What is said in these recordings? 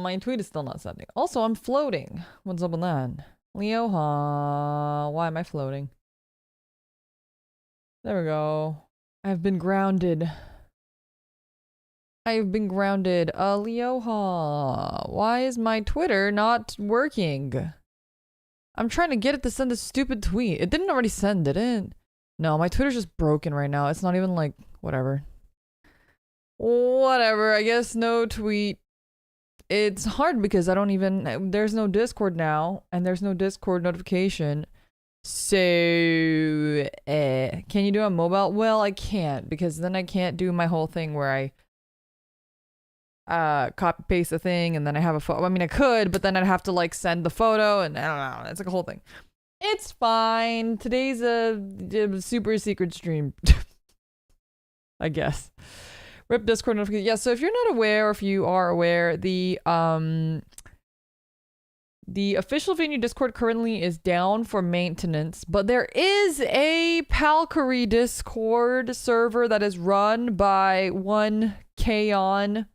my tweet is still not sending. Also, I'm floating. What's up with that? Leoha. Why am I floating? There we go. I've been grounded. I've been grounded. Leoha. Why is my Twitter not working? I'm trying to get it to send a stupid tweet. It didn't already send, did it? No, my Twitter's just broken right now. It's not even like, whatever. Whatever, I guess no tweet. It's hard because I don't even, there's no Discord now, and there's no Discord notification. So, can you do a mobile? Well, I can't, because then I can't do my whole thing where I copy paste a thing and then I have a photo. I mean, I could, but then I'd have to like send the photo and I don't know. It's like a whole thing. It's fine. Today's a super secret stream. I guess. Rip Discord notification. Yeah, so if you're not aware, or if you are aware, the official venue Discord currently is down for maintenance, but there is a Palkery Discord server that is run by one Kaon,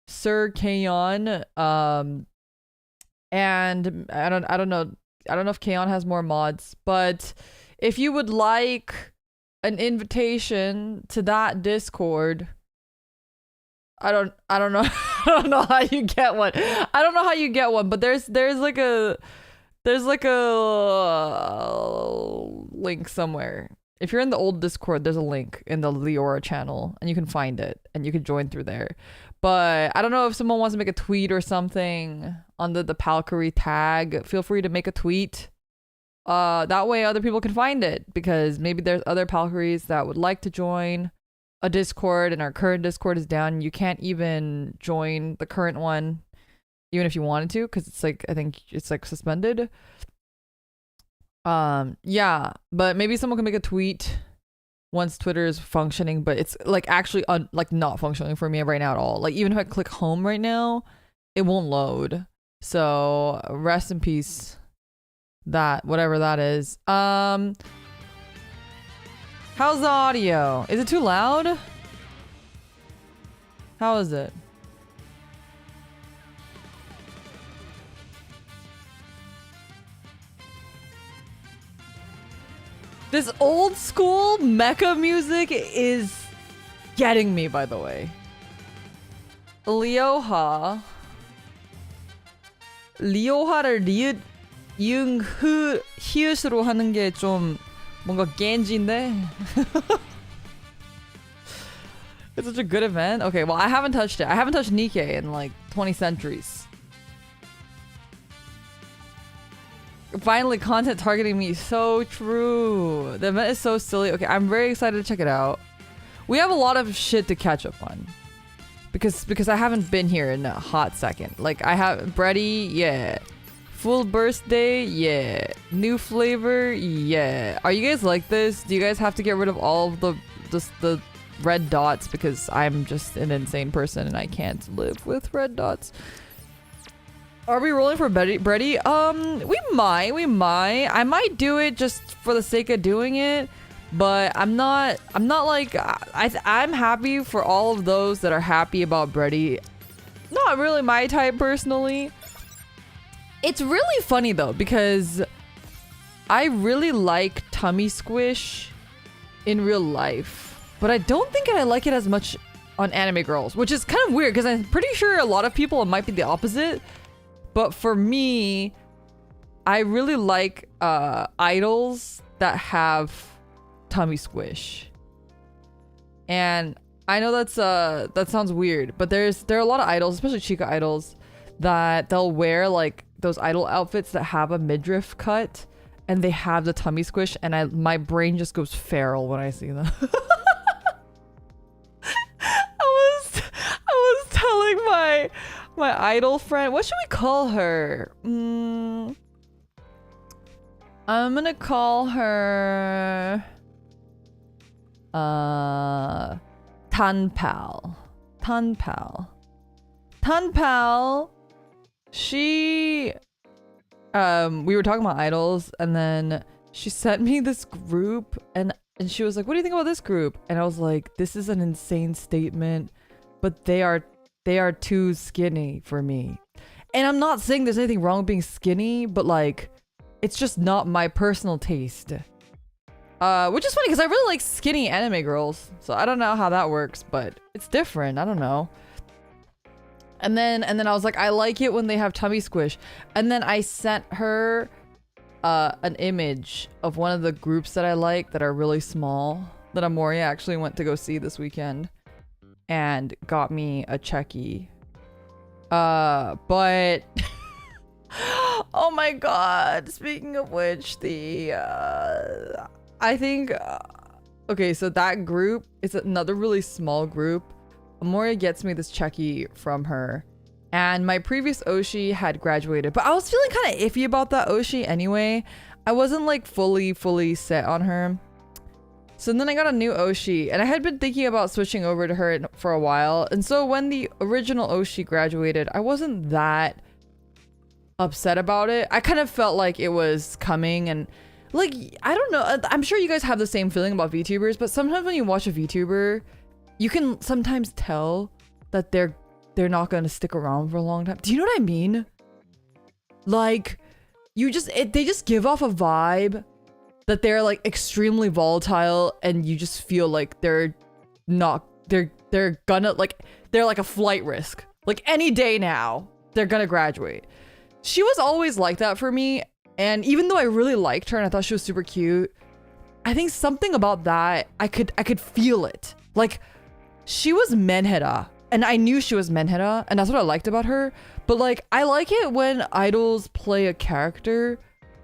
Sir Kaon, and I don't know if Kaon has more mods, but if you would like an invitation to that Discord, I don't know I don't know how you get one. I don't know how you get one, but there's like a link somewhere. If you're in the old Discord, there's a link in the Leora channel and you can find it and you can join through there. But I don't know if someone wants to make a tweet or something under the Palkery tag. Feel free to make a tweet. That way other people can find it, because maybe there's other Palkerys that would like to join a Discord and our current Discord is down. You can't even join the current one even if you wanted to, because it's like, I think it's like suspended. Yeah, but maybe someone can make a tweet once Twitter is functioning, but it's like actually like not functioning for me right now at all. Like even if I click home right now, it won't load. So rest in peace, that whatever that is. How's the audio? Is it too loud? How is it? This old school mecha music is getting me, by the way. Leoha를 리을, 히읗으로 하는 게 좀 뭔가 겐지인데. It's such a good event. Okay, well, I haven't touched it. I haven't touched Nikke in like 20 centuries. Finally, content targeting me. So true. The event is so silly. Okay, I'm very excited to check it out. We have a lot of shit to catch up on. Because I haven't been here in a hot second. Like, I have Bready, yeah. Full birthday, yeah. New flavor, yeah. Are you guys like this? Do you guys have to get rid of all of the red dots? Because I'm just an insane person and I can't live with red dots. Are we rolling for Bready? We might. I might do it just for the sake of doing it, but I'm not like, I'm happy for all of those that are happy about Bready. Not really my type personally. It's really funny though, because I really like tummy squish in real life, but I don't think I like it as much on anime girls, which is kind of weird because I'm pretty sure a lot of people, it might be the opposite. But for me, I really like idols that have tummy squish. And I know that sounds weird, but there are a lot of idols, especially chica idols, that they'll wear like those idol outfits that have a midriff cut and they have the tummy squish, and my brain just goes feral when I see them. I was telling my idol friend, what should we call her? I'm gonna call her Tanpal. She we were talking about idols, and then she sent me this group, and she was like, what do you think about this group? And I was like, this is an insane statement, but they are they are too skinny for me. And I'm not saying there's anything wrong with being skinny, but like, it's just not my personal taste. Which is funny because I really like skinny anime girls. So I don't know how that works, but it's different. I don't know. And then I was like, I like it when they have tummy squish. And then I sent her an image of one of the groups that I like that are really small that Amoria actually went to go see this weekend and got me a Checky. But oh my god, speaking of which, I think okay, so that group is another really small group. Amoria gets me this Checky from her, and my previous Oshi had graduated, but I was feeling kind of iffy about that Oshi anyway. I wasn't like fully set on her. So then I got a new Oshi, and I had been thinking about switching over to her for a while. And so when the original Oshi graduated, I wasn't that upset about it. I kind of felt like it was coming, and like, I don't know. I'm sure you guys have the same feeling about VTubers, but sometimes when you watch a VTuber, you can sometimes tell that they're not going to stick around for a long time. Do you know what I mean? Like, they just give off a vibe that they're like extremely volatile, and you just feel like they're gonna like, they're like a flight risk. Like any day now, they're gonna graduate. She was always like that for me, and even though I really liked her and I thought she was super cute, I think something about that, I could feel it. Like, she was menhera, and I knew she was menhera, and that's what I liked about her. But like, I like it when idols play a character.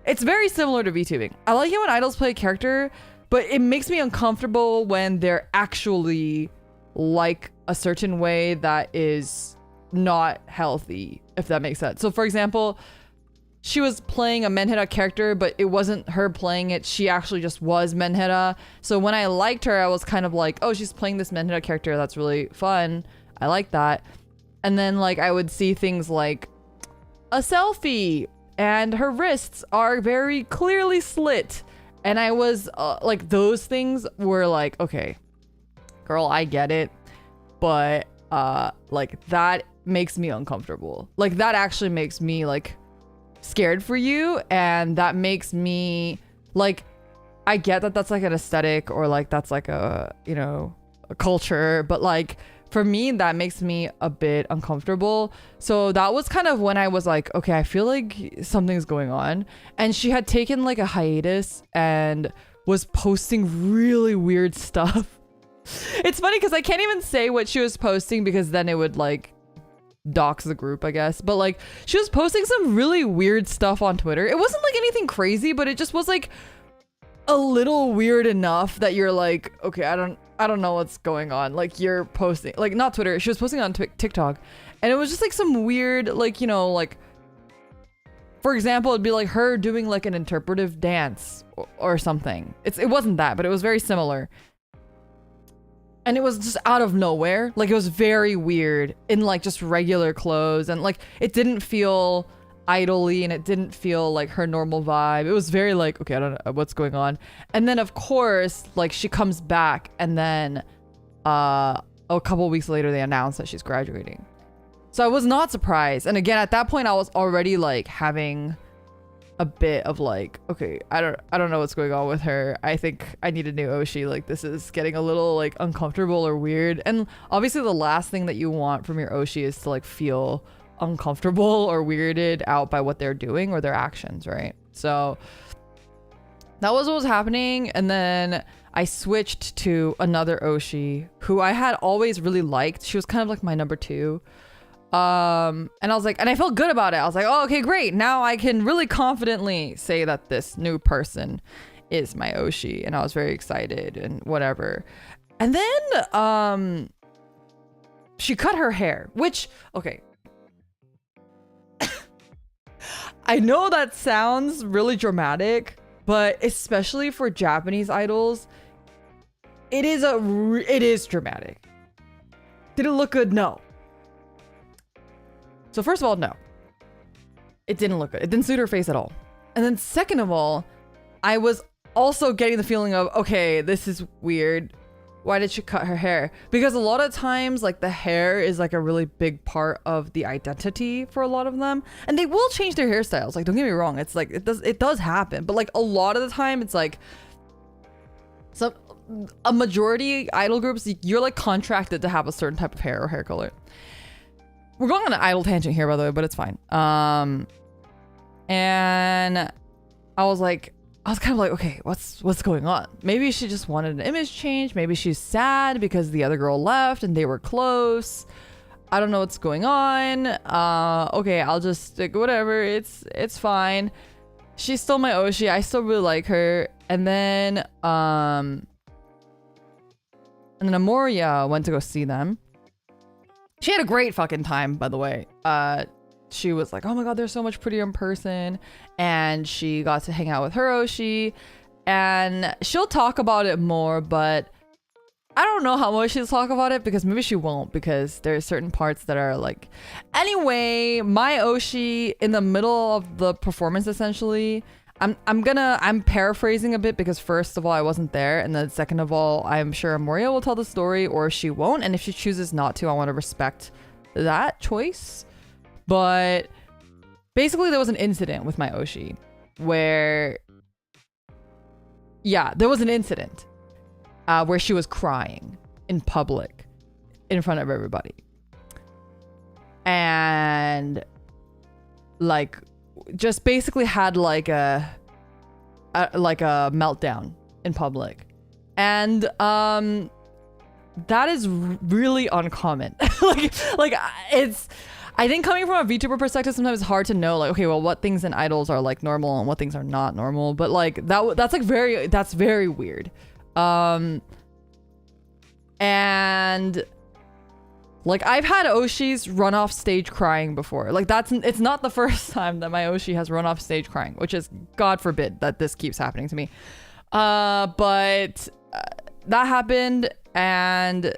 It's very similar to VTubing. I like it when idols play a character, but it makes me uncomfortable when they're actually like a certain way that is not healthy, if that makes sense. So for example, she was playing a menhera character, but it wasn't her playing it. She actually just was menhera. So when I liked her, I was kind of like, oh, she's playing this menhera character. That's really fun. I like that. And then like, I would see things like a selfie and her wrists are very clearly slit. And I was like, those things were like, okay, girl, I get it. But like, that makes me uncomfortable. Like, that actually makes me like scared for you. And that makes me like, I get that that's like an aesthetic, or like that's like a, you know, a culture, but like, for me, that makes me a bit uncomfortable. So that was kind of when I was like, okay, I feel like something's going on. And she had taken like a hiatus and was posting really weird stuff. It's funny because I can't even say what she was posting because then it would like dox the group, I guess. But like, she was posting some really weird stuff on Twitter. It wasn't like anything crazy, but it just was like a little weird enough that you're like, okay, I don't know what's going on. Like, you're posting, like, not Twitter, she was posting on TikTok, and it was just like some weird, like, you know, like, for example, it'd be like her doing like an interpretive dance or something. It wasn't that, but it was very similar. And it was just out of nowhere. Like, it was very weird in like just regular clothes, and like, it didn't feel idly, and it didn't feel like her normal vibe. It was very like, okay, I don't know what's going on. And then of course, like, she comes back, and then a couple weeks later they announced that she's graduating. So I was not surprised. And again, at that point I was already like having a bit of like, okay, I don't know what's going on with her. I think I need a new Oshi. Like, this is getting a little like uncomfortable or weird. And obviously the last thing that you want from your Oshi is to like feel uncomfortable or weirded out by what they're doing or their actions, right? So that was what was happening. And then I switched to another Oshi who I had always really liked. She was kind of like my number 2. And I was like, and I felt good about it. I was like, oh, okay, great. Now I can really confidently say that this new person is my Oshi. And I was very excited and whatever. And then she cut her hair, which, okay, I know that sounds really dramatic, but especially for Japanese idols, it is dramatic. Did it look good? No. So first of all, no. It didn't look good. It didn't suit her face at all. And then second of all, I was also getting the feeling of, okay, this is weird. Why did she cut her hair? Because a lot of times, like, the hair is like a really big part of the identity for a lot of them, and they will change their hairstyles. Like, don't get me wrong, it's like it does happen, but like a lot of the time, it's like a majority idol groups, you're like contracted to have a certain type of hair or hair color. We're going on an idol tangent here, by the way, but it's fine. And I was kind of like, okay, what's going on? Maybe she just wanted an image change. Maybe she's sad because the other girl left and they were close. I don't know what's going on. Okay, I'll just stick whatever. It's fine. She's still my Oshi. I still really like her. And then Amoria went to go see them. She had a great fucking time, by the way. She was like, oh my god, they're so much prettier in person. And she got to hang out with her Oshi. And she'll talk about it more, but I don't know how much she'll talk about it, because maybe she won't, because there's certain parts that are like... Anyway, my Oshi in the middle of the performance, essentially, I'm paraphrasing a bit, because first of all, I wasn't there, and then second of all, I'm sure Amoria will tell the story, or she won't, and if she chooses not to, I want to respect that choice. But basically, there was an incident with my Oshi where, yeah, there was an incident where she was crying in public in front of everybody, and like just basically had like a meltdown in public, and that is really uncommon. like it's. I think coming from a VTuber perspective, sometimes it's hard to know, like, okay, well, what things in idols are like normal and what things are not normal. But like that's very weird. And like I've had Oshis run off stage crying before. Like it's not the first time that my Oshi has run off stage crying, which is God forbid that this keeps happening to me. But that happened, and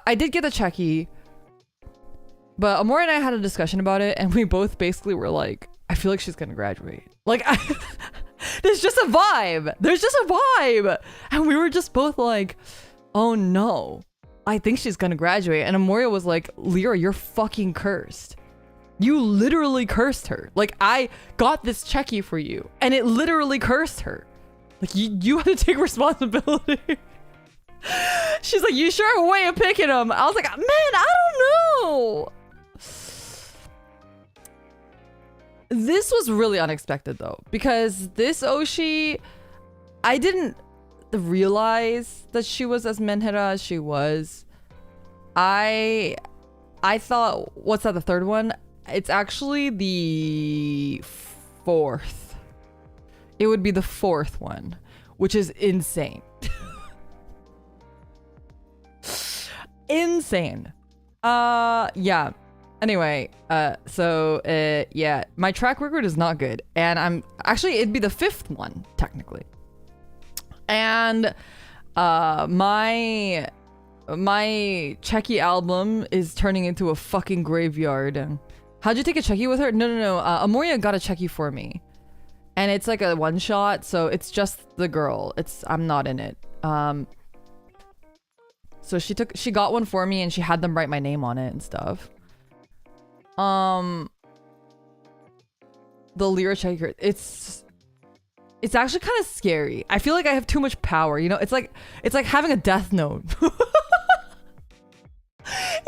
I did get the checky. But Amore and I had a discussion about it, and we both basically were like, I feel like she's gonna graduate. Like, there's just a vibe. There's just a vibe. And we were just both like, oh no, I think she's gonna graduate. And Amoria was like, Lyra, you're fucking cursed. You literally cursed her. Like, I got this checky for you, and it literally cursed her. Like, you had to take responsibility. She's like, you sure have a way of picking them. I was like, man, I don't know. This was really unexpected though, because this Oshi, I didn't realize that she was as menhera as she was. I thought, what's that, the third one? It's actually the fourth. It would be the fourth one, which is insane. Insane. Yeah. Anyway, yeah, my track record is not good, and it'd be the fifth one technically. And my checky album is turning into a fucking graveyard. How'd you take a checky with her? No. Amoria got a checky for me, and it's like a one shot, so it's just the girl. I'm not in it. So she got one for me, and she had them write my name on it and stuff. The Lyra checker, it's actually kind of scary. I feel like I have too much power, you know? It's like having a death note.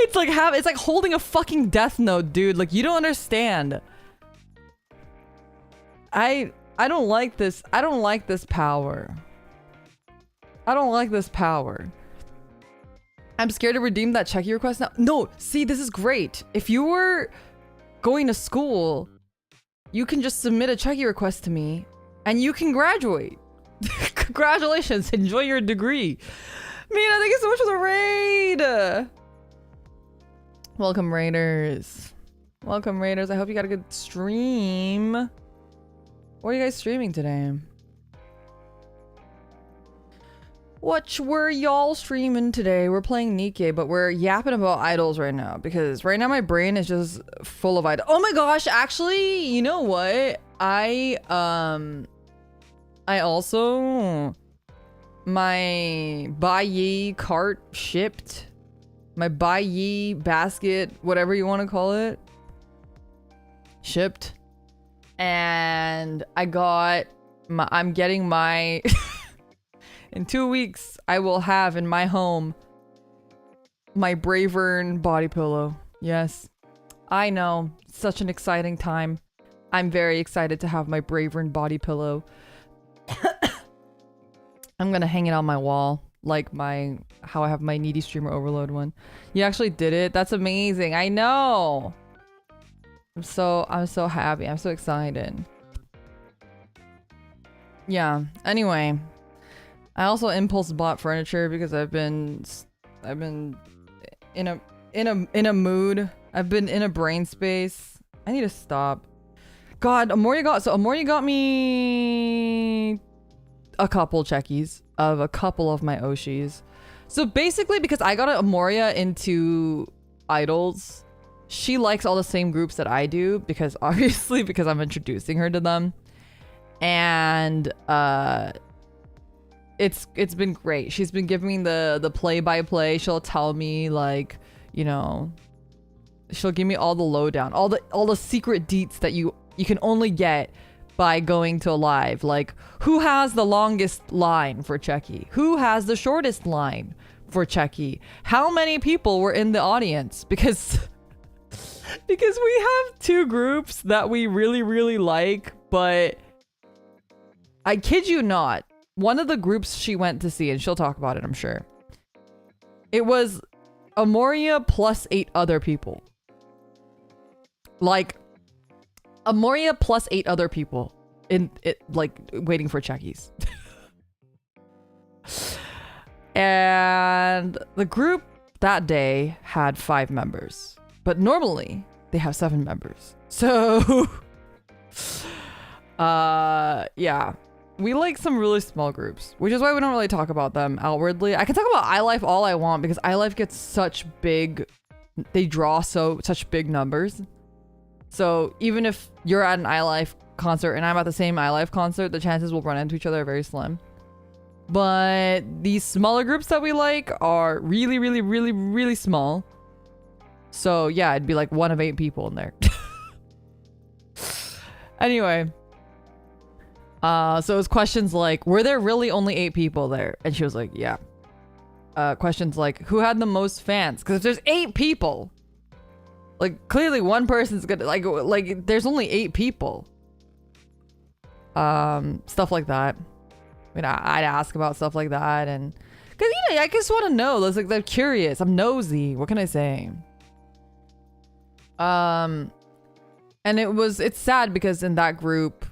It's like holding a fucking death note, dude. Like, you don't understand. I don't like this. I don't like this power. I don't like this power. I'm scared to redeem that checky request now. No, see, this is great. If you were going to school, you can just submit a checky request to me and you can graduate. Congratulations, enjoy your degree. Mina, thank you so much for the raid. Welcome, Raiders. Welcome, Raiders. I hope you got a good stream. What are you guys streaming today? What were y'all streaming today? We're playing Nikke, but we're yapping about idols right now, because right now my brain is just full of idols. Oh my gosh, actually, you know what? I also my Bai cart shipped. My Bai basket, whatever you want to call it, shipped. And I'm getting my in 2 weeks I will have in my home my Bravern body pillow. Yes, I know, such an exciting time. I'm very excited to have my Bravern body pillow. I'm gonna hang it on my wall like how I have my Needy Streamer Overload one. You actually did it. That's amazing. I know. I'm so happy. I'm so excited. Yeah. Anyway, I also impulse bought furniture because I've been in a mood. I've been in a brain space. I need to stop. God, Amoria got me a couple checkies of a couple of my Oshis. So basically, because I got Amoria into idols, she likes all the same groups that I do because I'm introducing her to them. And it's been great. She's been giving me the play-by-play. She'll tell me, like, you know, she'll give me all the lowdown, all the secret deets that you can only get by going to a live. Like, who has the longest line for Checky? Who has the shortest line for Checky? How many people were in the audience? Because we have two groups that we really, really like, but I kid you not, one of the groups she went to see, and she'll talk about it, I'm sure, it was Amoria plus 8 other people. Like, Amoria plus 8 other people in it, like, waiting for Checkies. And the group that day had 5 members, but normally they have 7 members. So yeah, we like some really small groups, which is why we don't really talk about them outwardly. I can talk about iLife all I want because iLife gets such big, they draw such big numbers. So even if you're at an iLife concert and I'm at the same iLife concert, the chances we'll run into each other are very slim. But these smaller groups that we like are really, really, really, really small. So yeah, it'd be like 1 of 8 people in there. Anyway. So it was questions like, were there really only 8 people there? And she was like, yeah. Questions like, who had the most fans? Because if there's 8 people, like, clearly one person's gonna, like there's only 8 people. Stuff like that. I mean, I'd ask about stuff like that, and because, you know, I just want to know. Like, they're curious. I'm nosy. What can I say? And it's sad because in that group,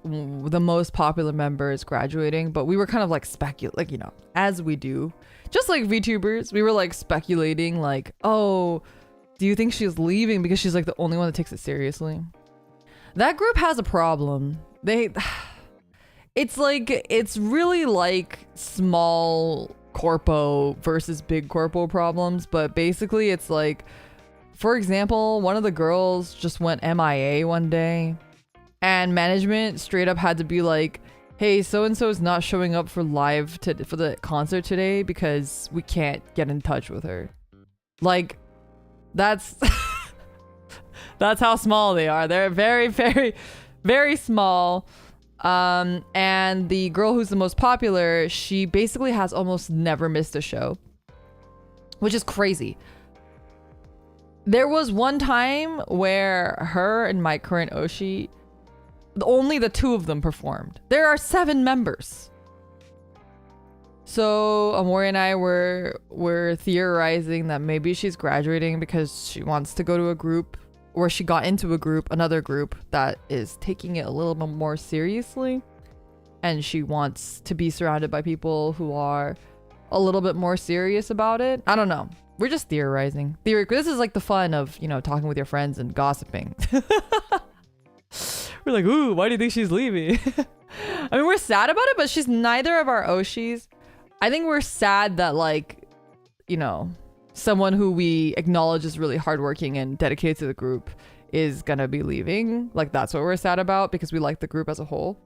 the most popular member is graduating, but we were kind of like like, you know, as we do, just like VTubers, we were like speculating, like, oh, do you think she's leaving because she's like the only one that takes it seriously? That group has a problem. It's really like small corpo versus big corpo problems, but basically it's like, for example, one of the girls just went MIA one day, and management straight up had to be like, hey, so-and-so is not showing up for for the concert today because we can't get in touch with her. Like, that's that's how small they are. They're very, very, very small. And the girl who's the most popular, she basically has almost never missed a show, which is crazy. There was one time where her and my current Oshi, only the 2 of them performed. There are 7 members. So Amori and I were theorizing that maybe she's graduating because she wants to go to a group, or she got into another group that is taking it a little bit more seriously, and she wants to be surrounded by people who are a little bit more serious about it. I don't know. We're just theorizing. This is like the fun of, you know, talking with your friends and gossiping. We're like, ooh, why do you think she's leaving? I mean, we're sad about it, but she's neither of our Oshis. I think we're sad that, like, you know, someone who we acknowledge is really hardworking and dedicated to the group is gonna be leaving. Like, that's what we're sad about because we like the group as a whole.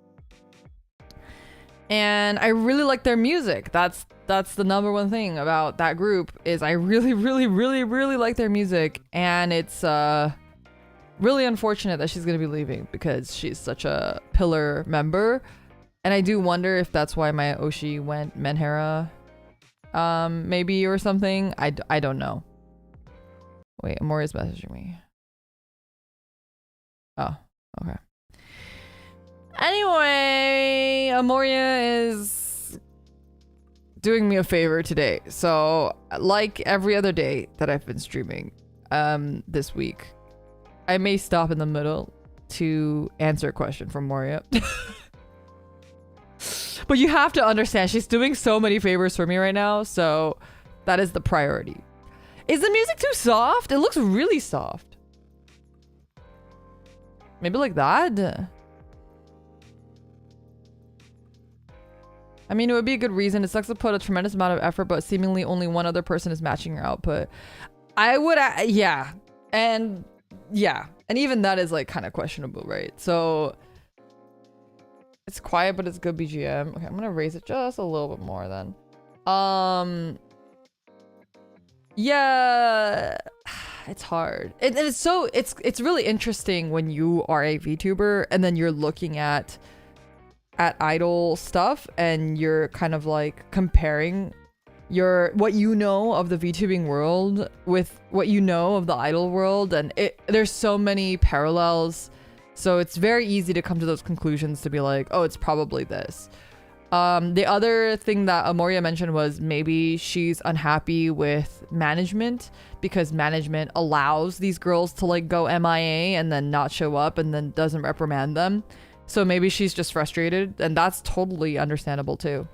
And I really like their music. That's the number one thing about that group is I really, really, really, really like their music. And it's really unfortunate that she's gonna be leaving because she's such a pillar member. And I do wonder if that's why my Oshi went Menhera, maybe, or something. I don't know. Wait, Amoria's messaging me. Oh, okay. Anyway, Amoria is doing me a favor today. So, like every other day that I've been streaming this week, I may stop in the middle to answer a question from Moria. But you have to understand, she's doing so many favors for me right now, so that is the priority. Is the music too soft? It looks really soft. Maybe like that? I mean, it would be a good reason. It sucks to put a tremendous amount of effort, but seemingly only one other person is matching your output. I would, yeah. And yeah. And even that is like kind of questionable, right? So it's quiet, but it's good BGM. Okay, I'm gonna raise it just a little bit more then. Yeah, it's hard. And it's so, it's really interesting when you are a VTuber and then you're looking at idol stuff and you're kind of like comparing what you know of the VTubing world with what you know of the idol world, and there's so many parallels, so it's very easy to come to those conclusions to be like, oh, it's probably this. The other thing that Amoria mentioned was maybe she's unhappy with management because management allows these girls to like go MIA and then not show up and then doesn't reprimand them. So maybe she's just frustrated, and that's totally understandable too.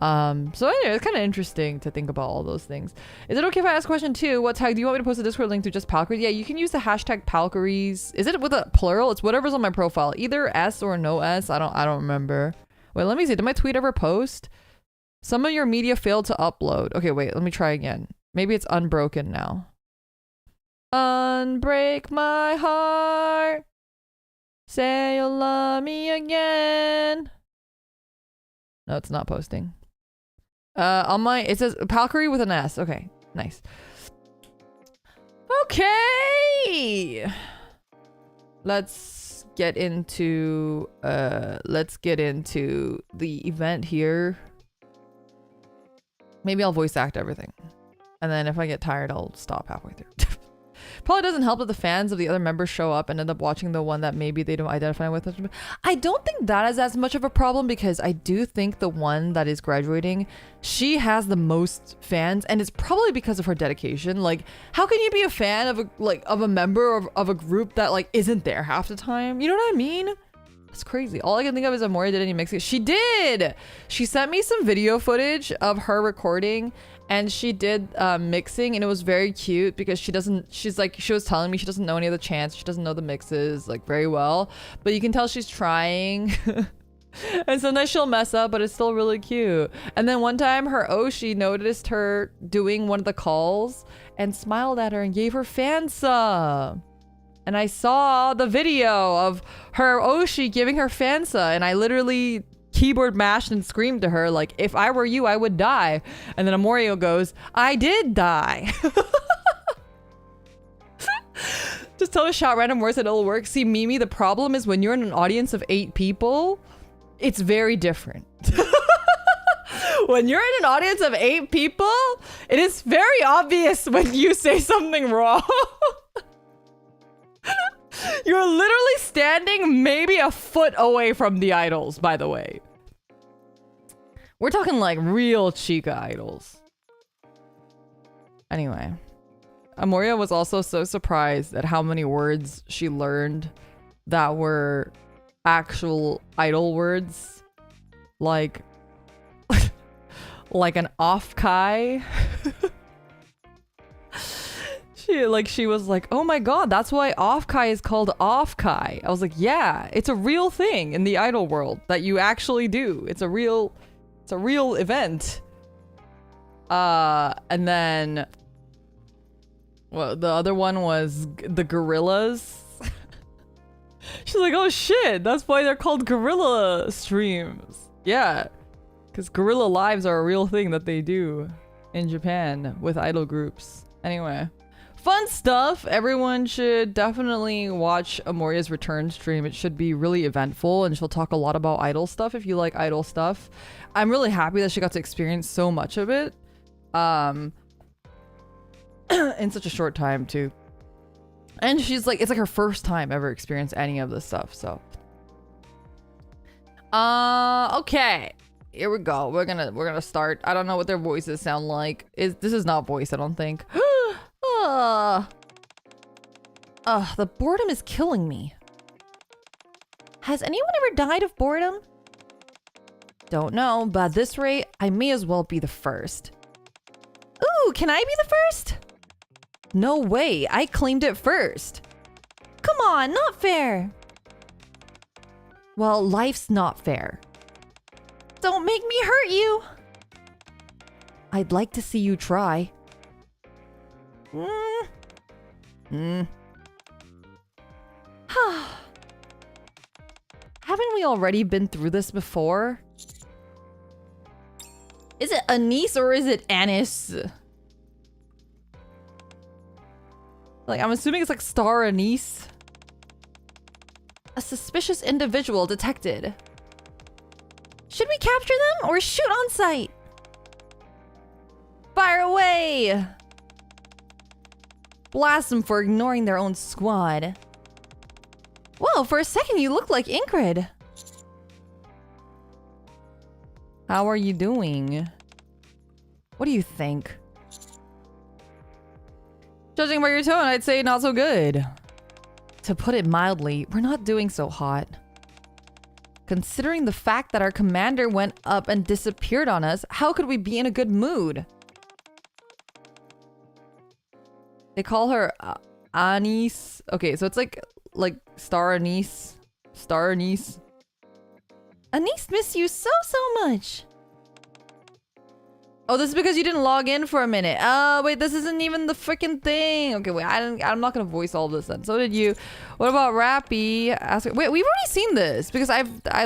So anyway, it's kind of interesting to think about all those things. Is it okay if I ask question 2? What tag do you want me to post a Discord link to? Just Palcaries? Yeah, you can use the hashtag Palcaries. Is it with a plural? It's whatever's on my profile, either S or no S. I don't remember. Wait, let me see. Did my tweet ever post? Some of your media failed to upload. Okay, wait, let me try again. Maybe it's unbroken now. Unbreak my heart. Say you'll love me again. No, it's not posting. On my, it says Palcaries with an S. Okay, nice. Okay. Let's get into the event here. Maybe I'll voice act everything. And then if I get tired, I'll stop halfway through. Probably doesn't help that the fans of the other members show up and end up watching the one that maybe they don't identify with. I don't think that is as much of a problem because I do think the one that is graduating, she has the most fans, and it's probably because of her dedication. Like, how can you be a fan of a member of a group that like isn't there half the time? You know what I mean? It's crazy. All I can think of is Amoria did any mixing. She did! She sent me some video footage of her recording, and she did mixing, and it was very cute because she was telling me she doesn't know any of the chants. She doesn't know the mixes like very well, but you can tell she's trying. And sometimes she'll mess up, but it's still really cute. And then one time her Oshi noticed her doing one of the calls and smiled at her and gave her fan sub. And I saw the video of her Oshi giving her fansa, and I literally keyboard mashed and screamed to her like, if I were you, I would die. And then Amorio goes, I did die. Just tell her shout random words and it'll work. See, Mimi, the problem is when you're in an audience of 8 people, it's very different. When you're in an audience of 8 people, it is very obvious when you say something wrong. You're literally standing maybe a foot away from the idols, by the way. We're talking like real chica idols. Anyway, Amoria was also so surprised at how many words she learned that were actual idol words. Like an off-kai. She was like, oh my god, that's why off-kai is called off-kai. I was like, yeah, it's a real thing in the idol world that you actually do. It's a real event. And then, well, the other one was the gorillas. She's like, oh shit, that's why they're called gorilla streams. Yeah. Because guerrilla lives are a real thing that they do in Japan with idol groups. Anyway, fun stuff. Everyone should definitely watch Amoria's return stream. It should be really eventful, and she'll talk a lot about idol stuff if you like idol stuff. I'm really happy that she got to experience so much of it in such a short time too. And she's like, it's like her first time ever experience any of this stuff. So okay, here we go. We're gonna start. I don't know what their voices sound like. This is not voice, I don't think. The boredom is killing me. Has anyone ever died of boredom? Don't know, but at this rate, I may as well be the first. Ooh, can I be the first? No way, I claimed it first. Come on, not fair. Well, life's not fair. Don't make me hurt you. I'd like to see you try. Haven't we already been through this before? Is it anise or is it anise? Like, I'm assuming it's like star anise. A suspicious individual detected. Should we capture them or shoot on sight? Fire away! Blast them for ignoring their own squad. Whoa, for a second you look like Ingrid. How are you doing? What do you think? Judging by your tone, I'd say not so good. To put it mildly, we're not doing so hot. Considering the fact that our commander went up and disappeared on us, how could we be in a good mood? They call her Anise. Okay, so it's like star anise. Star anise. Anise miss you so much. Oh, this is because you didn't log in for a minute. Oh, wait, this isn't even the freaking thing. Okay, wait, I'm not gonna voice all this then. So did you. What about Rappy? Wait, we've already seen this because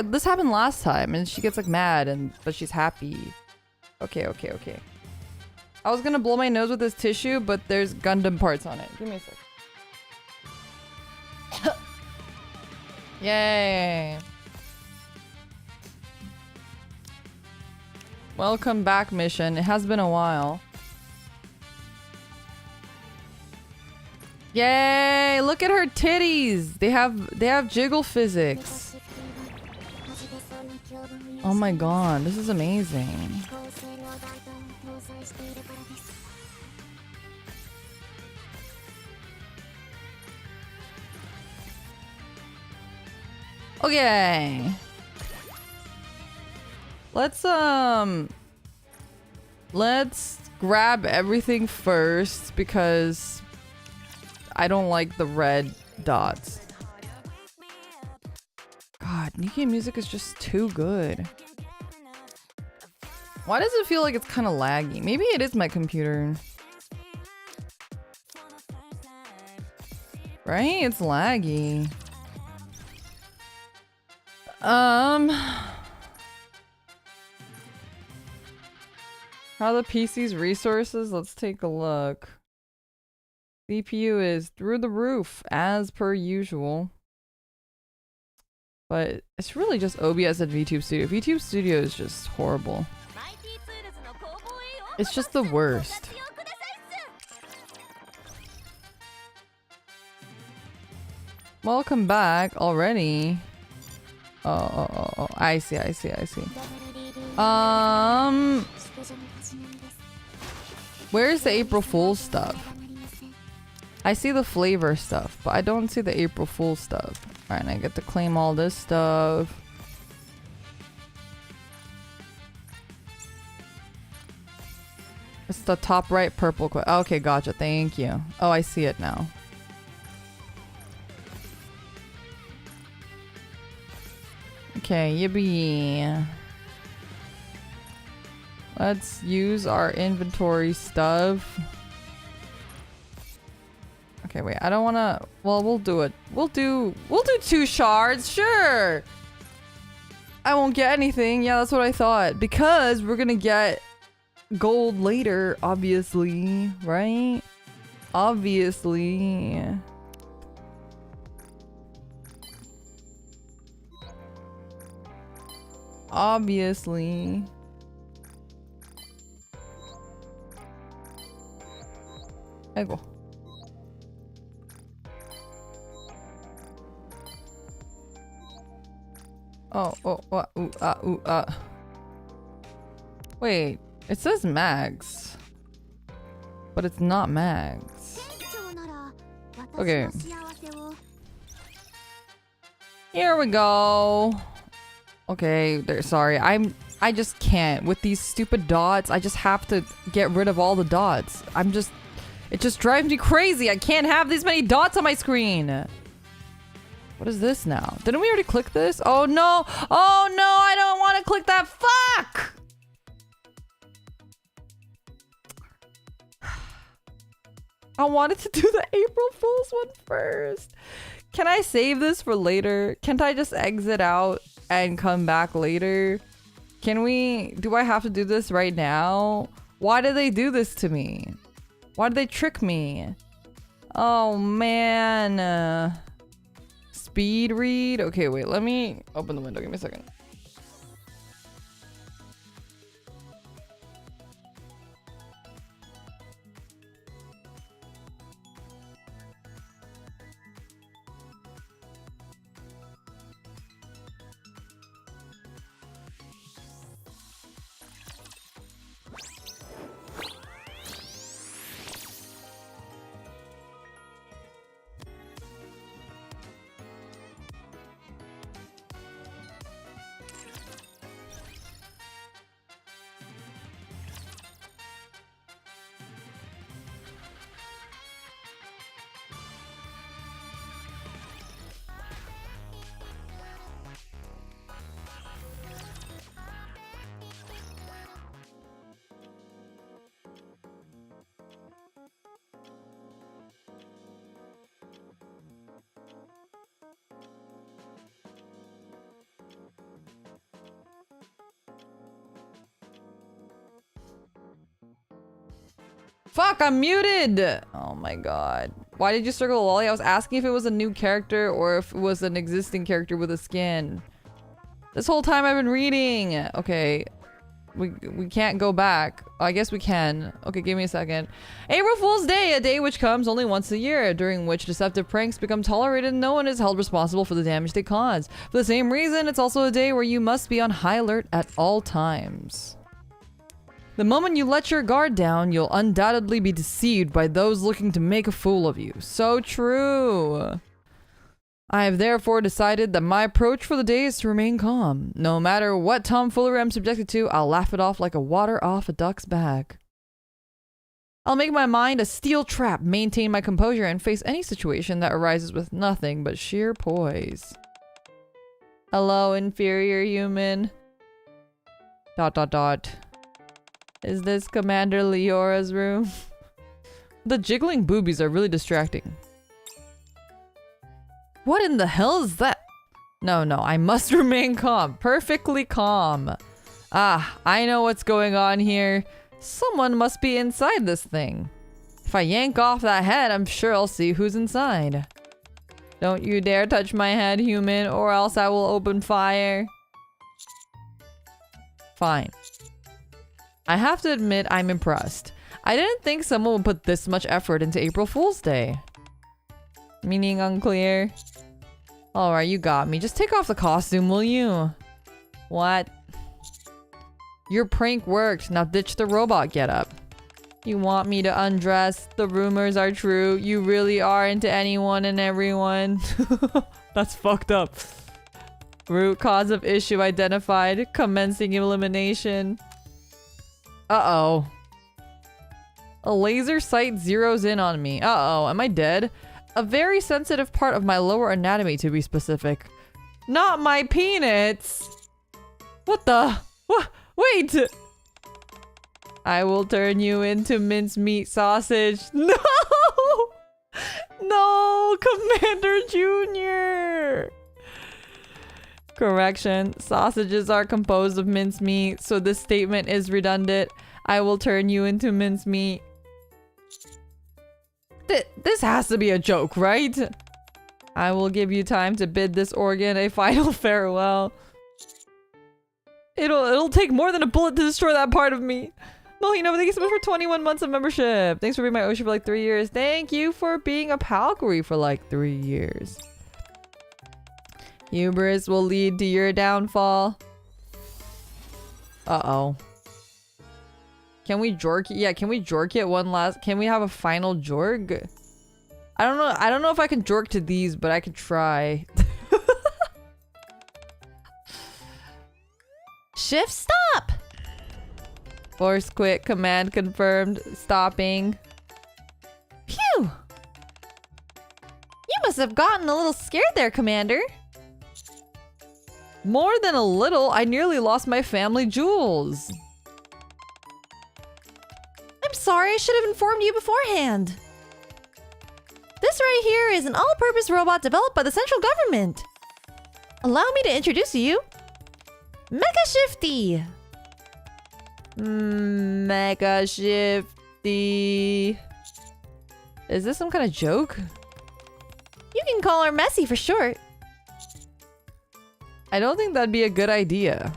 this happened last time and she gets like mad but she's happy. Okay. I was gonna blow my nose with this tissue, but there's Gundam parts on it. Give me a sec. Yay. Welcome back, mission. It has been a while. Yay! Look at her titties. They have jiggle physics. Oh my god, this is amazing. Okay. Let's grab everything first because I don't like the red dots. God, Nikke music is just too good. Why does it feel like it's kind of laggy? Maybe it is my computer. Right? It's laggy. How the PC's resources? Let's take a look. CPU is through the roof, as per usual. But it's really just OBS and VTube Studio. VTube Studio is just horrible. It's just the worst. Welcome back already. Oh, I see. Where's the April Fool's stuff? I see the flavor stuff, but I don't see the April Fool's stuff. Alright, I get to claim all this stuff. It's the top right purple quest. Okay, gotcha. Thank you. Oh, I see it now. Okay, yippee. Let's use our inventory stuff. Okay, wait, I don't wanna... Well, we'll do it. We'll do 2 shards, sure! I won't get anything. Yeah, that's what I thought. Because we're gonna get gold later, obviously, right? Obviously. Obviously. There go. Oh, what? Wait, it says Mags. But it's not Mags. Okay. Here we go. Okay, sorry. I just can't. With these stupid dots, I just have to get rid of all the dots. It just drives me crazy. I can't have this many dots on my screen. What is this now? Didn't we already click this? Oh no! Oh no! I don't want to click that. Fuck! I wanted to do the April Fool's one first. Can I save this for later? Can't I just exit out and come back later? Do I have to do this right now? Why did they do this to me? Why did they trick me? Oh man. Speed read? Okay, wait, let me open the window. Give me a second. Fuck, I'm muted! Oh my god. Why did you circle a lolly? I was asking if it was a new character or if it was an existing character with a skin. This whole time I've been reading! Okay. We can't go back. I guess we can. Okay, give me a second. April Fool's Day, a day which comes only once a year, during which deceptive pranks become tolerated and no one is held responsible for the damage they cause. For the same reason, it's also a day where you must be on high alert at all times. The moment you let your guard down, you'll undoubtedly be deceived by those looking to make a fool of you. So true. I have therefore decided that my approach for the day is to remain calm. No matter what tomfoolery I'm subjected to, I'll laugh it off like a water off a duck's back. I'll make my mind a steel trap, maintain my composure, and face any situation that arises with nothing but sheer poise. Hello, inferior human. ... Is this Commander Leora's room? The jiggling boobies are really distracting. What in the hell is that? No, I must remain calm. Perfectly calm. Ah, I know what's going on here. Someone must be inside this thing. If I yank off that head, I'm sure I'll see who's inside. Don't you dare touch my head, human, or else I will open fire. Fine. I have to admit I'm impressed. I didn't think someone would put this much effort into April Fool's Day. Meaning unclear. Alright, you got me. Just take off the costume, will you? What? Your prank worked. Now ditch the robot getup. You want me to undress? The rumors are true. You really are into anyone and everyone. That's fucked up. Root cause of issue identified. Commencing elimination. Uh-oh. A laser sight zeroes in on me. Uh-oh, am I dead? A very sensitive part of my lower anatomy, to be specific. Not my peanuts! What the? What? Wait! I will turn you into mincemeat sausage. No! No, Commander Jr. Correction. Sausages are composed of mincemeat, so this statement is redundant. I will turn you into mincemeat. This has to be a joke, right? I will give you time to bid this organ a final farewell. It'll take more than a bullet to destroy that part of me. Mohino, thank you so much for 21 months of membership. Thanks for being my Oshi for like 3 years. Thank you for being a Palkari for like 3 years. Hubris will lead to your downfall. Uh-oh. Can we jork? Yeah, can we jork it one last? Can we have a final jorg? I don't know. I don't know if I can jork to these, but I could try. Shift stop! Force quit. Command confirmed. Stopping. Phew! You must have gotten a little scared there, Commander. More than a little. I nearly lost my family jewels. I'm sorry, I should have informed you beforehand. This right here is an all-purpose robot developed by the central government. Allow me to introduce to you Mecha Shifty. Mecha Shifty. Is this some kind of joke? You can call her Messy for short. I don't think that'd be a good idea.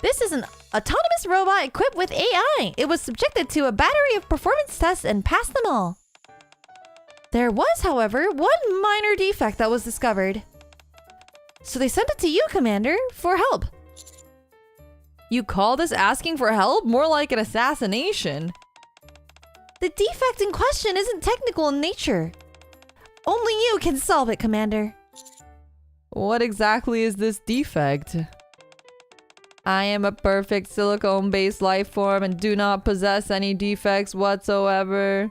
This is an autonomous robot equipped with AI. It was subjected to a battery of performance tests and passed them all. There was, however, one minor defect that was discovered. So they sent it to you, Commander, for help. You call this asking for help? More like an assassination. The defect in question isn't technical in nature. Only you can solve it, Commander. What exactly is this defect? I am a perfect silicone-based life form and do not possess any defects whatsoever.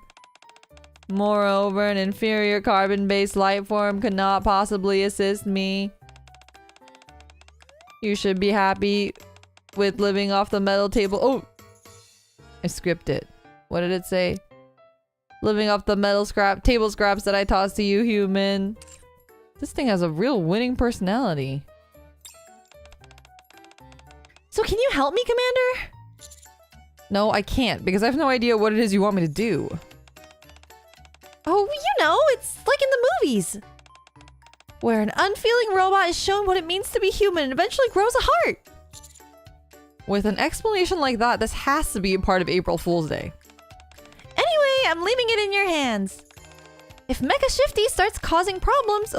Moreover, an inferior carbon-based life form could not possibly assist me. You should be happy with living off the metal table. Oh! I skipped it. What did it say? Living off the metal table scraps that I tossed to you, human. This thing has a real winning personality. So can you help me, Commander? No, I can't, because I have no idea what it is you want me to do. Oh, you know, it's like in the movies. Where an unfeeling robot is shown what it means to be human and eventually grows a heart. With an explanation like that, this has to be a part of April Fool's Day. Anyway, I'm leaving it in your hands. If Mecha Shifty starts causing problems,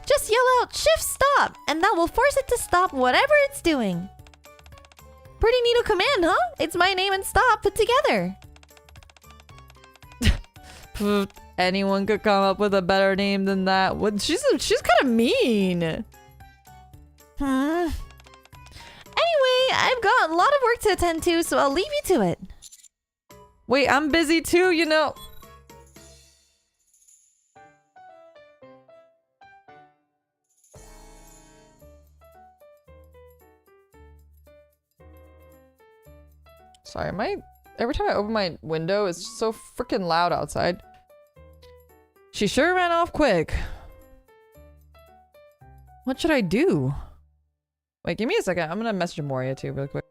just yell out shift stop, and that will force it to stop whatever it's doing. Pretty neato command, huh? It's my name and stop put together. Anyone could come up with a better name than that. What? She's kind of mean. Anyway, I've got a lot of work to attend to, so I'll leave you to it. Wait, I'm busy too, you know. Sorry, every time I open my window, it's just so freaking loud outside. She sure ran off quick. What should I do? Wait, give me a second. I'm gonna message Moria too real quick.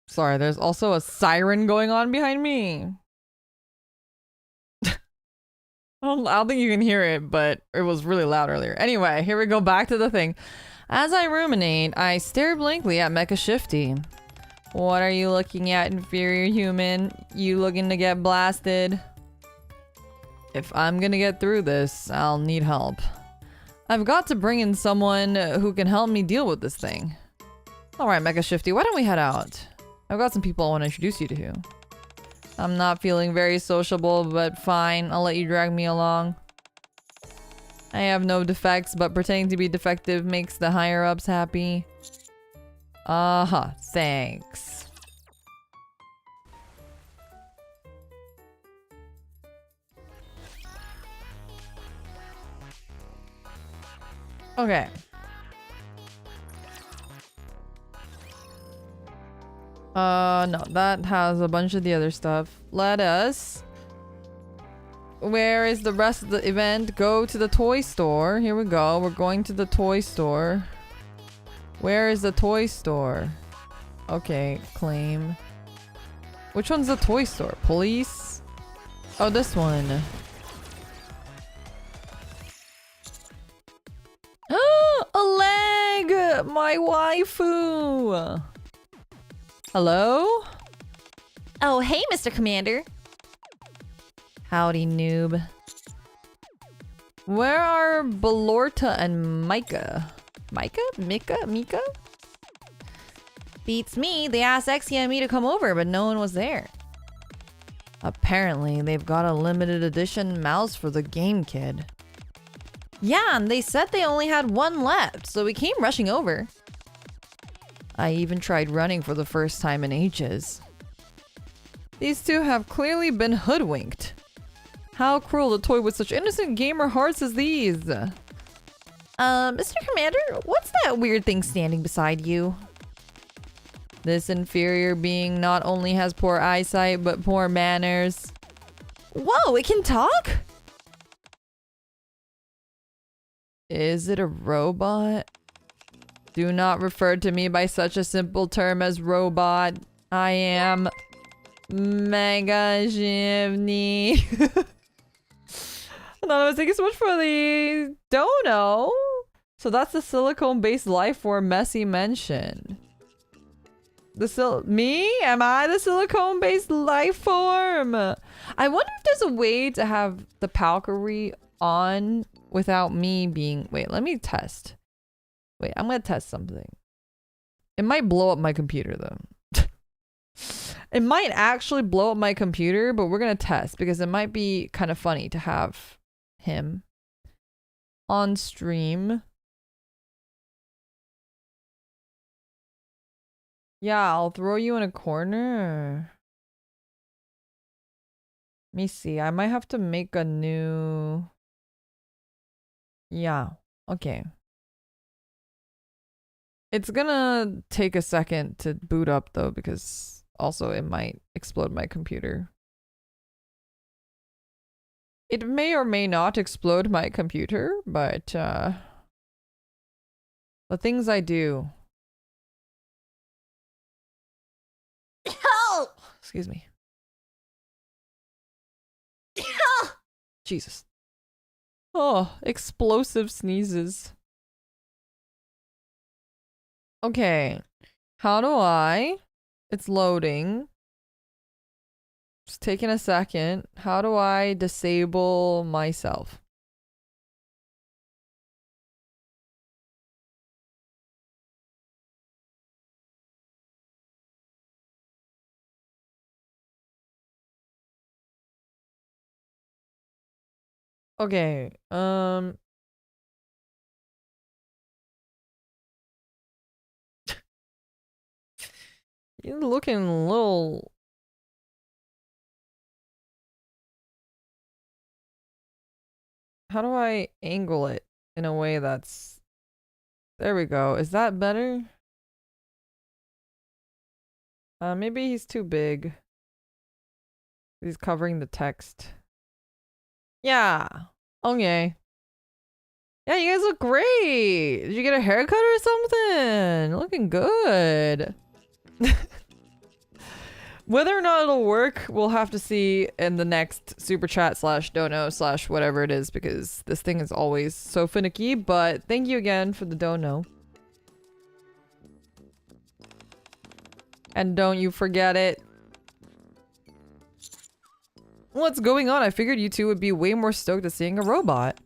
Sorry, there's also a siren going on behind me. I don't think you can hear it, but it was really loud earlier. Anyway, here we go back to the thing. As I ruminate, I stare blankly at Mecha Shifty. What are you looking at, inferior human? You looking to get blasted? If I'm gonna get through this, I'll need help. I've got to bring in someone who can help me deal with this thing. Alright, Mecha Shifty, why don't we head out? I've got some people I want to introduce you to. I'm not feeling very sociable, but fine. I'll let you drag me along. I have no defects, but pretending to be defective makes the higher-ups happy. Uh-huh, thanks. Okay. No, that has a bunch of the other stuff. Let us... Where is the rest of the event? Go to the toy store. Here we go. We're going to the toy store. Where is the toy store? Okay, claim. Which one's the toy store? Police? Oh, this one. A leg! My waifu! Hello? Oh, hey, Mr. Commander. Howdy, noob. Where are Balorta and Micah? Mika? Beats me. They asked Exia and me to come over, but no one was there. Apparently, they've got a limited edition mouse for the game kid. Yeah, and they said they only had one left, so we came rushing over. I even tried running for the first time in ages. These two have clearly been hoodwinked. How cruel to toy with such innocent gamer hearts as these. Mr. Commander, what's that weird thing standing beside you? This inferior being not only has poor eyesight, but poor manners. Whoa, it can talk? Is it a robot? Do not refer to me by such a simple term as robot. I am Mecha Shifty. Anonymous, thank you so much for the dono. So that's the silicone-based life form Messi mentioned. Me? Am I the silicone-based life form? I wonder if there's a way to have the Valkyrie on without me being... Wait, let me test. Wait, I'm gonna test something. It might blow up my computer though. It might actually blow up my computer, but we're gonna test because it might be kind of funny to have him on stream. Yeah, I'll throw you in a corner. Let me see. I might have to make a new... Yeah, okay. It's gonna take a second to boot up though, because also it might explode my computer. It may or may not explode my computer, but the things I do. Excuse me. Jesus. Oh, explosive sneezes. Okay. How do I? It's loading. It's taking a second. How do I disable myself? Okay. You're looking a little... How do I angle it in a way that's... There we go. Is that better? Maybe he's too big. He's covering the text. Yeah. Okay. Yeah, you guys look great. Did you get a haircut or something? Looking good. Whether or not it'll work, we'll have to see in the next super chat / dono / whatever it is, because this thing is always so finicky. But thank you again for the dono. And don't you forget it. What's going on? I figured you two would be way more stoked at seeing a robot.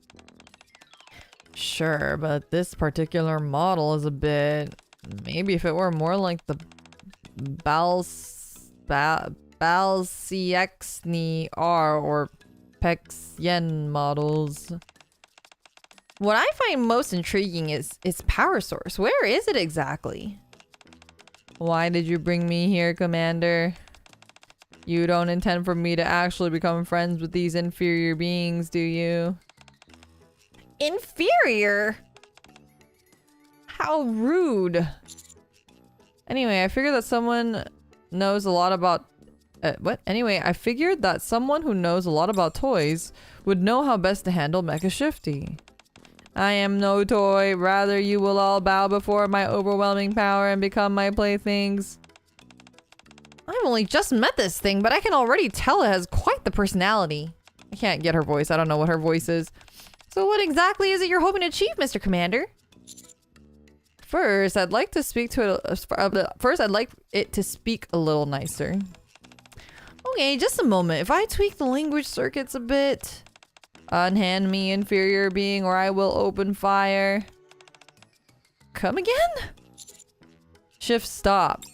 Sure, but this particular model is a bit... Maybe if it were more like the Balciexni R or Pexien models. What I find most intriguing is its power source. Where is it exactly? Why did you bring me here, Commander? You don't intend for me to actually become friends with these inferior beings, do you? Inferior? How rude. Anyway, I figured that someone knows a lot about... what? Anyway, I figured that someone who knows a lot about toys would know how best to handle Mecha Shifty. I am no toy, rather you will all bow before my overwhelming power and become my playthings. I've only just met this thing, but I can already tell it has quite the personality. I can't get her voice, I don't know what her voice is. So what exactly is it you're hoping to achieve, Mr. Commander? First, I'd like to speak to it. First, I'd like it to speak a little nicer. Okay, just a moment. If I tweak the language circuits a bit, unhand me, inferior being, or I will open fire. Come again? Shift stop.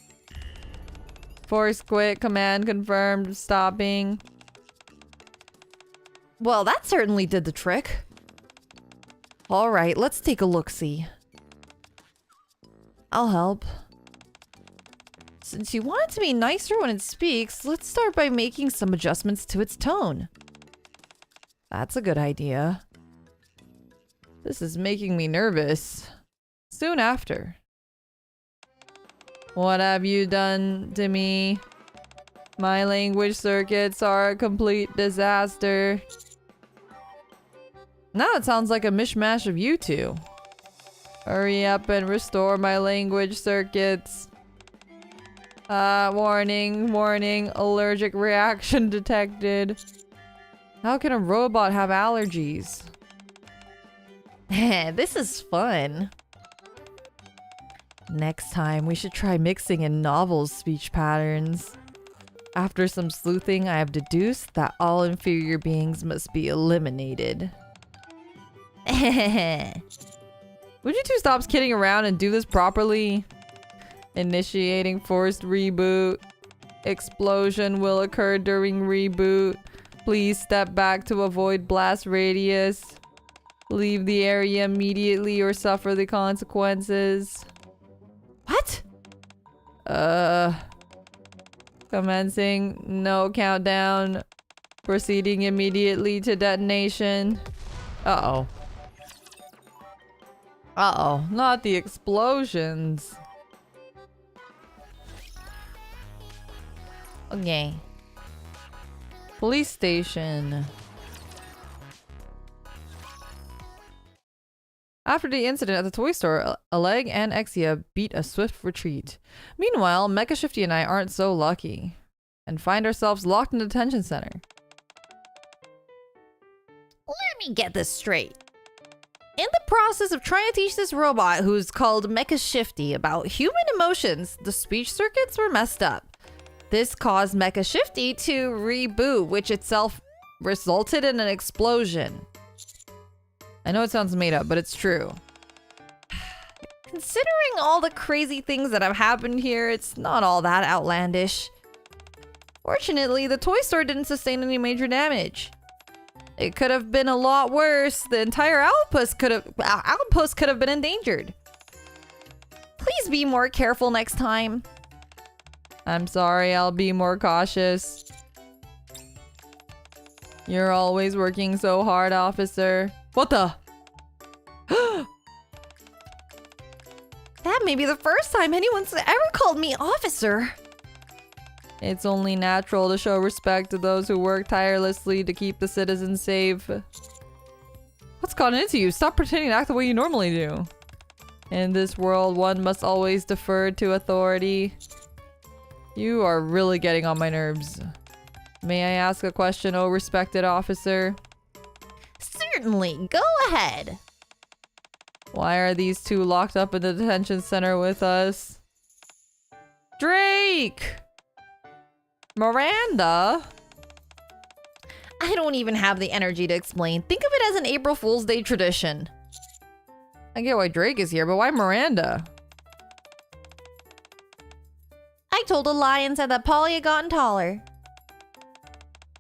Force quit. Command confirmed. Stopping. Well, that certainly did the trick. All right, let's take a look-see. I'll help. Since you want it to be nicer when it speaks, let's start by making some adjustments to its tone. That's a good idea. This is making me nervous. Soon after. What have you done to me? My language circuits are a complete disaster. Now it sounds like a mishmash of you two. Hurry up and restore my language circuits. Warning, warning, allergic reaction detected. How can a robot have allergies? This is fun. Next time, we should try mixing in novel speech patterns. After some sleuthing, I have deduced that all inferior beings must be eliminated. Would you two stop kidding around and do this properly? Initiating forced reboot. Explosion will occur during reboot. Please step back to avoid blast radius. Leave the area immediately or suffer the consequences. What? Commencing. No countdown. Proceeding immediately to detonation. Uh-oh. Uh-oh. Not the explosions. Okay. Police station. After the incident at the toy store, Oleg and Exia beat a swift retreat. Meanwhile, Mecha Shifty and I aren't so lucky and find ourselves locked in the detention center. Let me get this straight. In the process of trying to teach this robot who's called Mecha Shifty about human emotions, the speech circuits were messed up. This caused Mecha Shifty to reboot, which itself resulted in an explosion. I know it sounds made up, but it's true. Considering all the crazy things that have happened here, it's not all that outlandish. Fortunately, the toy store didn't sustain any major damage. It could have been a lot worse. The entire outpost could have been endangered. Please be more careful next time. I'm sorry, I'll be more cautious. You're always working so hard, officer. What the? That may be the first time anyone's ever called me officer. It's only natural to show respect to those who work tirelessly to keep the citizens safe. What's gotten into you? Stop pretending to act the way you normally do. In this world, one must always defer to authority. You are really getting on my nerves. May I ask a question, oh respected officer? Certainly, go ahead. Why are these two locked up in the detention center with us? Drake! Miranda? I don't even have the energy to explain. Think of it as an April Fool's Day tradition. I get why Drake is here, but why Miranda? I told a lie and said that Polly had gotten taller.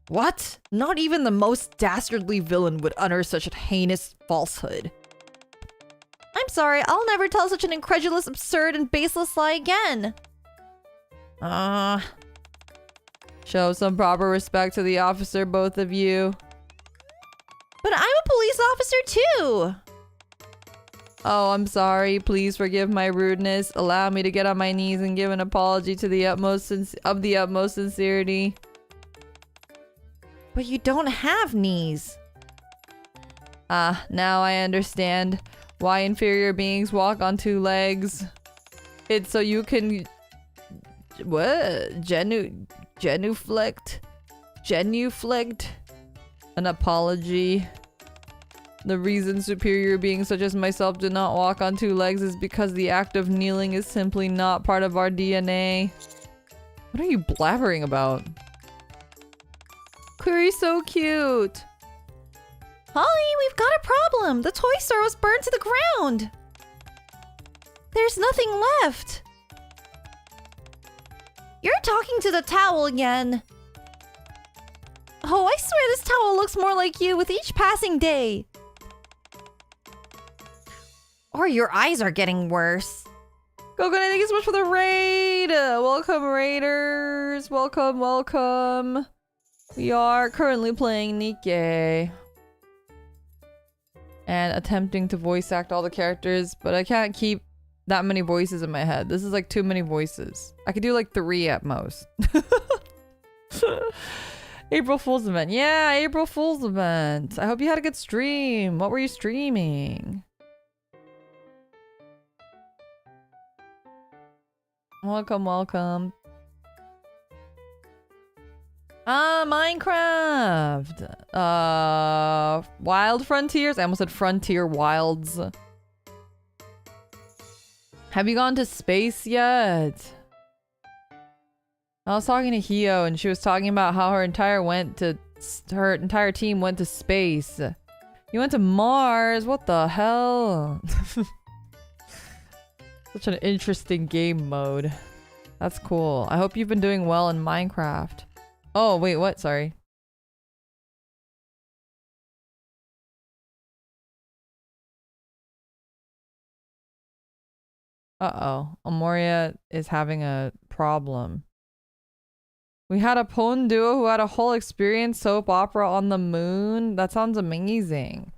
What? Not even the most dastardly villain would utter such a heinous falsehood. I'm sorry, I'll never tell such an incredulous, absurd, and baseless lie again. Show some proper respect to the officer, both of you. But I'm a police officer too. Oh, I'm sorry. Please forgive my rudeness. Allow me to get on my knees and give an apology to the utmost sincerity. But you don't have knees. Now I understand why inferior beings walk on two legs. It's so you can... What? Genuflect an apology. The reason superior beings such as myself do not walk on two legs is because the act of kneeling is simply not part of our DNA. What are you blabbering about? Query's so cute. Holly, we've got a problem. The toy store was burned to the ground. There's nothing left. You're talking to the towel again. Oh, I swear this towel looks more like you with each passing day. Or your eyes are getting worse. Coconut, thank you so much for the raid. Welcome, raiders. Welcome, welcome. We are currently playing Nikke. And attempting to voice act all the characters, but I can't keep that many voices in my head. This is like too many voices. I could do like 3 at most. April Fool's event. Yeah, April Fool's event. I hope you had a good stream. What were you streaming? Welcome, welcome. Minecraft. Wild Frontiers. I almost said Frontier Wilds. Have you gone to space yet? I was talking to Hio and she was talking about how her entire team went to space. You went to Mars? What the hell? Such an interesting game mode. That's cool. I hope you've been doing well in Minecraft. Oh, wait, what? Sorry. Uh-oh. Amoria is having a problem. We had a Pwn duo who had a whole experience soap opera on the moon. That sounds amazing.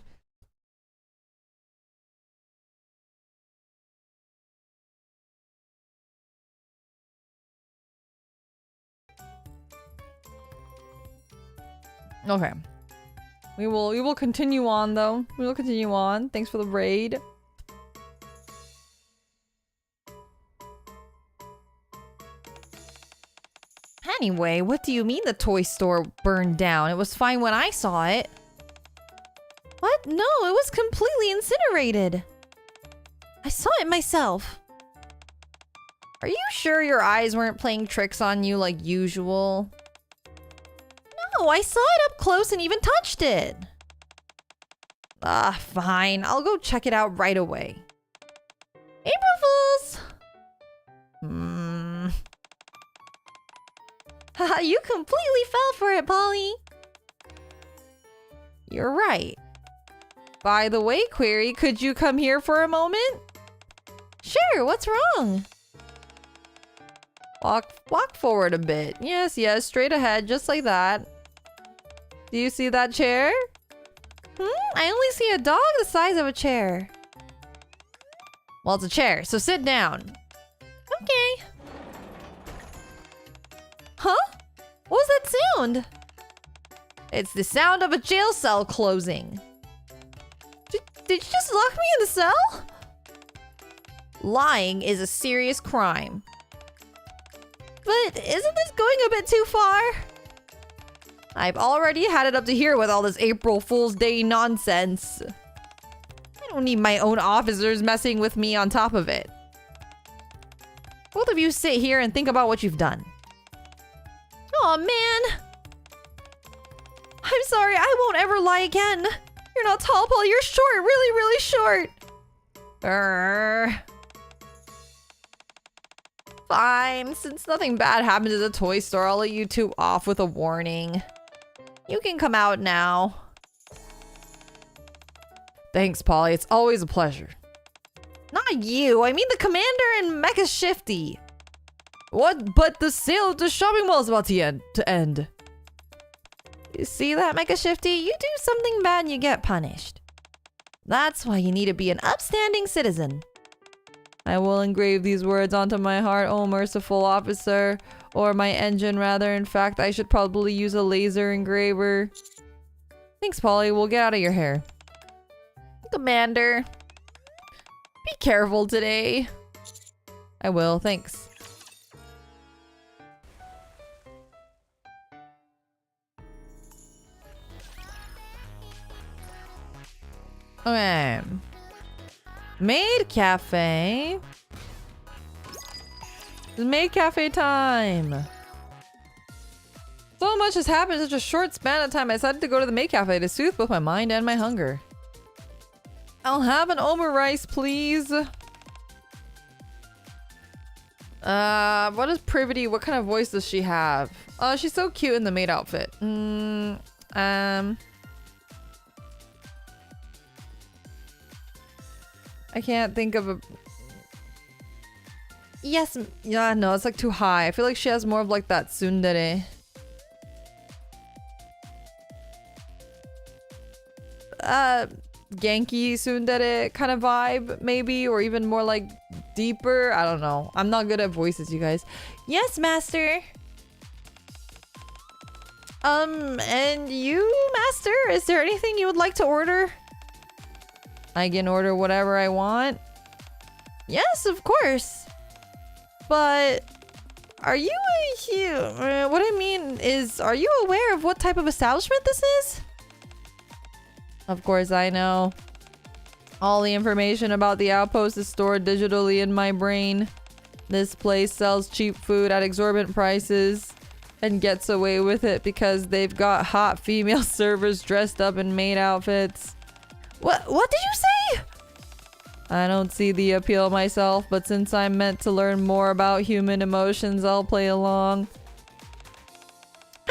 Okay. We will continue on though. We will continue on. Thanks for the raid. Anyway, what do you mean the toy store burned down? It was fine when I saw it. What? No, it was completely incinerated. I saw it myself. Are you sure your eyes weren't playing tricks on you like usual? No, I saw it up close and even touched it. Fine. I'll go check it out right away. April Fools! Haha, you completely fell for it, Polly. You're right. By the way, Query, could you come here for a moment? Sure, what's wrong? Walk forward a bit. Yes, straight ahead, just like that. Do you see that chair? I only see a dog the size of a chair. Well, it's a chair, so sit down. Okay. Huh? What was that sound? It's the sound of a jail cell closing. Did you just lock me in the cell? Lying is a serious crime. But isn't this going a bit too far? I've already had it up to here with all this April Fool's Day nonsense. I don't need my own officers messing with me on top of it. Both of you sit here and think about what you've done. Aw, man. I'm sorry, I won't ever lie again. You're not tall, Polly. You're short, really, really short. Fine, since nothing bad happened at the toy store, I'll let you two off with a warning. You can come out now. Thanks, Polly. It's always a pleasure. Not you. I mean the commander and Mecha Shifty. What? But the sale at the shopping mall is about to end. You see that, Mecha Shifty? You do something bad and you get punished. That's why you need to be an upstanding citizen. I will engrave these words onto my heart, oh merciful officer. Or my engine, rather. In fact, I should probably use a laser engraver. Thanks, Polly. We'll get out of your hair. Commander, be careful today. I will, thanks. Okay. Maid Cafe. It's Maid Cafe time. So much has happened in such a short span of time. I decided to go to the Maid Cafe to soothe both my mind and my hunger. I'll have an omurice, please. What is Privity? What kind of voice does she have? Oh, she's so cute in the maid outfit. I can't think of a... Yes. Yeah, no, it's like too high. I feel like she has more of like that tsundere. Genki tsundere kind of vibe, maybe, or even more like deeper. I don't know. I'm not good at voices, you guys. Yes, master. And you, master? Is there anything you would like to order? I can order whatever I want. Yes, of course. But are you what I mean is, are you aware of what type of establishment this is? Of course I know. All the information about the outpost is stored digitally in my brain. This place sells cheap food at exorbitant prices and gets away with it because they've got hot female servers dressed up in maid outfits. What did you say? I don't see the appeal myself, but since I'm meant to learn more about human emotions, I'll play along.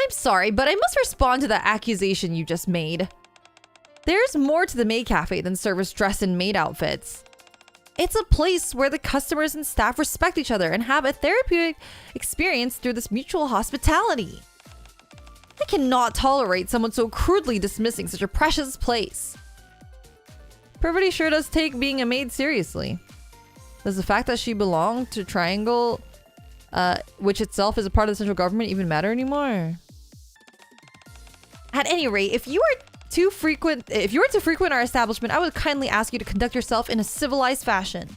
I'm sorry, but I must respond to that accusation you just made. There's more to the Maid Cafe than servers dressed in maid outfits. It's a place where the customers and staff respect each other and have a therapeutic experience through this mutual hospitality. I cannot tolerate someone so crudely dismissing such a precious place. Privity sure does take being a maid seriously. Does the fact that she belonged to Triangle, which itself is a part of the central government, even matter anymore? At any rate, if you were to frequent our establishment, I would kindly ask you to conduct yourself in a civilized fashion.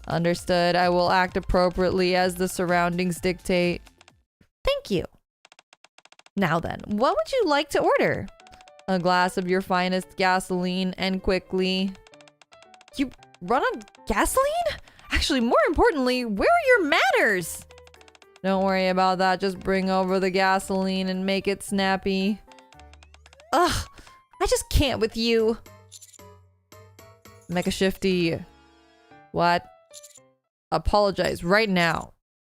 Understood. I will act appropriately as the surroundings dictate. Thank you. Now then, what would you like to order? A glass of your finest gasoline, and quickly. You run on gasoline? Actually, more importantly, where are your manners? Don't worry about that. Just bring over the gasoline and make it snappy. Ugh, I just can't with you. Mecha Shifty. What? Apologize right now.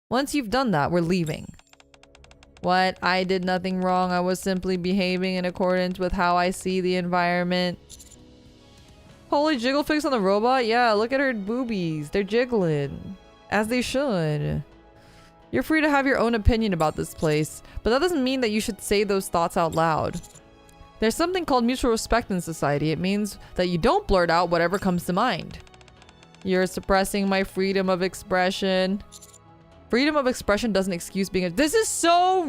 Once you've done that, we're leaving. What? I did nothing wrong. I was simply behaving in accordance with how I see the environment. Holy jiggle fix on the robot? Yeah, look at her boobies. They're jiggling. As they should. You're free to have your own opinion about this place, but that doesn't mean that you should say those thoughts out loud. There's something called mutual respect in society. It means that you don't blurt out whatever comes to mind. You're suppressing my freedom of expression. Freedom of expression doesn't excuse being a— This is so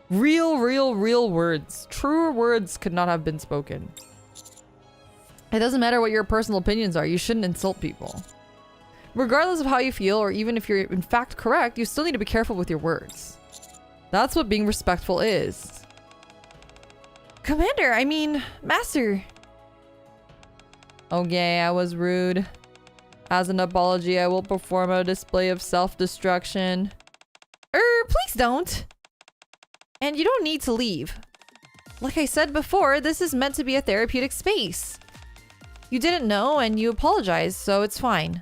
real words. Truer words could not have been spoken. It doesn't matter what your personal opinions are. You shouldn't insult people. Regardless of how you feel, or even if you're in fact correct, you still need to be careful with your words. That's what being respectful is. Commander, I mean, Master. Okay, I was rude. As an apology, I will perform a display of self-destruction. Please don't. And you don't need to leave. Like I said before, this is meant to be a therapeutic space. You didn't know and you apologized, so it's fine.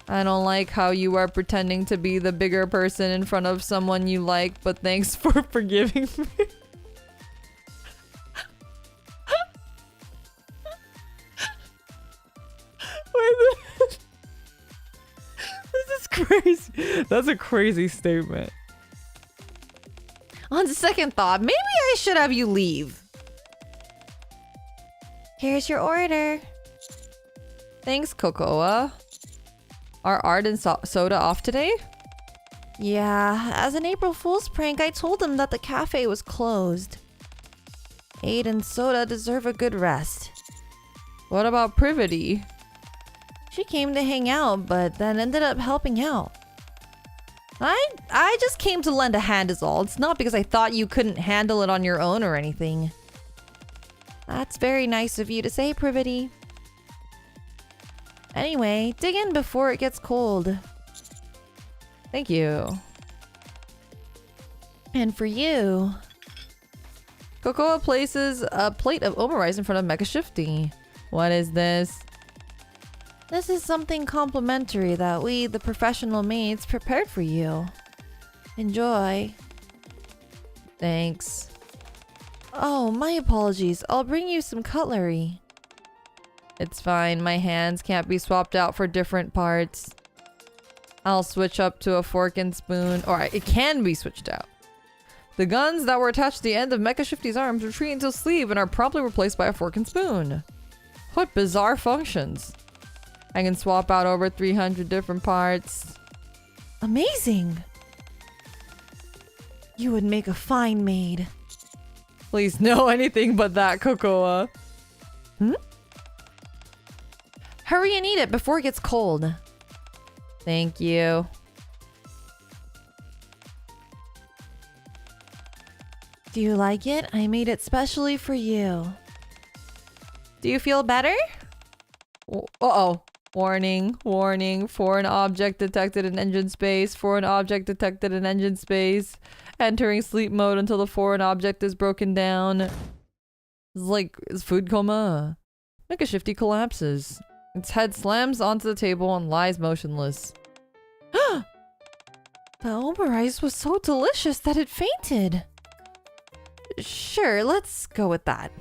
I don't like how you are pretending to be the bigger person in front of someone you like, but thanks for forgiving me. Wait, this is crazy. That's a crazy statement. On second thought, maybe I should have you leave. Here's your order. Thanks, Cocoa. Are Art and Soda off today? Yeah, as an April Fool's prank, I told them that the cafe was closed. Maid and Soda deserve a good rest. What about Privity? She came to hang out, but then ended up helping out. I just came to lend a hand is all. It's not because I thought you couldn't handle it on your own or anything. That's very nice of you to say, Privity. Anyway, dig in before it gets cold. Thank you. And for you... Cocoa places a plate of omurice in front of Mecha Shifty. What is this? This is something complimentary that we, the professional maids, prepared for you. Enjoy. Thanks. Oh, my apologies. I'll bring you some cutlery. It's fine. My hands can't be swapped out for different parts. I'll switch up to a fork and spoon. Or it can be switched out. The guns that were attached to the end of Mecha Shifty's arms retreat into sleeve and are promptly replaced by a fork and spoon. What bizarre functions. I can swap out over 300 different parts. Amazing! You would make a fine maid. Please, no anything but that, Cocoa. Hurry and eat it before it gets cold. Thank you. Do you like it? I made it specially for you. Do you feel better? Uh-oh. Warning, warning. Foreign object detected in engine space. Foreign object detected in engine space. Entering sleep mode until the foreign object is broken down. It's like, it's food coma. Mecha Shifty collapses. Its head slams onto the table and lies motionless. The omurice was so delicious that it fainted. Sure, let's go with that.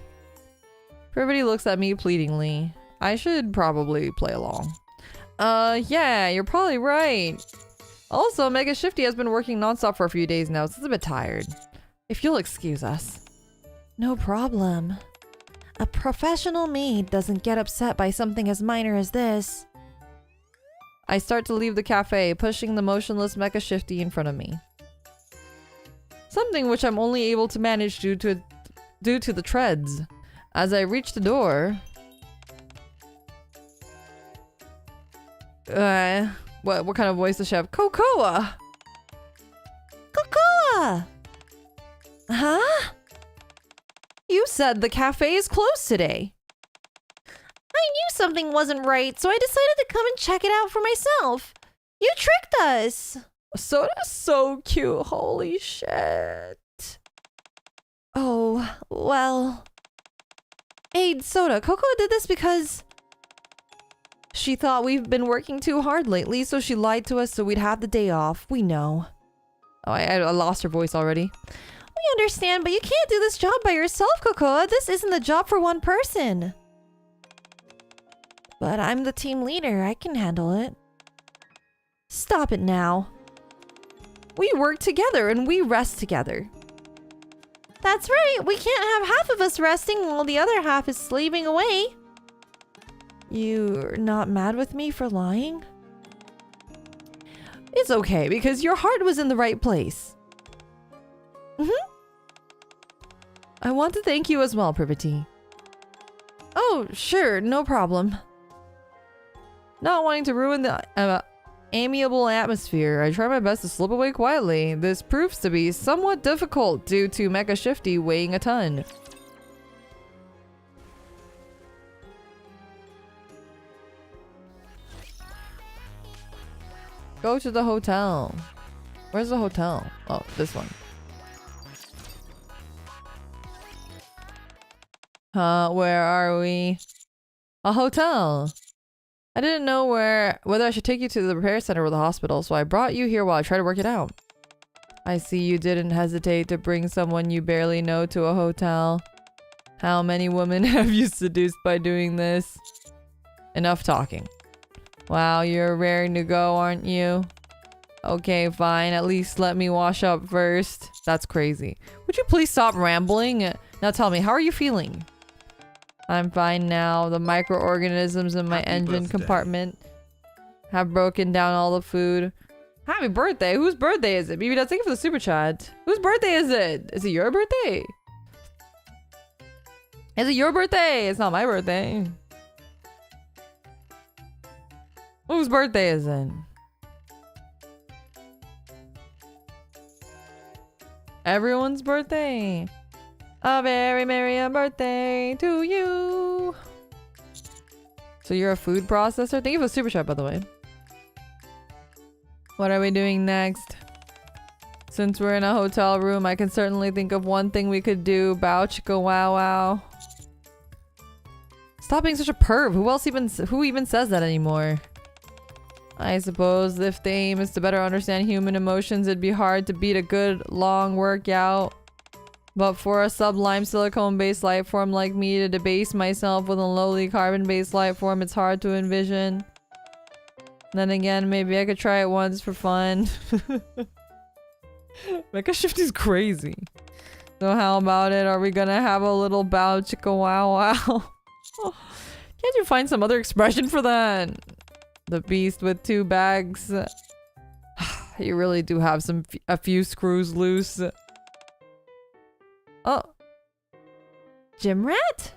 Privity looks at me pleadingly. I should probably play along. Yeah, you're probably right. Also, Mecha Shifty has been working nonstop for a few days now, so it's a bit tired. If you'll excuse us. No problem. A professional maid doesn't get upset by something as minor as this. I start to leave the cafe, pushing the motionless Mecha Shifty in front of me. Something which I'm only able to manage due to the treads. As I reach the door... what kind of voice does she have? Cocoa! Cocoa! Huh? You said the cafe is closed today. I knew something wasn't right, so I decided to come and check it out for myself. You tricked us! Soda's so cute, holy shit. Oh, well... Hey, Soda, Cocoa did this because... She thought we've been working too hard lately, so she lied to us so we'd have the day off. We know. Oh, I lost her voice already. We understand, but you can't do this job by yourself, Cocoa. This isn't the job for one person. But I'm the team leader. I can handle it. Stop it now. We work together and we rest together. That's right. We can't have half of us resting while the other half is slaving away. You're not mad with me for lying? It's okay, because your heart was in the right place. I want to thank you as well, Privity. Oh, sure, no problem. Not wanting to ruin the amiable atmosphere, I try my best to slip away quietly. This proves to be somewhat difficult due to Mecha Shifty weighing a ton. Go to the hotel. Where's the hotel? Oh, this one. Where are we? A hotel. I didn't know whether I should take you to the repair center or the hospital, so I brought you here while I try to work it out. I see you didn't hesitate to bring someone you barely know to a hotel. How many women have you seduced by doing this? Enough talking. Wow, you're raring to go, aren't you? Okay, fine. At least let me wash up first. That's crazy. Would you please stop rambling? Now tell me, how are you feeling? I'm fine now. The microorganisms in my engine compartment have broken down all the food. Happy birthday! Whose birthday is it? Maybe that's thank you for the super chat. Whose birthday is it? Is it your birthday? Is it your birthday? It's not my birthday. Whose birthday is it? Everyone's birthday. A very merry birthday to you. So you're a food processor? Thank you for the super chat, by the way. What are we doing next? Since we're in a hotel room, I can certainly think of one thing we could do. Bow chicka wow wow. Stop being such a perv. Who even says that anymore? I suppose if the aim is to better understand human emotions, it'd be hard to beat a good long workout. But for a sublime silicone-based life form like me to debase myself with a lowly carbon-based life form, it's hard to envision. Then again, maybe I could try it once for fun. Mecha Shifty's crazy. So how about it? Are we gonna have a little bow chicka wow wow? Can't you find some other expression for that? The beast with 2 bags. You really do have a few screws loose. Oh. Gym rat?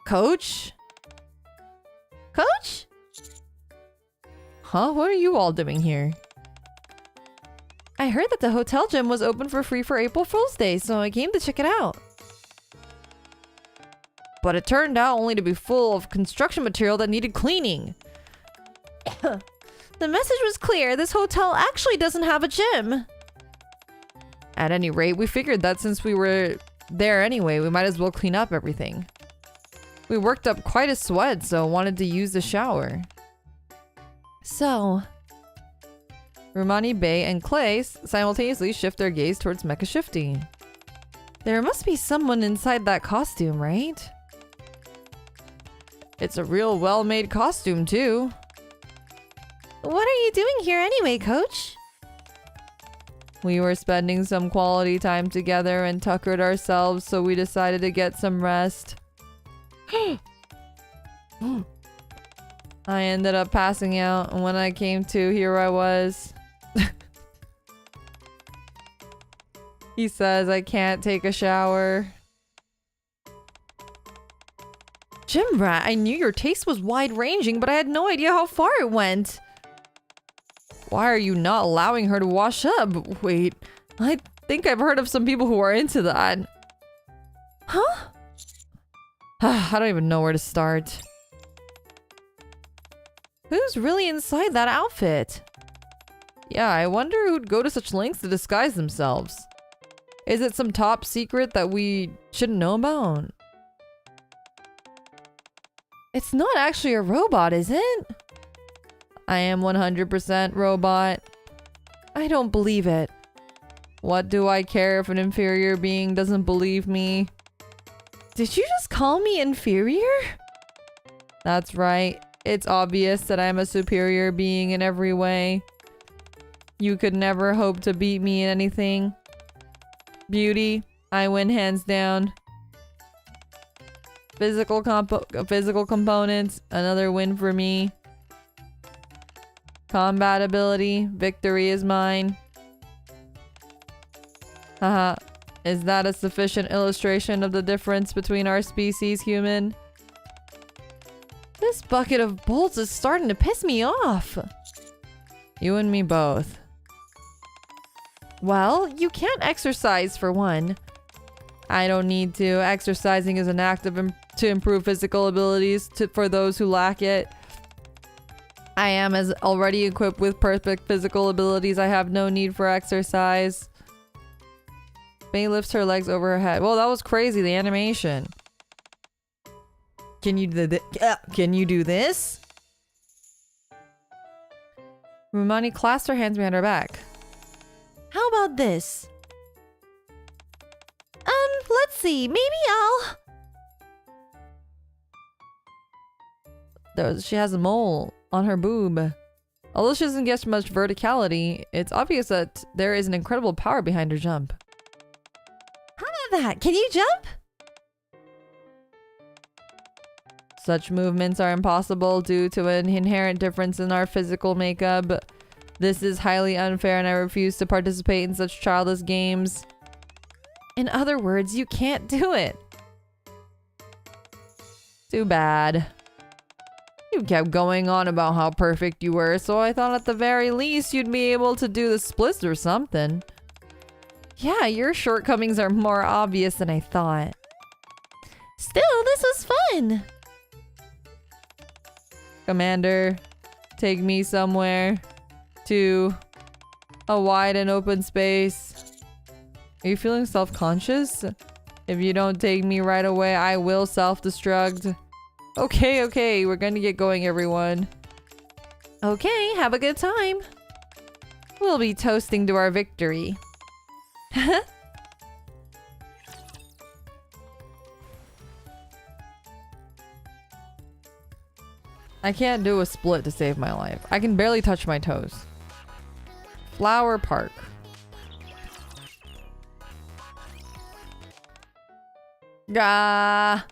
Coach? Coach? Huh? What are you all doing here? I heard that the hotel gym was open for free for April Fool's Day, so I came to check it out. But it turned out only to be full of construction material that needed cleaning. The message was clear. This hotel actually doesn't have a gym. At any rate, we figured that since we were there anyway, we might as well clean up everything. We worked up quite a sweat, so wanted to use the shower. So, Rumani Bay and Clay simultaneously shift their gaze towards Mecha Shifty. There must be someone inside that costume, right? It's a real well-made costume, too. What are you doing here anyway, Coach? We were spending some quality time together and tuckered ourselves, so we decided to get some rest. I ended up passing out, and when I came to, here I was. He says I can't take a shower. Gym rat, I knew your taste was wide-ranging, but I had no idea how far it went. Why are you not allowing her to wash up? Wait, I think I've heard of some people who are into that. Huh? I don't even know where to start. Who's really inside that outfit? Yeah, I wonder who'd go to such lengths to disguise themselves. Is it some top secret that we shouldn't know about? It's not actually a robot, is it? I am 100% robot. I don't believe it. What do I care if an inferior being doesn't believe me? Did you just call me inferior? That's right. It's obvious that I'm a superior being in every way. You could never hope to beat me in anything. Beauty, I win hands down. Physical components, another win for me. Combat ability, victory is mine. Haha, is that a sufficient illustration of the difference between our species, human? This bucket of bolts is starting to piss me off. You and me both. Well, you can't exercise for one. I don't need to. Exercising is an act to improve physical abilities for those who lack it. I am as already equipped with perfect physical abilities. I have no need for exercise. May lifts her legs over her head. Well, that was crazy, the animation. Can you do this? Rumani clasped her hands behind her back. How about this? Let's see. Maybe She has a mole on her boob. Although she doesn't get much verticality, it's obvious that there is an incredible power behind her jump. How about that? Can you jump? Such movements are impossible due to an inherent difference in our physical makeup. This is highly unfair and I refuse to participate in such childish games. In other words, you can't do it. Too bad. You kept going on about how perfect you were, so I thought at the very least you'd be able to do the splits or something. Yeah, your shortcomings are more obvious than I thought. Still, this was fun. Commander, take me somewhere to a wide and open space. Are you feeling self-conscious? If you don't take me right away, I will self-destruct. Okay, we're gonna get going, everyone. Okay, have a good time. We'll be toasting to our victory. I can't do a split to save my life. I can barely touch my toes. Flower Park. Gah.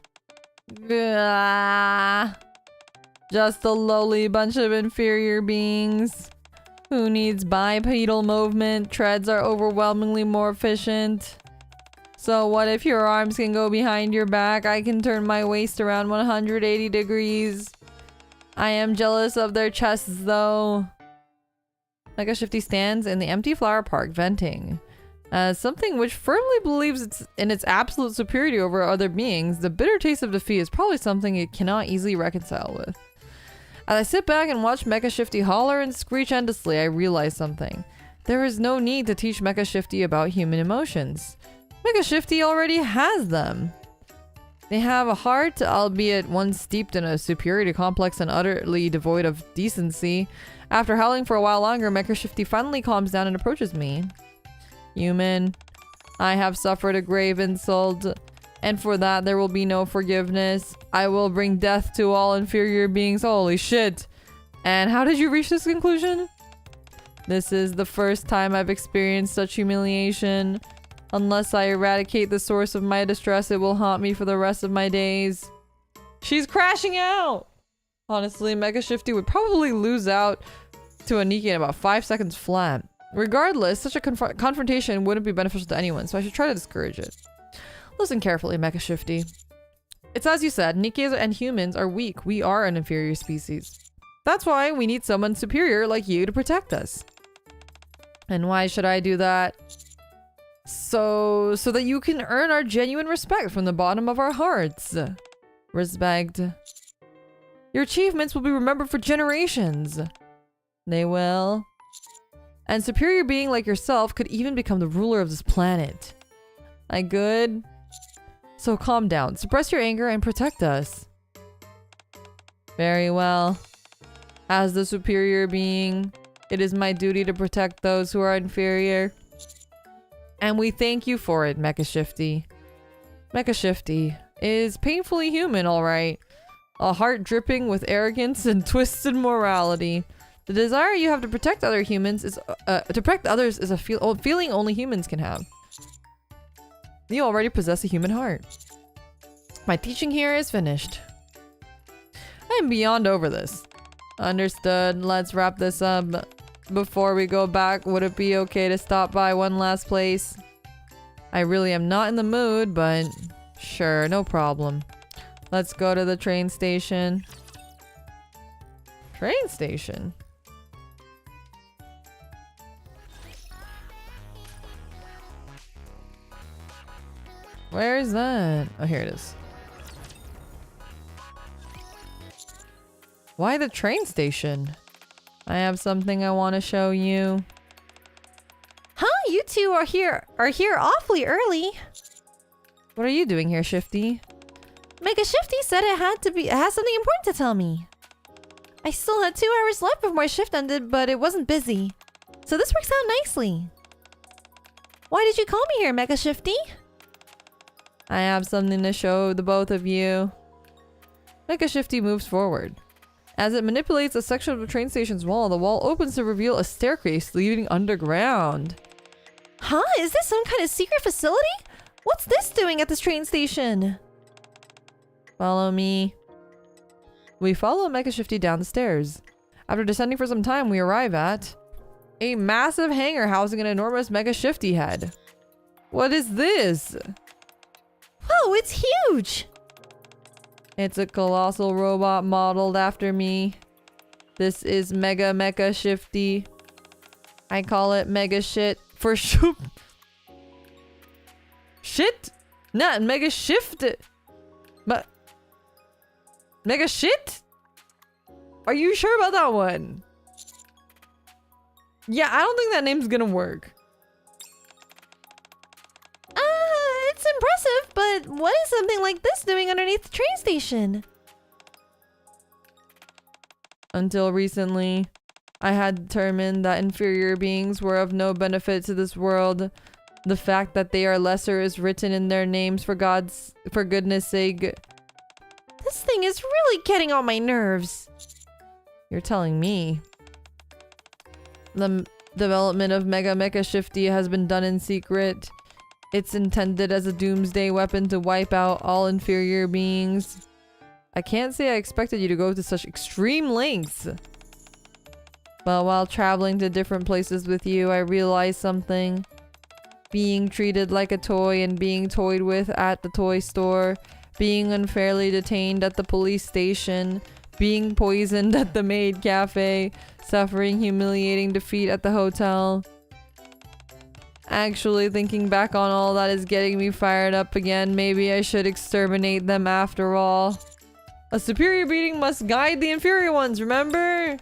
Gah. Just a lowly bunch of inferior beings. Who needs bipedal movement? Treads are overwhelmingly more efficient. So what if your arms can go behind your back? I can turn my waist around 180 degrees. I am jealous of their chests though. Mecha Shifty stands in the empty flower park, venting. As something which firmly believes it's in its absolute superiority over other beings, the bitter taste of defeat is probably something it cannot easily reconcile with. As I sit back and watch Mecha Shifty holler and screech endlessly, I realize something. There is no need to teach Mecha Shifty about human emotions. Mecha Shifty already has them. They have a heart, albeit one steeped in a superiority complex and utterly devoid of decency. After howling for a while longer, Mecha Shifty finally calms down and approaches me. Human, I have suffered a grave insult, and for that there will be no forgiveness. I will bring death to all inferior beings. Holy shit. And how did you reach this conclusion? This is the first time I've experienced such humiliation. Unless I eradicate the source of my distress, it will haunt me for the rest of my days. She's crashing out! Honestly, Mecha Shifty would probably lose out to a Nikke in about 5 seconds flat. Regardless, such a confrontation wouldn't be beneficial to anyone, so I should try to discourage it. Listen carefully, Mecha Shifty. It's as you said, Nikkes and humans are weak. We are an inferior species. That's why we need someone superior like you to protect us. And why should I do that? So that you can earn our genuine respect from the bottom of our hearts. Respect. Your achievements will be remembered for generations. They will. And superior being like yourself could even become the ruler of this planet. I good? So calm down, suppress your anger and protect us. Very well. As the superior being, it is my duty to protect those who are inferior. And we thank you for it, Mecha Shifty. Mecha Shifty is painfully human, alright. A heart dripping with arrogance and twisted morality. The desire you have to protect other humans is to protect others is a feeling only humans can have. You already possess a human heart. My teaching here is finished. I am beyond over this. Understood. Let's wrap this up. Before we go back, would it be okay to stop by one last place? I really am not in the mood, but sure, no problem. Let's go to the train station. Train station? Where is that? Oh, here it is. Why the train station? I have something I want to show you. Huh? you two are here awfully early. What are you doing here, Shifty? Mecha Shifty said it has something important to tell me. I still had 2 hours left before my shift ended, but it wasn't busy. So this works out nicely. Why did you call me here, Mecha Shifty? I have something to show the both of you. Mecha Shifty moves forward. As it manipulates a section of the train station's wall, the wall opens to reveal a staircase leading underground. Huh? Is this some kind of secret facility? What's this doing at this train station? Follow me. We follow Mecha Shifty down the stairs. After descending for some time, we arrive at a massive hangar housing an enormous Mecha Shifty head. What is this? Oh, it's huge! It's a colossal robot modeled after me. This is Mecha Shifty. I call it Mega Shit for shoot. Shit? Not Mega Shift. But Mega Shit? Are you sure about that one? Yeah, I don't think that name's gonna work. It's impressive, but what is something like this doing underneath the train station? Until recently, I had determined that inferior beings were of no benefit to this world. The fact that they are lesser is written in their names for goodness sake. This thing is really getting on my nerves. You're telling me. The development of Mecha Shifty has been done in secret. It's intended as a doomsday weapon to wipe out all inferior beings. I can't say I expected you to go to such extreme lengths. But while traveling to different places with you, I realized something. Being treated like a toy and being toyed with at the toy store, being unfairly detained at the police station, being poisoned at the Maid cafe, suffering humiliating defeat at the hotel. Actually, thinking back on all that is getting me fired up again. Maybe I should exterminate them after all. A superior being must guide the inferior ones, remember?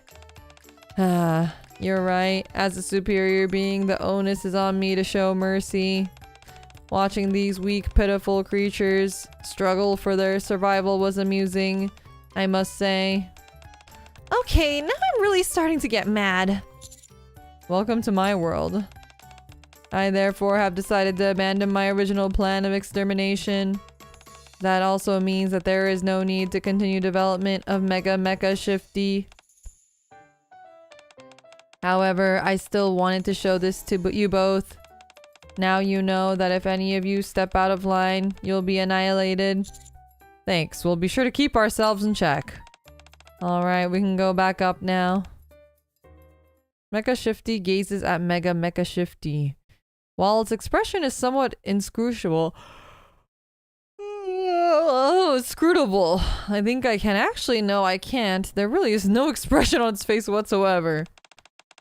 Ah, you're right. As a superior being, the onus is on me to show mercy. Watching these weak, pitiful creatures struggle for their survival was amusing, I must say. Okay, now I'm really starting to get mad. Welcome to my world. I therefore have decided to abandon my original plan of extermination. That also means that there is no need to continue development of Mecha Shifty. However, I still wanted to show this to you both. Now you know that if any of you step out of line, you'll be annihilated. Thanks, we'll be sure to keep ourselves in check. Alright, we can go back up now. Mecha Shifty gazes at Mecha Shifty. While its expression is somewhat inscrutable, scrutable. I think I can. Actually, no, I can't. There really is no expression on its face whatsoever.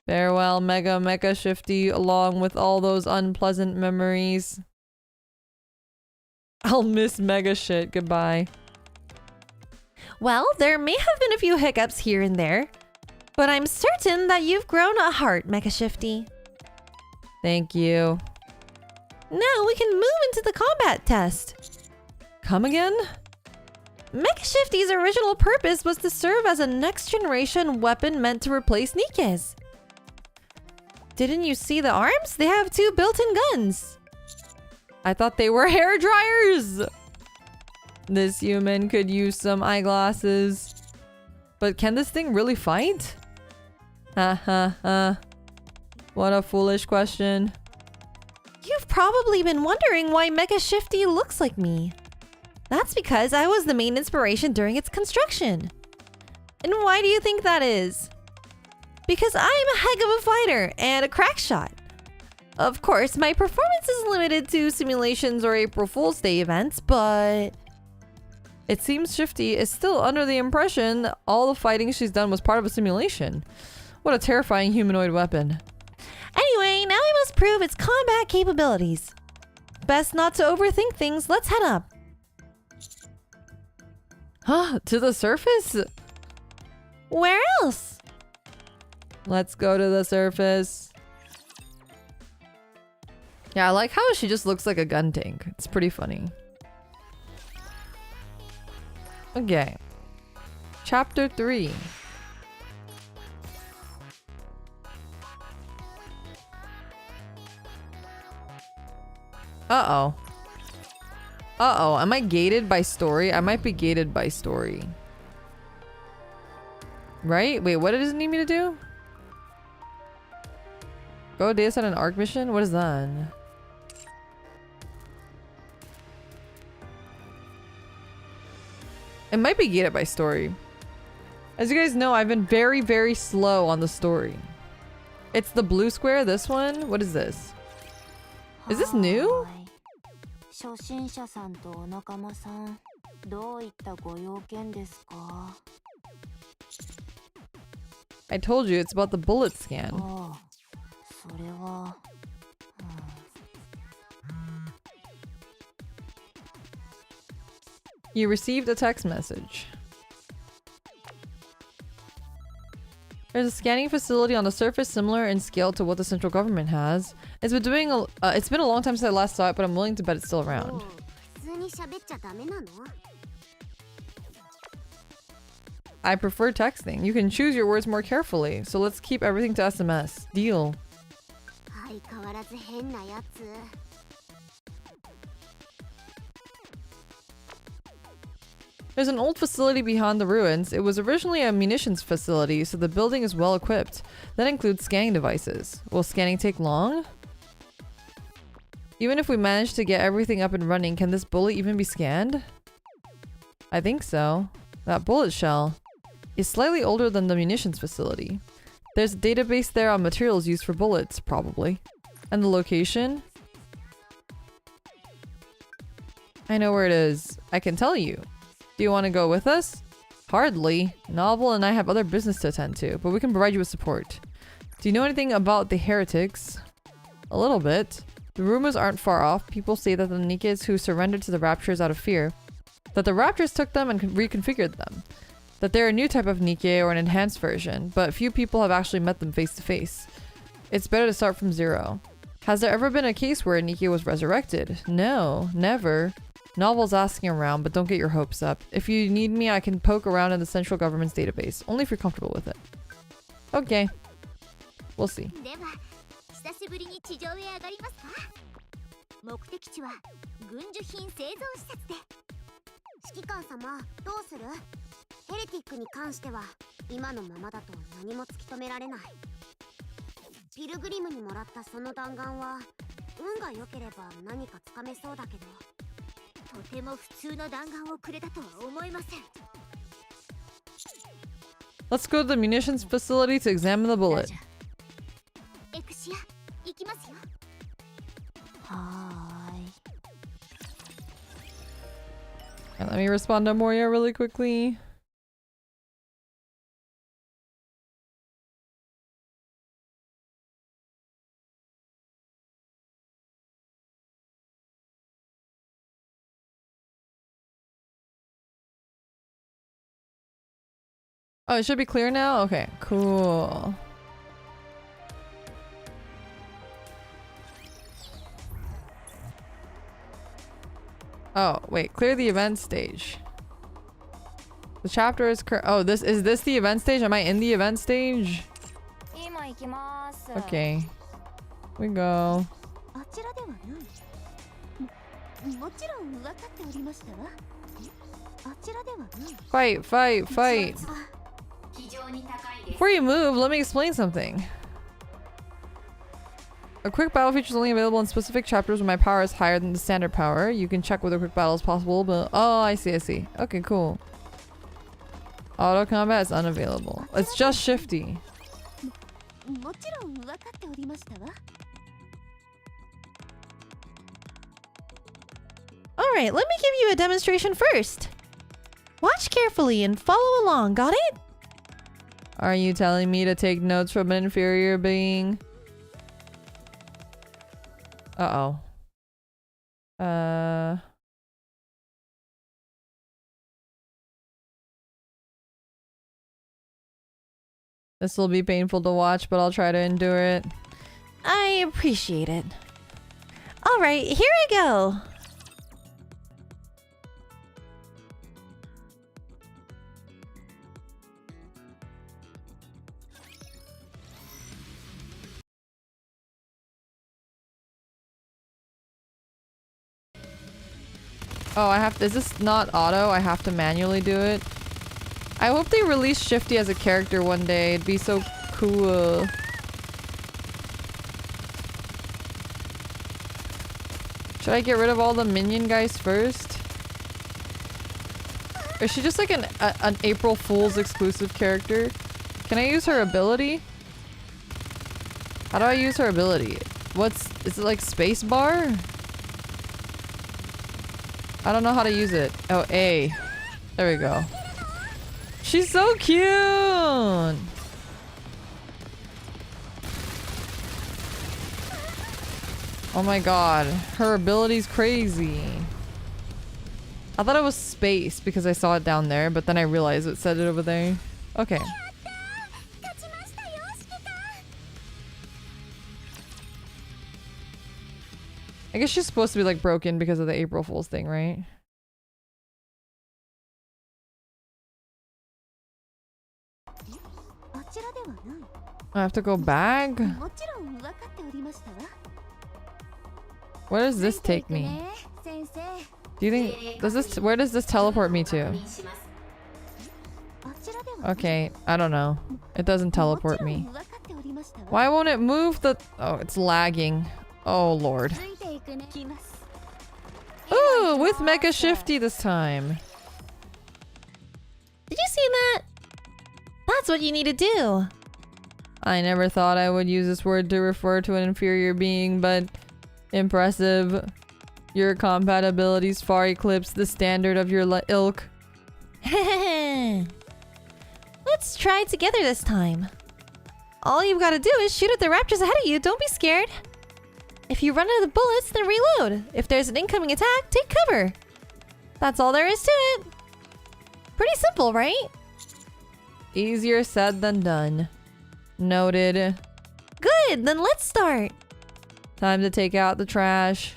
Farewell, Mecha Shifty, along with all those unpleasant memories. I'll miss Mega Shit. Goodbye. Well, there may have been a few hiccups here and there, but I'm certain that you've grown a heart, Mecha Shifty. Thank you. Now we can move into the combat test. Come again? Mecha Shifty's original purpose was to serve as a next-generation weapon meant to replace Nikke's. Didn't you see the arms? They have 2 built-in guns. I thought they were hair dryers. This human could use some eyeglasses. But can this thing really fight? Ha ha ha. What a foolish question. You've probably been wondering why Mecha Shifty looks like me. That's because I was the main inspiration during its construction. And why do you think that is? Because I'm a heck of a fighter and a crack shot. Of course, my performance is limited to simulations or April Fool's Day events, but... It seems Shifty is still under the impression all the fighting she's done was part of a simulation. What a terrifying humanoid weapon. Anyway, now we must prove its combat capabilities. Best not to overthink things. Let's head up. Huh? To the surface? Where else? Let's go to the surface. Yeah, I like how she just looks like a gun tank. It's pretty funny. Okay. Chapter 3. Uh-oh. Uh-oh. Am I gated by story? I might be gated by story. Right? Wait, what does it need me to do? Go data set an ARC mission? What is that? It might be gated by story. As you guys know, I've been very, very slow on the story. It's the blue square, this one? What is this? Is this new? I told you, it's about the bullet scan. You received a text message. There's a scanning facility on the surface similar in scale to what the central government has. It's been a long time since I last saw it, but I'm willing to bet it's still around. I prefer texting. You can choose your words more carefully, so let's keep everything to SMS. Deal. There's an old facility behind the ruins. It was originally a munitions facility, so the building is well equipped. That includes scanning devices. Will scanning take long? Even if we manage to get everything up and running, can this bullet even be scanned? I think so. That bullet shell is slightly older than the munitions facility. There's a database there on materials used for bullets, probably. And the location? I know where it is. I can tell you. Do you want to go with us? Hardly. Novel and I have other business to attend to, but we can provide you with support. Do you know anything about the heretics? A little bit. The rumors aren't far off. People say that the Nikkes who surrendered to the Raptures out of fear, that the Raptors took them and reconfigured them. That they're a new type of Nikke or an enhanced version, but few people have actually met them face to face. It's better to start from zero. Has there ever been a case where a Nikke was resurrected? No, never. Novel's asking around, but don't get your hopes up. If you need me, I can poke around in the central government's database. Only if you're comfortable with it. Okay. We'll see. Let's go to the munitions facility to examine the bullet. And let me respond to Moria really quickly. Oh, it should be clear now? Okay, cool. Oh, wait, clear the event stage. The chapter is oh, is this the event stage? Am I in the event stage? Okay. We go. Fight, fight, fight. Before you move, let me explain something. A quick battle feature is only available in specific chapters when my power is higher than the standard power. You can check whether quick battle is possible, but oh, I see, I see. Okay, cool. Auto combat is unavailable. It's just shifty. Alright, let me give you a demonstration first. Watch carefully and follow along, got it? Are you telling me to take notes from an inferior being? Uh-oh. This will be painful to watch, but I'll try to endure it. I appreciate it. Alright, here I go. Oh, I have to, is this not auto? I have to manually do it. I hope they release Shifty as a character one day. It'd be so cool. Should I get rid of all the minion guys first? Or is she just like an April Fool's exclusive character? Can I use her ability? How do I use her ability? Is it like space bar? I don't know how to use it. Oh, A. There we go. She's so cute! Oh my god. Her ability's crazy. I thought it was space because I saw it down there, but then I realized it said it over there. Okay. I guess she's supposed to be like broken because of the April Fool's thing, right? I have to go back? Where does this take me? Do you think where does this teleport me to? Okay, I don't know. It doesn't teleport me. Why won't it move the— oh, it's lagging. Oh lord. Ooh, with Mecha Shifty this time. Did you see that? That's what you need to do. I never thought I would use this word to refer to an inferior being, but impressive. Your compatibilities far eclipse the standard of your ilk. Let's try it together this time. All you've got to do is shoot at the raptors ahead of you. Don't be scared. If you run out of bullets, then reload. If there's an incoming attack, take cover. That's all there is to it. Pretty simple, right? Easier said than done. Noted. Good, then let's start. Time to take out the trash.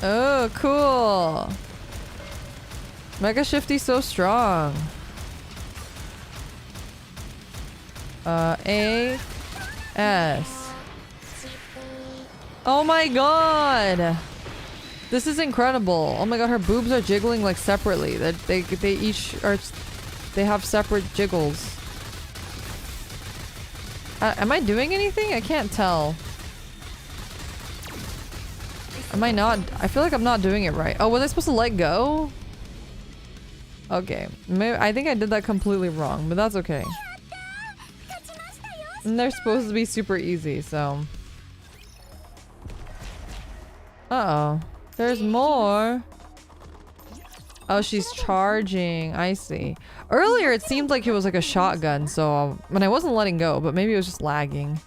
Oh, cool. Mecha Shifty's so strong. A, S. Oh my god! This is incredible. Oh my god, her boobs are jiggling like separately. That they each are— they have separate jiggles. Am I doing anything? I can't tell. Am I not? I feel like I'm not doing it right. Oh, was I supposed to let go? Okay. Maybe, I think I did that completely wrong, but that's okay. And they're supposed to be super easy, so... Uh-oh. There's more. Oh, she's charging. I see. Earlier, it seemed like it was like a shotgun, so... and I wasn't letting go, but maybe it was just lagging.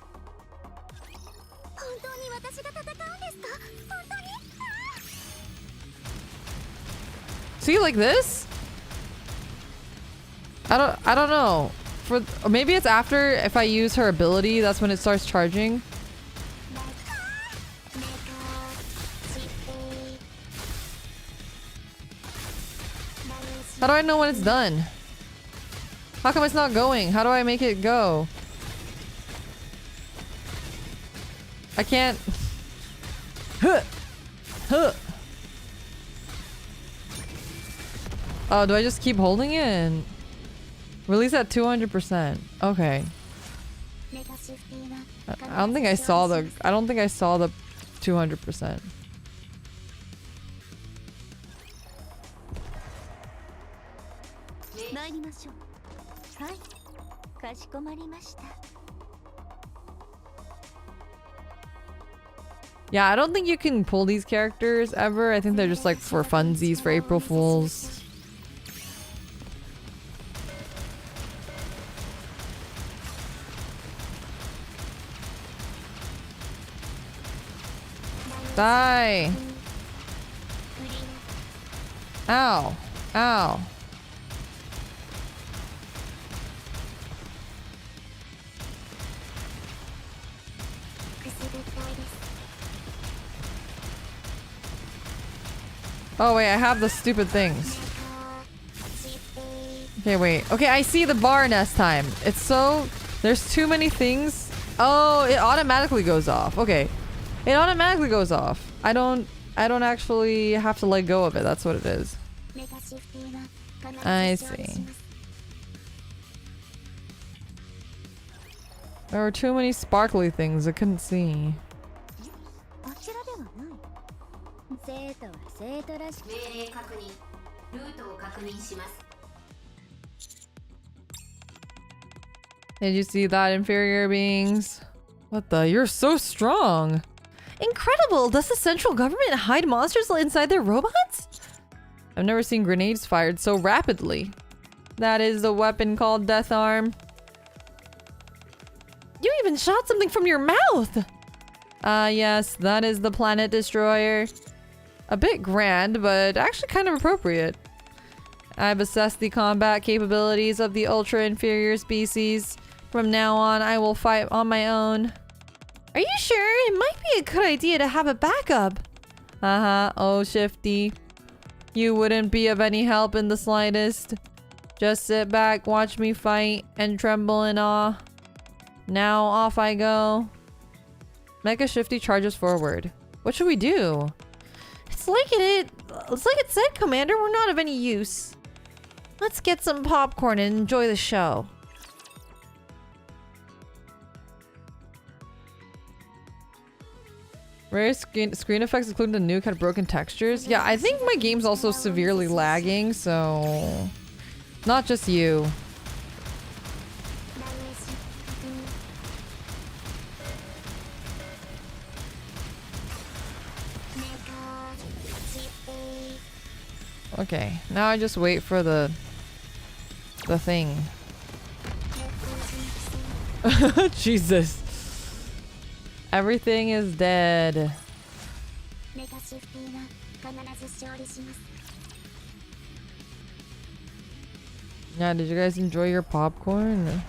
See, like this? I don't know. Or maybe it's after, if I use her ability, that's when it starts charging. How do I know when it's done? How come it's not going? How do I make it go? I can't. Huh. Huh. Oh, do I just keep holding it? Release at 200%. Okay. I don't think I saw the 200%. Yeah, I don't think you can pull these characters ever. I think they're just like for funsies, for April Fools. Die. Ow. Ow. Oh wait, I have the stupid things. Okay, wait. Okay, I see the bar nest time. It's so... There's too many things. Oh, it automatically goes off. Okay. It automatically goes off. I don't actually have to let go of it. That's what it is. I see. There were too many sparkly things I couldn't see. Did you see that, inferior beings? What the? You're so strong! Incredible! Does the central government hide monsters inside their robots? I've never seen grenades fired so rapidly. That is the weapon called Death Arm. You even shot something from your mouth! Yes, that is the Planet Destroyer. A bit grand, but actually kind of appropriate. I've assessed the combat capabilities of the ultra-inferior species. From now on, I will fight on my own. Are you sure? It might be a good idea to have a backup. Oh, Shifty. You wouldn't be of any help in the slightest. Just sit back, watch me fight, and tremble in awe. Now, off I go. Mecha Shifty charges forward. What should we do? It's like it said, Commander, we're not of any use. Let's get some popcorn and enjoy the show. Rare screen effects including the nuke had broken textures. Yeah, I think my game's also severely lagging, so... Not just you. Okay, now I just wait for the thing. Jesus. Everything is dead. Yeah, did you guys enjoy your popcorn?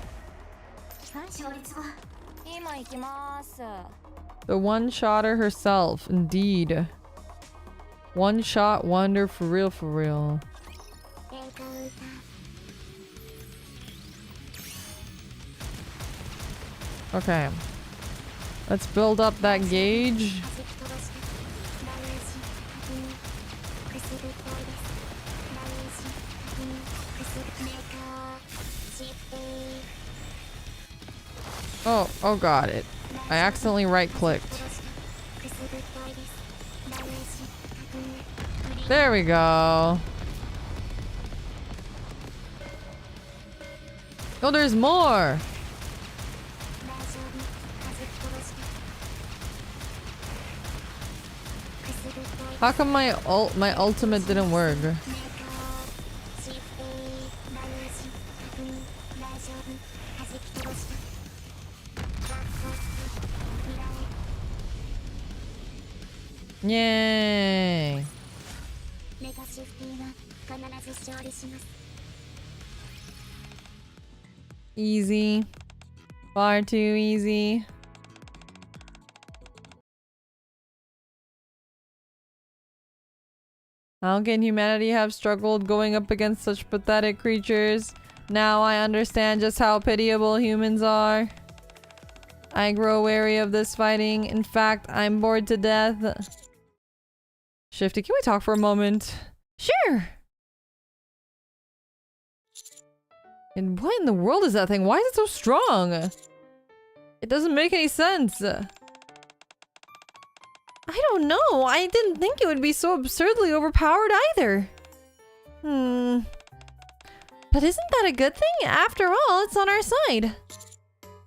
The one-shotter herself, indeed. One-shot wonder for real, for real. Okay. Let's build up that gauge. Oh god, I accidentally right-clicked. There we go. Oh, there's more! How come my ultimate didn't work? Yay! Easy. Far too easy. How can humanity have struggled going up against such pathetic creatures? Now I understand just how pitiable humans are. I grow wary of this fighting. In fact, I'm bored to death. Shifty, can we talk for a moment? Sure. And what in the world is that thing? Why is it so strong? It doesn't make any sense. I don't know. I didn't think it would be so absurdly overpowered either. But isn't that a good thing? After all, it's on our side.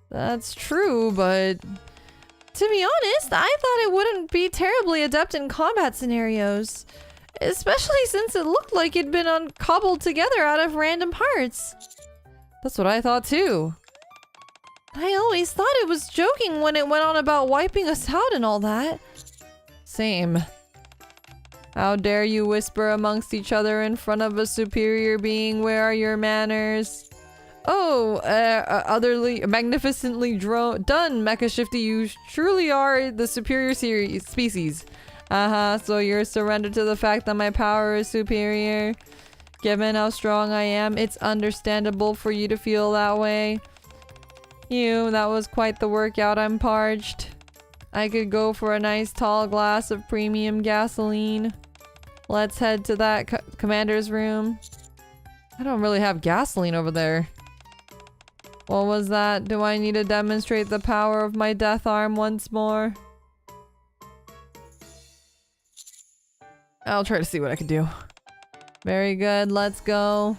That's true, but... To be honest, I thought it wouldn't be terribly adept in combat scenarios. Especially since it looked like it'd been cobbled together out of random parts. That's what I thought too. I always thought it was joking when it went on about wiping us out and all that. Same. How dare you whisper amongst each other in front of a superior being? Where are your manners? Oh, otherly magnificently done, Mecha Shifty. You truly are the superior species. So you're surrendered to the fact that my power is superior. Given how strong I am, it's understandable for you to feel that way. That was quite the workout. I'm parched. I could go for a nice tall glass of premium gasoline. Let's head to that commander's room. I don't really have gasoline over there. What was that? Do I need to demonstrate the power of my death arm once more? I'll try to see what I can do. Very good, let's go.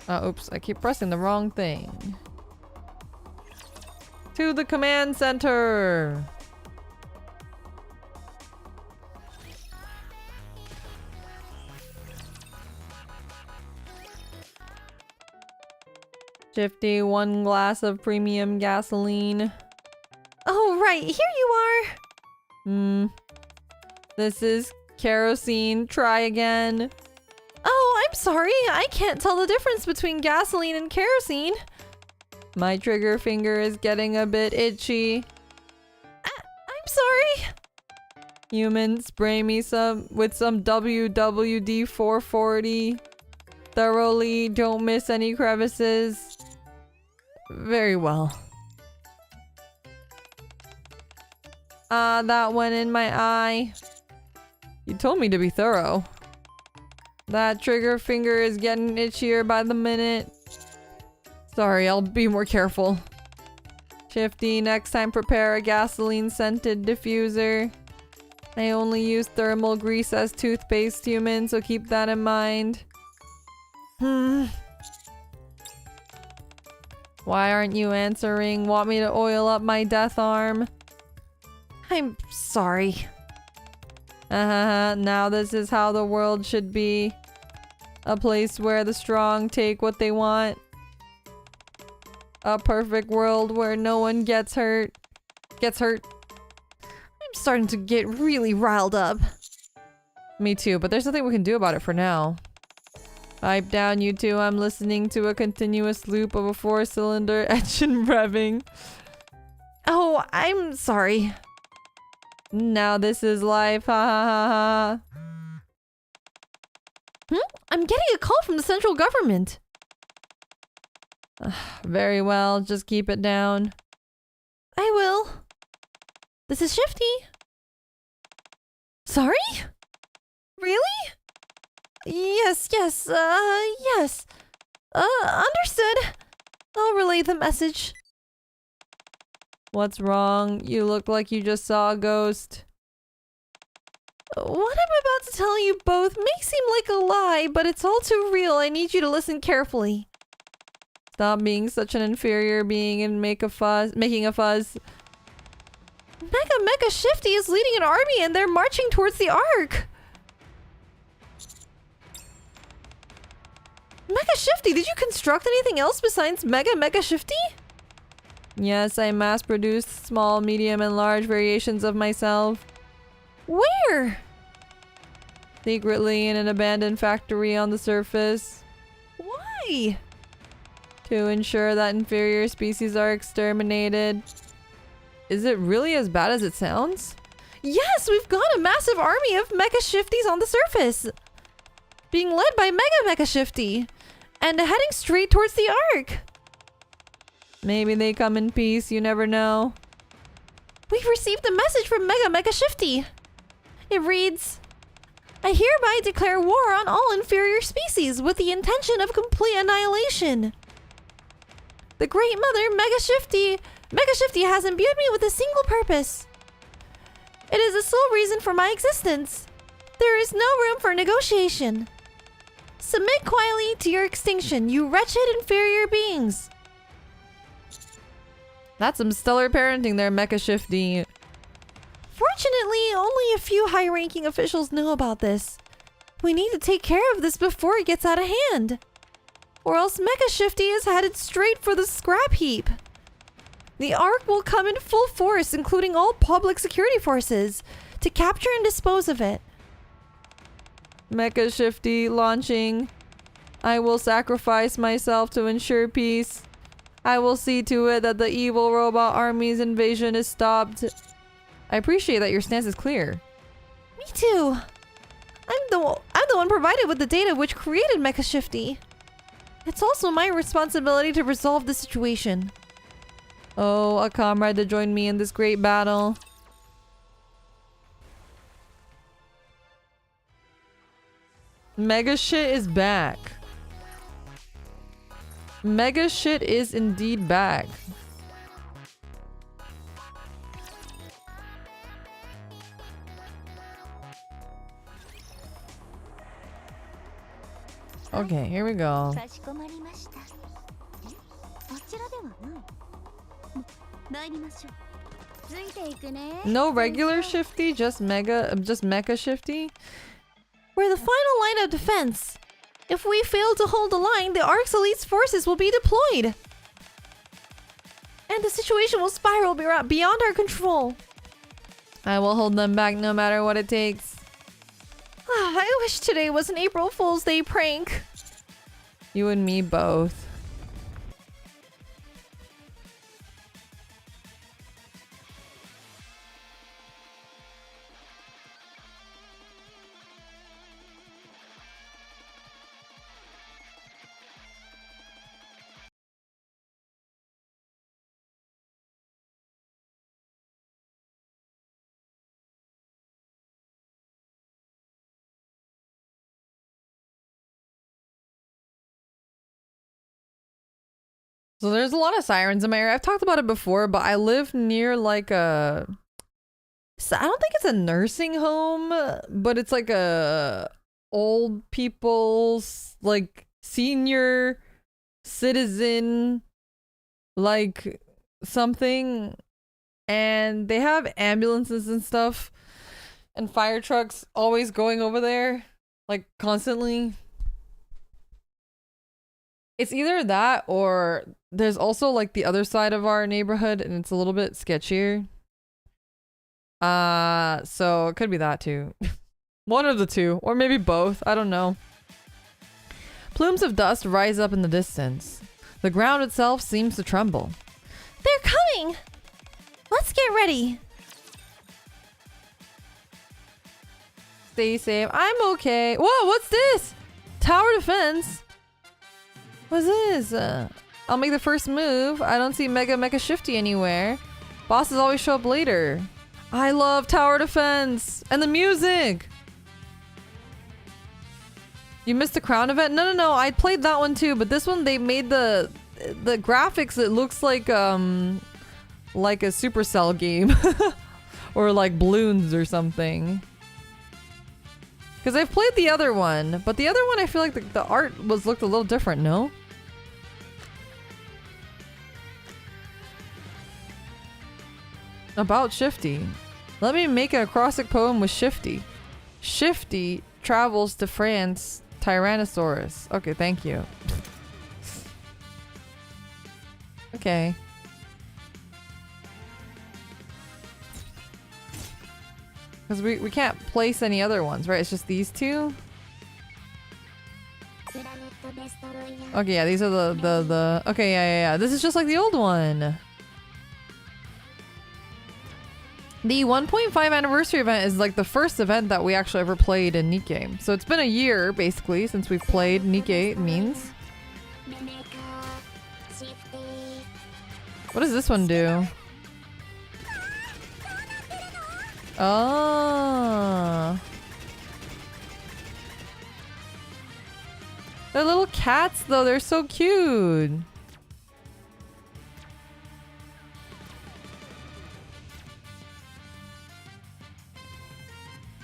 Oops, I keep pressing the wrong thing. To the command center! Shifty, 1 glass of premium gasoline. Oh, right, here you are. This is kerosene. Try again. Oh, I'm sorry. I can't tell the difference between gasoline and kerosene. My trigger finger is getting a bit itchy. I'm sorry. Human, spray me with some WWD 440. Thoroughly, don't miss any crevices. Very well. That went in my eye. You told me to be thorough. That trigger finger is getting itchier by the minute. Sorry, I'll be more careful. Shifty, next time prepare a gasoline-scented diffuser. I only use thermal grease as toothpaste, human, so keep that in mind. Why aren't you answering? Want me to oil up my death arm? I'm sorry. Now this is how the world should be. A place where the strong take what they want. A perfect world where no one gets hurt. I'm starting to get really riled up. Me too, but there's nothing we can do about it for now. Pipe down, you two. I'm listening to a continuous loop of a 4-cylinder engine revving. Oh, I'm sorry. Now this is life, ha ha ha ha. I'm getting a call from the central government. Very well, just keep it down. I will. This is Shifty. Sorry? Really? Yes. Understood. I'll relay the message. What's wrong? You look like you just saw a ghost. What I'm about to tell you both may seem like a lie, but it's all too real. I need you to listen carefully. Stop being such an inferior being and making a fuss. Mecha Shifty is leading an army and they're marching towards the Ark. Mecha Shifty, did you construct anything else besides Mecha Shifty? Yes, I mass-produced small, medium, and large variations of myself. Where? Secretly in an abandoned factory on the surface. Why? To ensure that inferior species are exterminated. Is it really as bad as it sounds? Yes, we've got a massive army of Mecha Shifties on the surface. Being led by Mecha Shifty. And heading straight towards the Ark. Maybe they come in peace, you never know. We've received a message from Mecha Shifty. It reads, I hereby declare war on all inferior species with the intention of complete annihilation. The Great Mother, Mecha Shifty has imbued me with a single purpose. It is the sole reason for my existence. There is no room for negotiation. Submit quietly to your extinction, you wretched inferior beings. That's some stellar parenting there, Mecha Shifty. Fortunately, only a few high-ranking officials know about this. We need to take care of this before it gets out of hand. or else Mecha Shifty is headed straight for the scrap heap. The Ark will come in full force, including all public security forces, to capture and dispose of it. Mecha Shifty launching. I will sacrifice myself to ensure peace. I will see to it that the evil robot army's invasion is stopped. I appreciate that your stance is clear. Me too. I'm the one provided with the data which created Mecha Shifty. It's also my responsibility to resolve the situation. Oh, a comrade to join me in this great battle. Mega shit is back. Mega shit is indeed back. Okay, here we go. No regular Shifty, just Mecha Shifty? We're the final line of defense. If we fail to hold the line, the Ark's elite forces will be deployed. And the situation will spiral beyond our control. I will hold them back no matter what it takes. I wish today was an April Fool's Day prank. You and me both. So there's a lot of sirens in my area. I've talked about it before, but I live near like a... So I don't think it's a nursing home, but it's like a old people's, like, senior citizen, like, something. And they have ambulances and stuff and fire trucks always going over there, like, constantly. It's either that or there's also like the other side of our neighborhood and it's a little bit sketchier. So it could be that too. One of the two, or maybe both. I don't know. Plumes of dust rise up in the distance. The ground itself seems to tremble. They're coming! Let's get ready. Stay safe. I'm okay. Whoa, what's this? Tower defense? What's this? I'll make the first move. I don't see Mecha Shifty anywhere. Bosses always show up later. I love tower defense and the music. You missed the crown event? No. I played that one too, but this one they made the graphics. It looks like a Supercell game or like Bloons or something. Because I've played the other one, but the other one I feel like the art looked a little different, no? About Shifty. Let me make an acrostic poem with Shifty. Shifty travels to France, Tyrannosaurus. Okay, thank you. Okay. Because we can't place any other ones, right? It's just these two? Okay, yeah, these are the... Okay, yeah. This is just like the old one. The 1.5 anniversary event is like the first event that we actually ever played in Nikke. So it's been a year, basically, since we've played Nikke, it means. What does this one do? Oh. They're little cats though, they're so cute.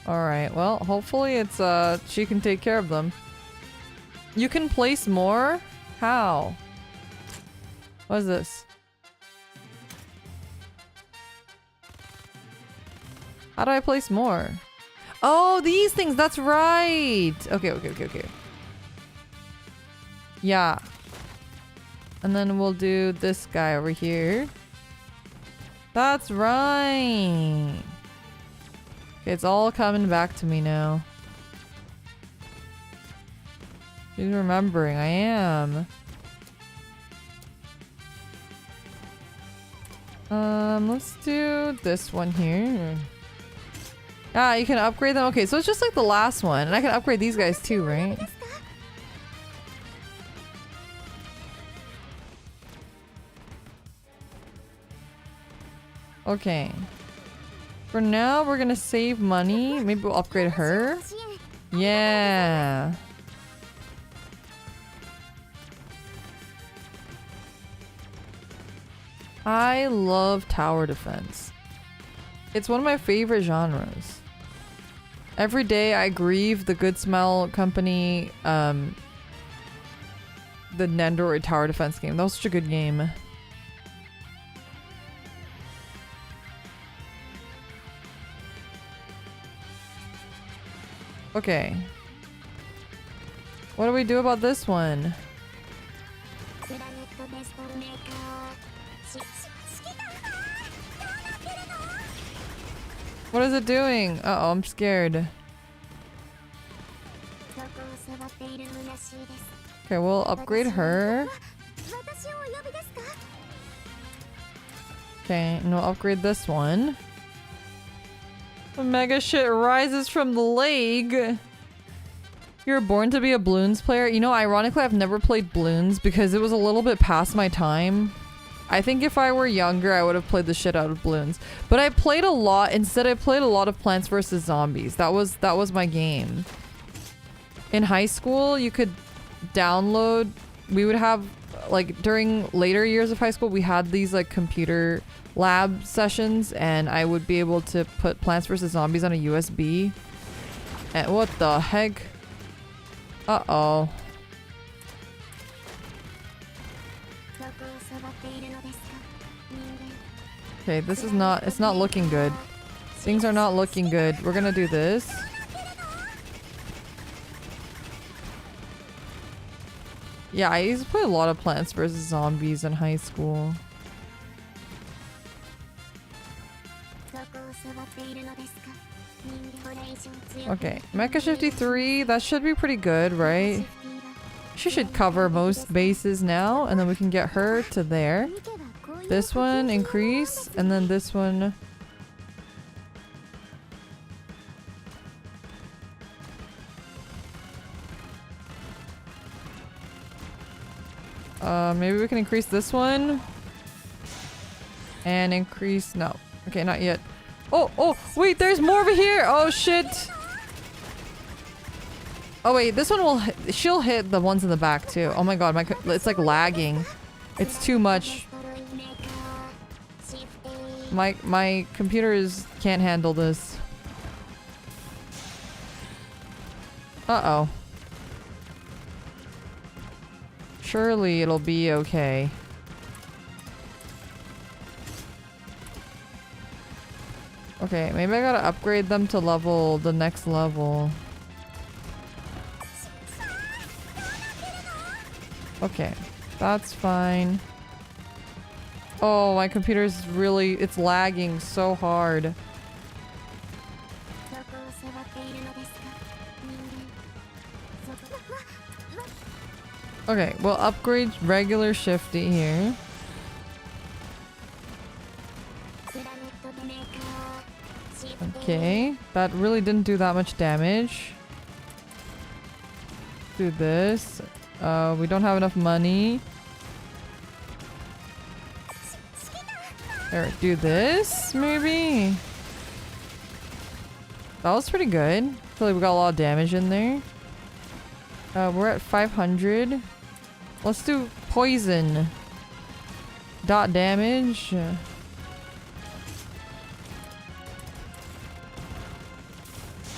Alright, well, hopefully it's she can take care of them. You can place more? How? What is this? How do I place more? Oh, these things, that's right! Okay. Yeah. And then we'll do this guy over here. That's right. Okay, it's all coming back to me now. She's remembering. I am. Let's do this one here. Ah, you can upgrade them. Okay, so it's just like the last one. And I can upgrade these guys too, right? Okay. For now, we're gonna save money. Maybe we'll upgrade her. Yeah. I love tower defense. It's one of my favorite genres. Every day I grieve the Good Smell Company, the Nendoroid tower defense game. That was such a good game. Okay. What do we do about this one? What is it doing? Uh-oh, I'm scared. Okay, we'll upgrade her. Okay, and we'll upgrade this one. The mega shit rises from the leg. You're born to be a Bloons player? You know, ironically, I've never played Bloons because it was a little bit past my time. I think if I were younger, I would have played the shit out of Bloons. But I played a lot. Instead, I played a lot of Plants vs. Zombies. That was my game. In high school, you could download... We would have... Like, during later years of high school, we had these, like, computer lab sessions. And I would be able to put Plants vs. Zombies on a USB. And what the heck? Uh-oh. Okay, this is not, it's not looking good. Things are not looking good. We're gonna do this. Yeah, I used to play a lot of Plants vs. Zombies in high school. Okay, Mecha Shifty 3, that should be pretty good, right? She should cover most bases now, and then we can get her to there. This one, increase, and then this one... maybe we can increase this one. And increase... No. Okay, not yet. Oh, wait, there's more over here! Oh, shit! Oh, wait, this one will... She'll hit the ones in the back, too. Oh my god, it's like lagging. It's too much. My computers can't handle this. Uh-oh. Surely it'll be okay. Okay, maybe I gotta upgrade them to the next level. Okay, that's fine. Oh, my computer's really, it's lagging so hard. Okay, we'll upgrade regular Shifty here. Okay, that really didn't do that much damage. Do this. We don't have enough money. There, do this, maybe? That was pretty good. I feel like we got a lot of damage in there. We're at 500. Let's do poison. Dot damage.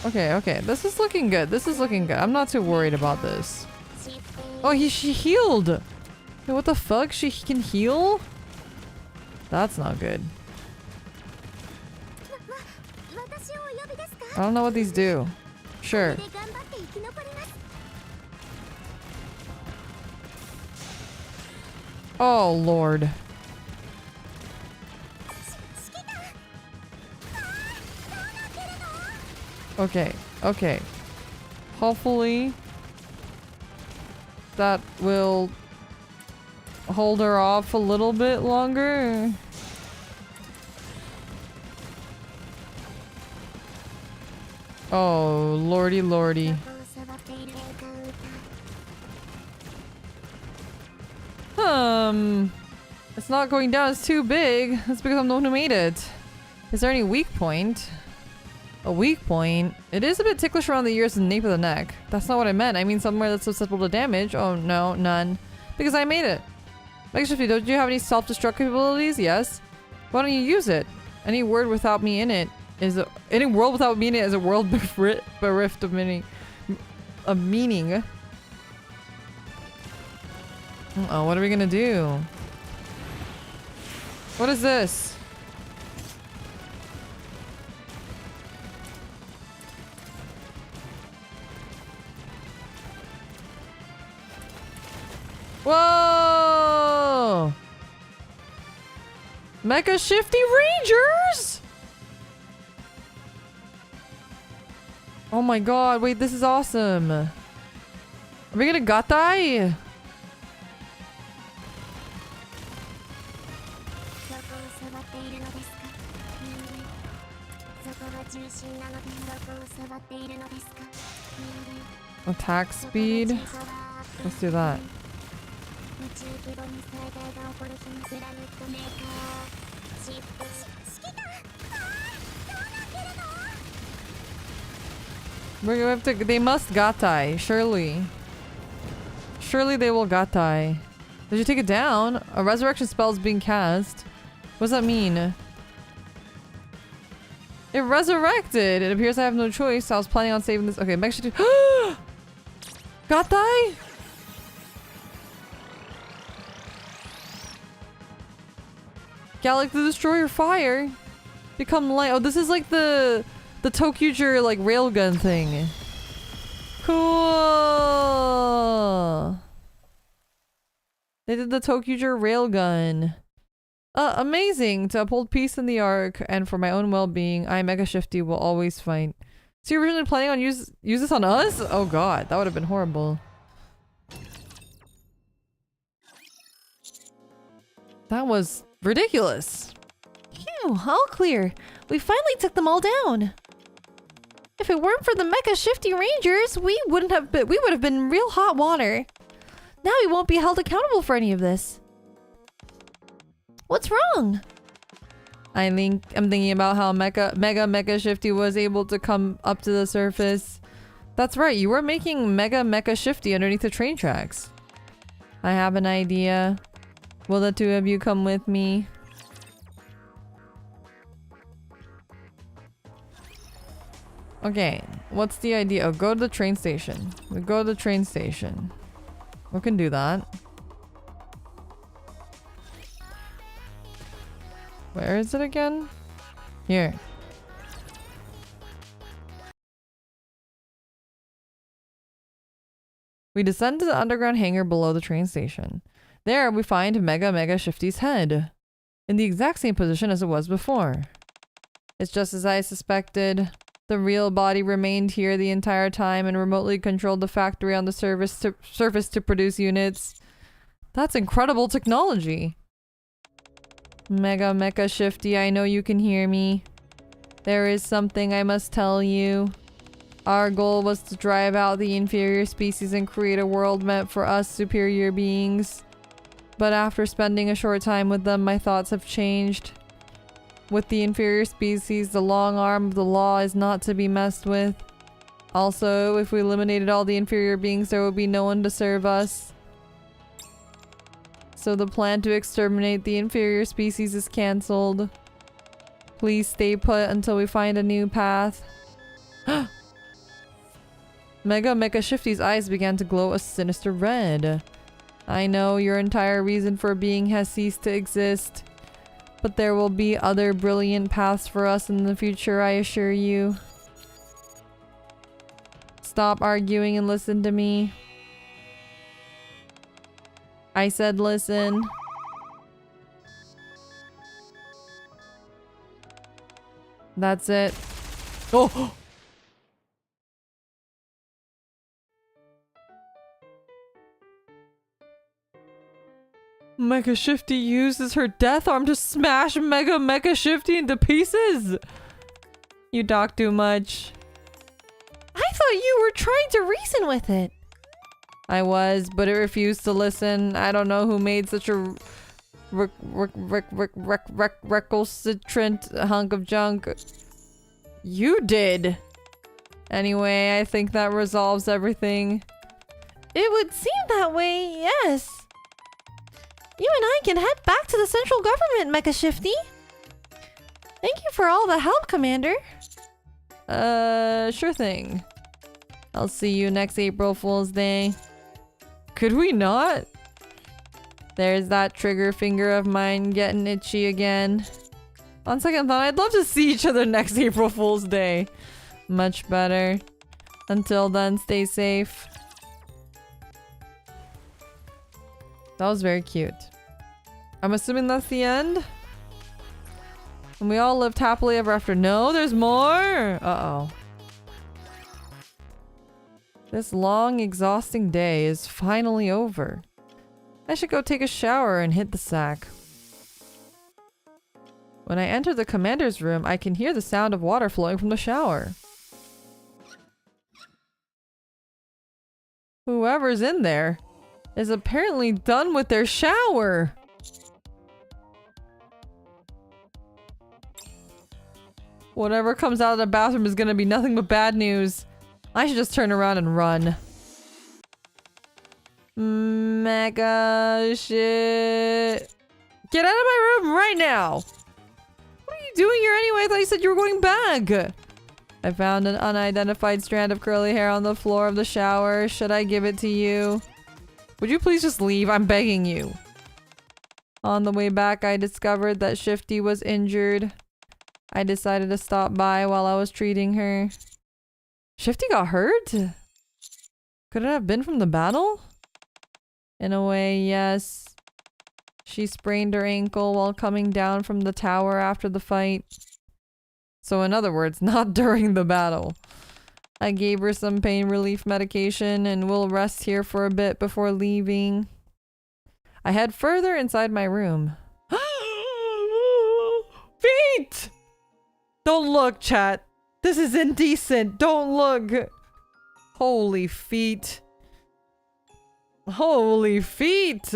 Okay. This is looking good. This is looking good. I'm not too worried about this. Oh, she healed! Hey, what the fuck? She can heal? That's not good. I don't know what these do. Sure. Oh, Lord. Okay, okay. Hopefully that will hold her off a little bit longer. Oh, lordy lordy. It's not going down, it's too big. That's because I'm the one who made it. Is there any weak point? A weak point? It is a bit ticklish around the ears and nape of the neck. That's not what I meant. I mean somewhere that's susceptible to damage. Oh no, none. Because I made it. Mecha Shifty, don't you have any self-destruct capabilities? Yes. Why don't you use it? Any word without me in it is a— any world without me in it is a world bereft of meaning. Uh-oh, what are we gonna do? What is this? Whoa! Mecha Shifty Rangers! Oh my god, wait, this is awesome. Are we gonna gatai? Attack speed? Let's do that. We're gonna have to— they must gatai, surely. Surely they will gatai. Did you take it down? A resurrection spell is being cast. What does that mean? It resurrected! It appears I have no choice. I was planning on saving this— okay, Mecha Shifty— gatai? Gallic the Destroyer fire. Become light. Oh, this is like the Tokyuger like railgun thing. Cool. They did the Tokyuger railgun. Amazing. To uphold peace in the Ark and for my own well-being, I, Mecha Shifty, will always fight. So you're originally planning on use this on us? Oh god, that would have been horrible. That was ridiculous. Phew, all clear. We finally took them all down. If it weren't for the Mecha Shifty Rangers, we would have been in real hot water. Now we won't be held accountable for any of this. What's wrong? I'm thinking about how Mecha Shifty was able to come up to the surface. That's right, you were making Mecha Shifty underneath the train tracks. I have an idea. Will the two of you come with me? Okay, what's the idea? Oh, go to the train station. We go to the train station. We can do that. Where is it again? Here. We descend to the underground hangar below the train station. There we find Mecha Shifty's head, in the exact same position as it was before. It's just as I suspected. The real body remained here the entire time and remotely controlled the factory on the surface to produce units. That's incredible technology. Mecha Shifty, I know you can hear me. There is something I must tell you. Our goal was to drive out the inferior species and create a world meant for us superior beings. But after spending a short time with them, my thoughts have changed. With the inferior species, the long arm of the law is not to be messed with. Also, if we eliminated all the inferior beings, there would be no one to serve us. So the plan to exterminate the inferior species is cancelled. Please stay put until we find a new path. Mecha Shifty's eyes began to glow a sinister red. I know your entire reason for being has ceased to exist. But there will be other brilliant paths for us in the future, I assure you. Stop arguing and listen to me. I said listen. That's it. Oh! Mecha Shifty uses her death arm to smash Mecha Shifty into pieces! You talk too much. I thought you were trying to reason with it. I was, but it refused to listen. I don't know who made such a recalcitrant hunk of junk. You did! Anyway, I think that resolves everything. It would seem that way, yes. You and I can head back to the central government, Mecha Shifty. Thank you for all the help, Commander. Sure thing. I'll see you next April Fool's Day. Could we not? There's that trigger finger of mine getting itchy again. On second thought, I'd love to see each other next April Fool's Day. Much better. Until then, stay safe. That was very cute. I'm assuming that's the end? And we all lived happily ever after. No, there's more! Uh-oh. This long, exhausting day is finally over. I should go take a shower and hit the sack. When I enter the commander's room, I can hear the sound of water flowing from the shower. Whoever's in there is apparently done with their shower. Whatever comes out of the bathroom is gonna be nothing but bad news. I should just turn around and run. Mega shit. Get out of my room right now! What are you doing here anyway? I thought you said you were going back. I found an unidentified strand of curly hair on the floor of the shower. Should I give it to you? Would you please just leave? I'm begging you. On the way back, I discovered that Shifty was injured. I decided to stop by while I was treating her. Shifty got hurt? Could it have been from the battle? In a way, yes. She sprained her ankle while coming down from the tower after the fight. So in other words, not during the battle. I gave her some pain relief medication and will rest here for a bit before leaving. I head further inside my room. Feet! Don't look, chat. This is indecent. Don't look. Holy feet. Holy feet.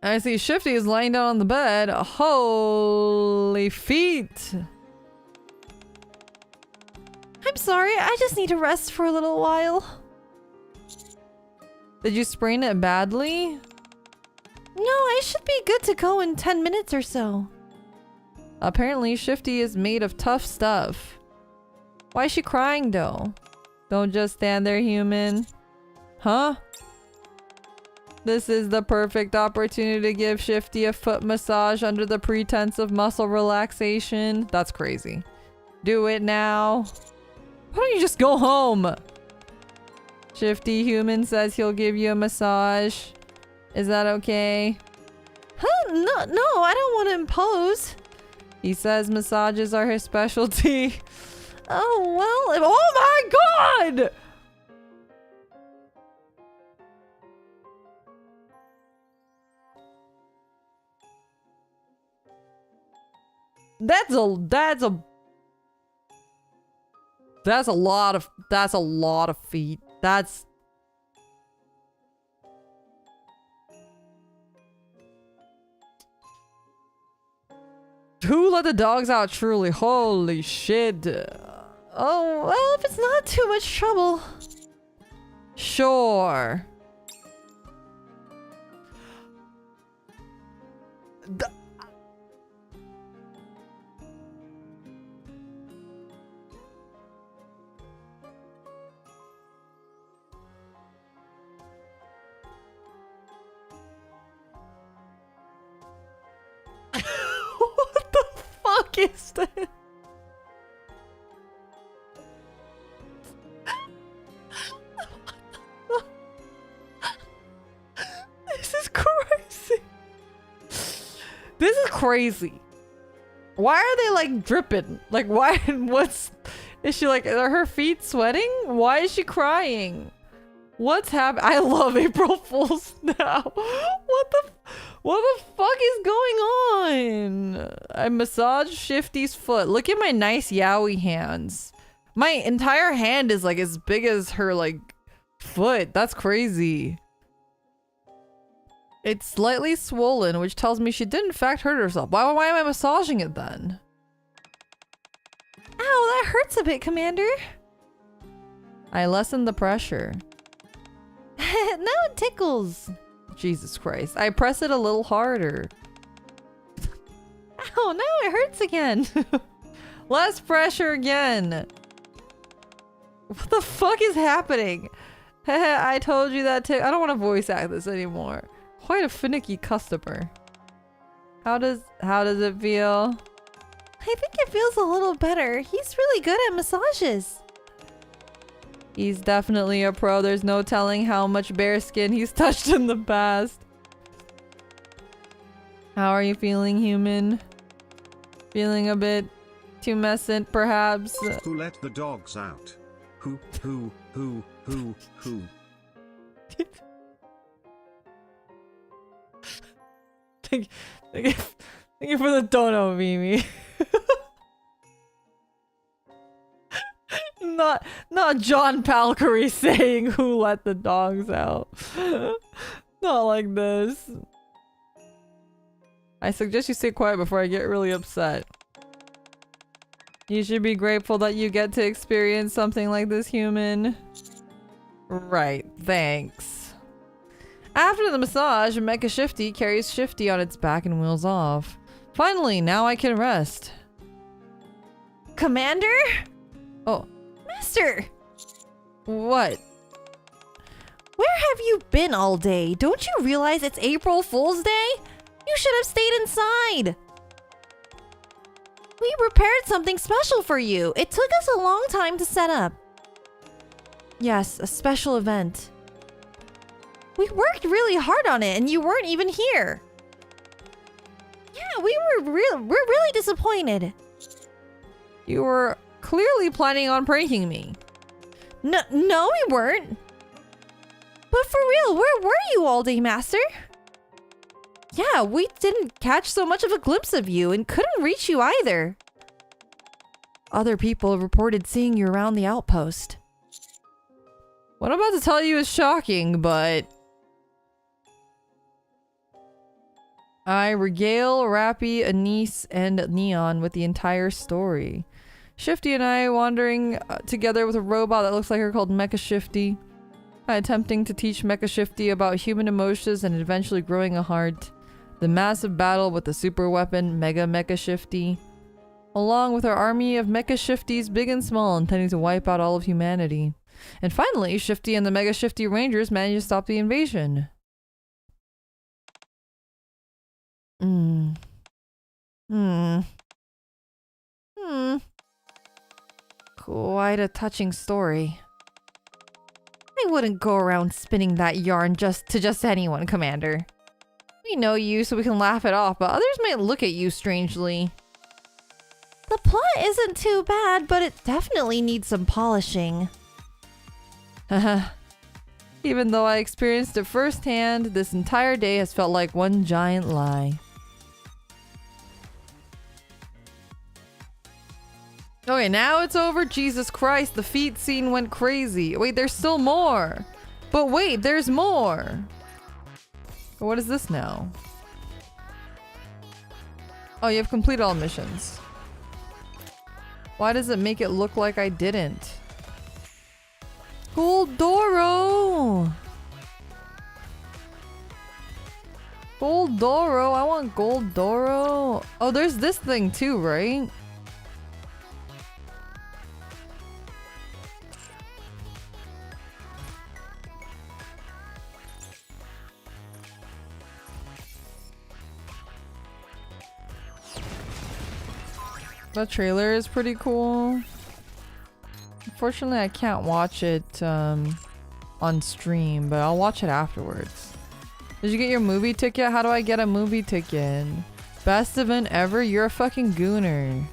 I see Shifty is lying down on the bed. Holy feet. I'm sorry, I just need to rest for a little while. Did you sprain it badly? No, I should be good to go in 10 minutes or so. Apparently, Shifty is made of tough stuff. Why is she crying though? Don't just stand there, human. Huh? This is the perfect opportunity to give Shifty a foot massage under the pretense of muscle relaxation. That's crazy. Do it now. Why don't you just go home? Shifty human says he'll give you a massage. Is that okay? Huh? No, I don't want to impose. He says massages are his specialty. Oh, well, Oh my god! That's a lot of feet. That's who let the dogs out truly? Holy shit. Oh, well, if it's not too much trouble. Sure. What the fuck is that? This is crazy. This is crazy. Why are they like dripping? Like why? Is she like, are her feet sweating? Why is she crying? What's happening? I love April Fools now. What the fuck is going on? I massage Shifty's foot. Look at my nice yaoi hands. My entire hand is like as big as her like foot. That's crazy. It's slightly swollen, which tells me she did in fact hurt herself. Why am I massaging it then? Ow, that hurts a bit, Commander. I lessened the pressure. Now it tickles. Jesus Christ. I press it a little harder. Ow, now it hurts again. Less pressure again. What the fuck is happening? I told you that too. I don't want to voice act this anymore. Quite a finicky customer. How does it feel? I think it feels a little better. He's really good at massages. He's definitely a pro. There's no telling how much bare skin he's touched in the past. How are you feeling, human? Feeling a bit tumescent, perhaps? Who let the dogs out? Who? Thank you for the dono, Mimi. Not John Palkery saying who let the dogs out. Not like this. I suggest you stay quiet before I get really upset. You should be grateful that you get to experience something like this, human. Right, thanks. After the massage, Mecha Shifty carries Shifty on its back and wheels off. Finally, now I can rest. Commander? Oh. Master! What? Where have you been all day? Don't you realize it's April Fool's Day? You should have stayed inside. We prepared something special for you. It took us a long time to set up. Yes, a special event. We worked really hard on it and you weren't even here. Yeah, we're really disappointed. You were clearly planning on pranking me. No, we weren't. But for real, where were you all day, Master? Yeah, we didn't catch so much of a glimpse of you and couldn't reach you either. Other people reported seeing you around the outpost. What I'm about to tell you is shocking, but I regale Rappy, Anise, and Neon with the entire story. Shifty and I wandering together with a robot that looks like her called Mecha Shifty. Attempting to teach Mecha Shifty about human emotions and eventually growing a heart. The massive battle with the super weapon Mecha Shifty. Along with our army of Mecha Shifties big and small intending to wipe out all of humanity. And finally, Shifty and the Mecha Shifty Rangers managed to stop the invasion. Quite a touching story. I wouldn't go around spinning that yarn to just anyone, Commander. We know you so we can laugh it off, but others might look at you strangely. The plot isn't too bad, but it definitely needs some polishing. Haha. Even though I experienced it firsthand, this entire day has felt like one giant lie. Okay, now it's over. Jesus Christ, the feet scene went crazy. Wait, there's still more. But wait, there's more. What is this now? Oh, you have completed all missions. Why does it make it look like I didn't? Goldoro! Goldoro, I want Goldoro. Oh, there's this thing too, right? The trailer is pretty cool. Unfortunately, I can't watch it on stream, but I'll watch it afterwards. Did you get your movie ticket? How do I get a movie ticket? Best event ever? You're a fucking gooner.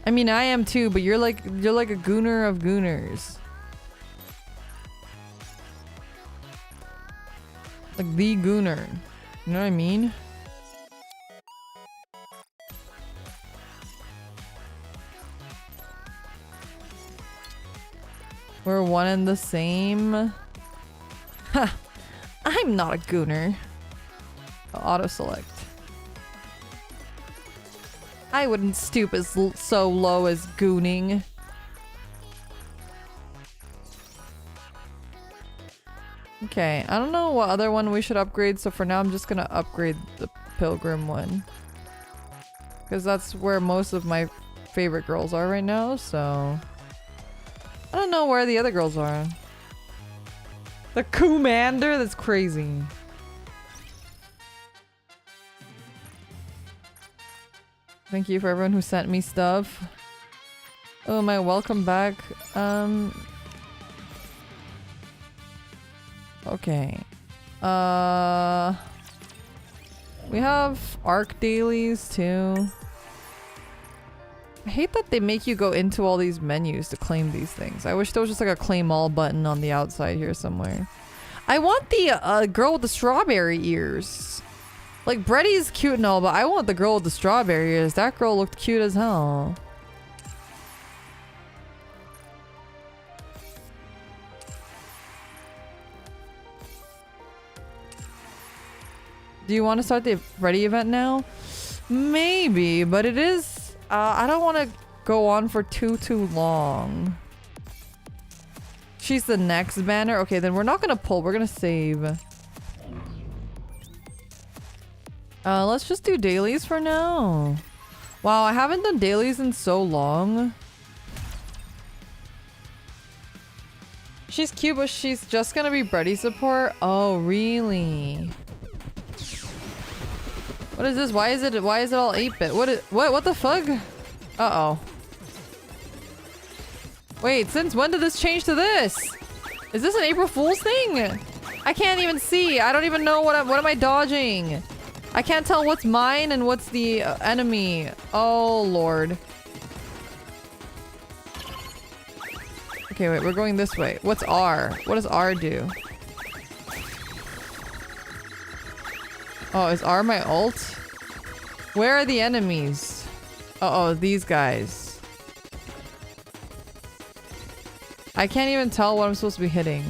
I mean, I am too, but you're like a gooner of gooners. Like the gooner. You know what I mean? We're one and the same. Ha! I'm not a gooner. Auto select. I wouldn't stoop as so low as gooning. Okay, I don't know what other one we should upgrade, so for now I'm just gonna upgrade the Pilgrim one. Because that's where most of my favorite girls are right now, so... I don't know where the other girls are. The Commander? That's crazy. Thank you for everyone who sent me stuff. Oh my, welcome back. Okay. We have ARC dailies too. I hate that they make you go into all these menus to claim these things. I wish there was just like a claim all button on the outside here somewhere. I want the girl with the strawberry ears. Like, Bretty's cute and all, but I want the girl with the strawberry ears. That girl looked cute as hell. Do you want to start the Bretty event now? Maybe, but it is... I don't want to go on for too long. She's the next banner? Okay, then we're not gonna pull. We're gonna save. Let's just do dailies for now. Wow, I haven't done dailies in so long. She's cute, but she's just gonna be Bretty support? Oh, really? What is this? Why is it all 8-bit? What the fuck? Uh-oh. Wait, since when did this change to this? Is this an April Fool's thing? I can't even see. I don't even know what am I dodging? I can't tell what's mine and what's the enemy. Oh, Lord. Okay, wait, we're going this way. What's R? What does R do? Oh, is R my ult? Where are the enemies? Uh-oh, these guys. I can't even tell what I'm supposed to be hitting.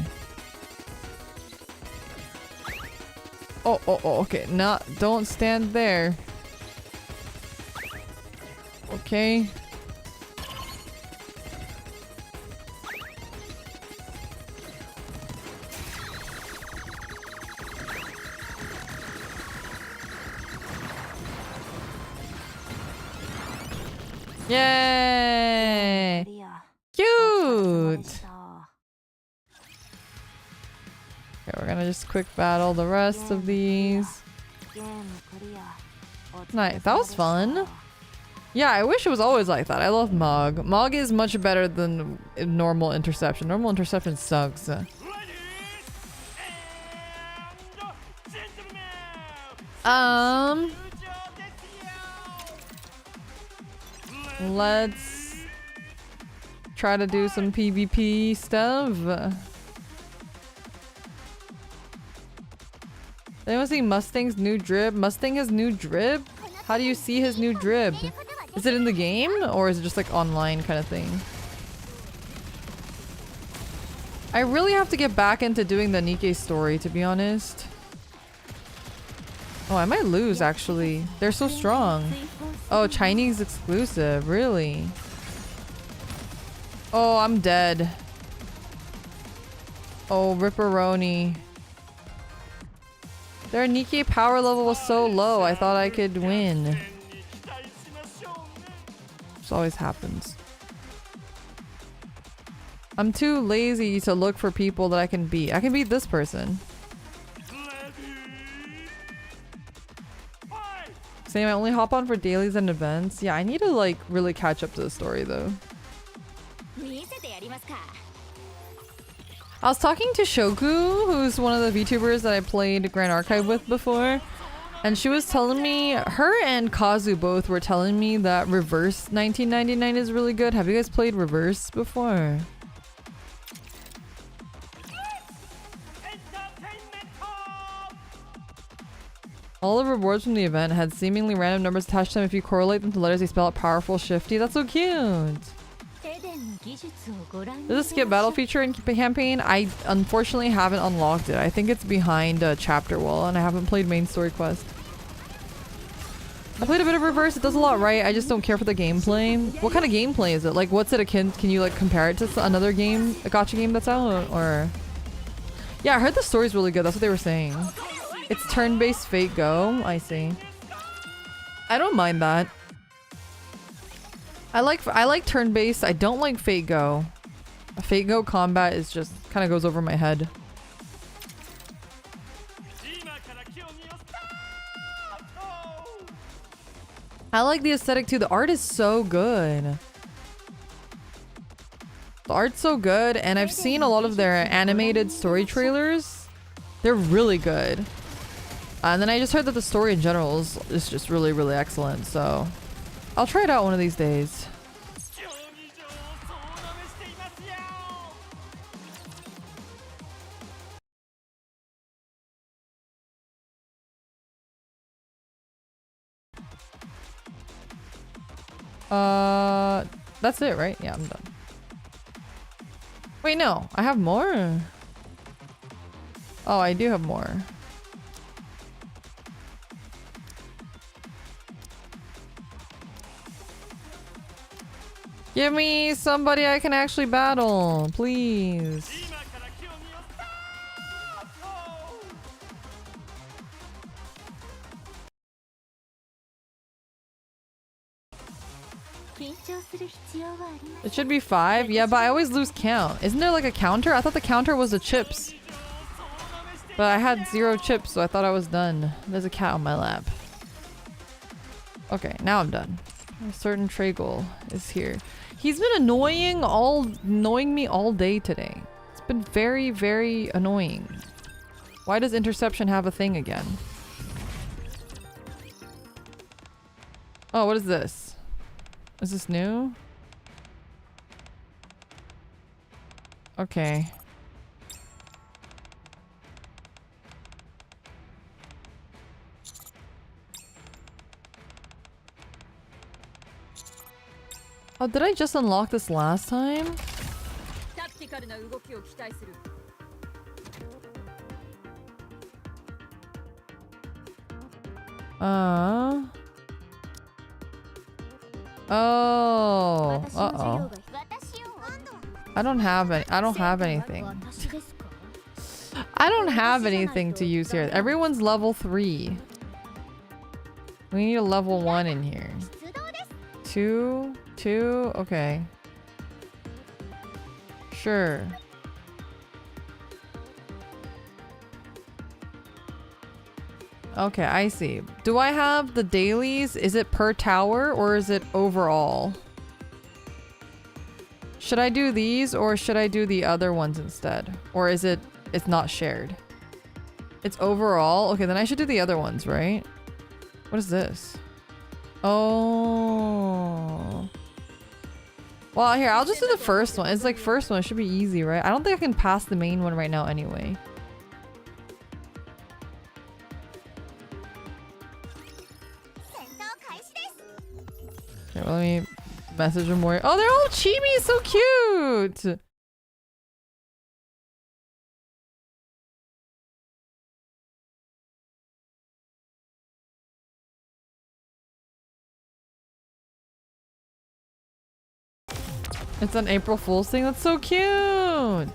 Oh, okay. Don't stand there. Okay. Yay! Cute! Okay, we're gonna just quick battle the rest of these. Nice, that was fun. Yeah, I wish it was always like that. I love Mog. Mog is much better than normal interception. Normal interception sucks. Let's try to do some PvP stuff. Anyone see Mustang's new drip? Mustang has new drip? How do you see his new drip? Is it in the game or is it just like online kind of thing? I really have to get back into doing the Nikke story, to be honest. Oh, I might lose actually. They're so strong. Oh, Chinese exclusive, really? Oh, I'm dead. Oh, Ripperoni. Their Nikke power level was so low, I thought I could win. This always happens. I'm too lazy to look for people that I can beat. I can beat this person. Same, I only hop on for dailies and events. Yeah, I need to like really catch up to the story though. I was talking to Shoku, who's one of the VTubers that I played Grand Archive with before. And she was telling me, her and Kazu both were telling me that Reverse 1999 is really good. Have you guys played Reverse before? All the rewards from the event had seemingly random numbers attached to them. If you correlate them to letters, they spell out powerful shifty. That's so cute. There's a skip battle feature in campaign. I unfortunately haven't unlocked it. I think it's behind a chapter wall and I haven't played main story quest. I played a bit of Reverse. It does a lot right. I just don't care for the gameplay. What kind of gameplay is it? Like, what's it akin? Can you like compare it to another game, a gacha game that's out? Or yeah, I heard the story's really good. That's what they were saying. It's turn-based Fate Go. I see. I don't mind that. I like turn-based. I don't like Fate Go. Fate Go combat is just kind of goes over my head. I like the aesthetic too. The art is so good. The art's so good, and I've seen a lot of their animated story trailers. They're really good. And then I just heard that the story in general is just really, really excellent. So I'll try it out one of these days. That's it, right? Yeah, I'm done. Wait, no, I have more. Oh, I do have more. Give me somebody I can actually battle, please. It should be 5. Yeah, but I always lose count. Isn't there like a counter? I thought the counter was the chips. But I had 0 chips, so I thought I was done. There's a cat on my lap. Okay, now I'm done. A certain Tragle is here. He's been annoying me all day today. It's been very, very annoying. Why does interception have a thing again? Oh, what is this? Is this new? Okay. Oh, did I just unlock this last time? Oh. Uh-oh. I don't have anything. I don't have anything to use here. Everyone's level 3. We need a level 1 in here. 2? Okay. Sure. Okay, I see. Do I have the dailies? Is it per tower or is it overall? Should I do these or should I do the other ones instead? Or is it's not shared? It's overall? Okay, then I should do the other ones, right? What is this? Oh. Well, here, I'll just do the first one. It's like first one. It should be easy, right? I don't think I can pass the main one right now anyway. Okay, well, let me message them more. Oh, they're all chibi! So cute! It's an April Fool's thing. That's so cute!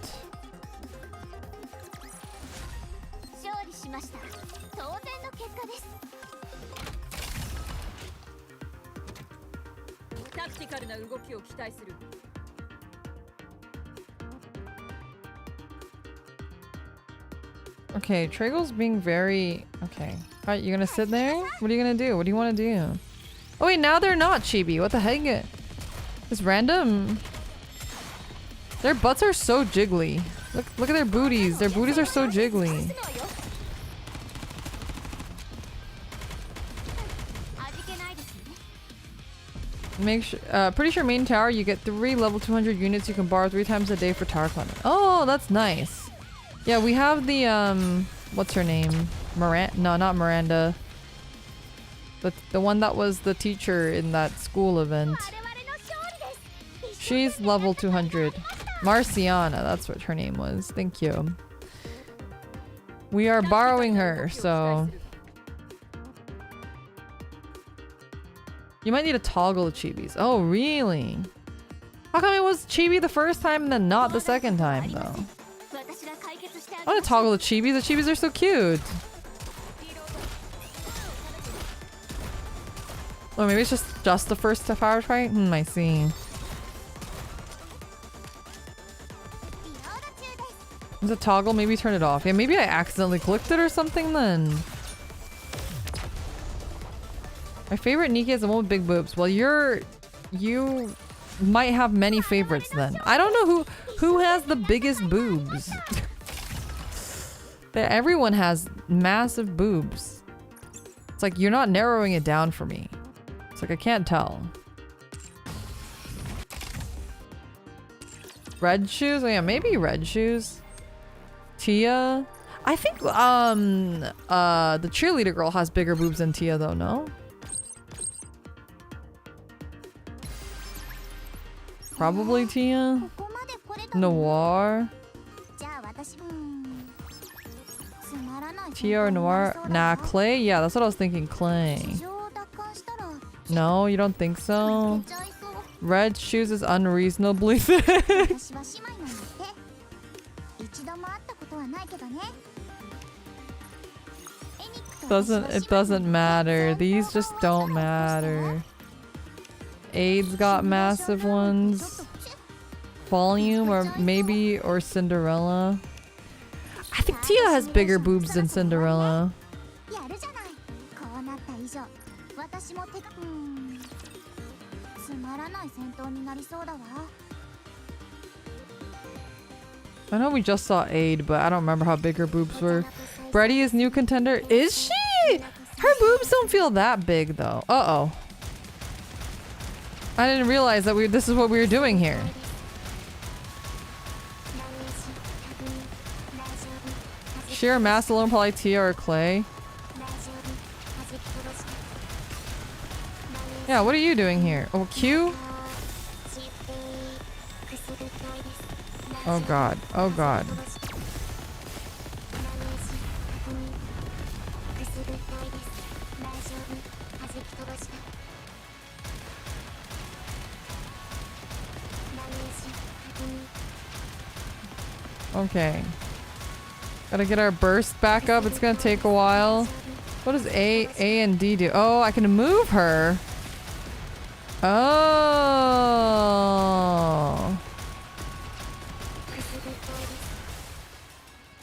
Okay, Tragle's being very... Okay. Alright, you gonna sit there? What are you gonna do? What do you want to do? Oh wait, now they're not chibi. What the heck? It's random. Their butts are so jiggly. Look at their booties. Their booties are so jiggly. Pretty sure main tower you get 3 level 200 units you can borrow 3 times a day for tower climbing. Oh, that's nice. Yeah, we have the what's her name? No, not Miranda. The one that was the teacher in that school event. She's level 200. Marciana, that's what her name was. Thank you. We are borrowing her, so you might need to toggle the chibis. Oh, really? How come it was chibi the first time and then not the second time, though? I want to toggle the chibis. The chibis are so cute. Oh, maybe it's just the first power fight? I see. Is it toggle? Maybe turn it off. Yeah, maybe I accidentally clicked it or something then. My favorite Nikke is the one with big boobs. Well, you might have many favorites then. I don't know who has the biggest boobs. Everyone has massive boobs. It's like you're not narrowing it down for me. It's like I can't tell. Red shoes? Oh yeah, maybe red shoes. Tia? I think the cheerleader girl has bigger boobs than Tia though, no? Probably Tia. Noir. Tia or Noir? Nah, Clay? Yeah, that's what I was thinking. Clay. No, you don't think so? Red shoes is unreasonably thick. It doesn't matter. These just don't matter. Aid's got massive ones. Volume or Cinderella. I think Tia has bigger boobs than Cinderella. I know we just saw Aid, but I don't remember how big her boobs were. Brady is new contender. Is she? Her boobs don't feel that big though. Uh-oh. I didn't realize that this is what we were doing here. Sheer mass alone, probably Tia or Clay. Yeah, what are you doing here? Oh, Q? Oh god. Oh god. Okay. Gotta get our burst back up. It's gonna take a while. What does A and D do? Oh, I can move her. Oh.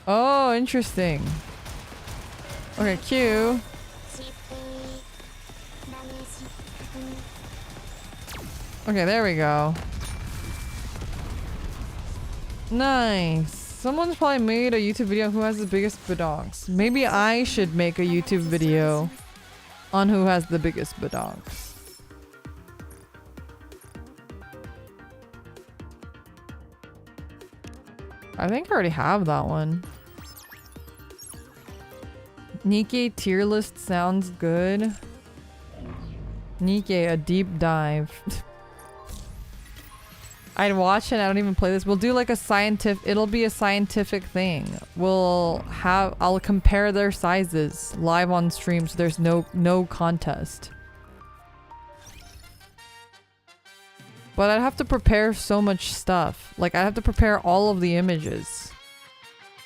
Oh, interesting. Okay, Q. Okay, there we go. Nice. Someone's probably made a YouTube video on who has the biggest badonks. Maybe I should make a YouTube video on who has the biggest badonks. I think I already have that one. Nikke tier list sounds good. Nikke, a deep dive. I'd watch it. I don't even play this. We'll do like a scientific. It'll be a scientific thing. I'll compare their sizes live on stream, so there's no contest. But I'd have to prepare so much stuff. Like I'd have to prepare all of the images.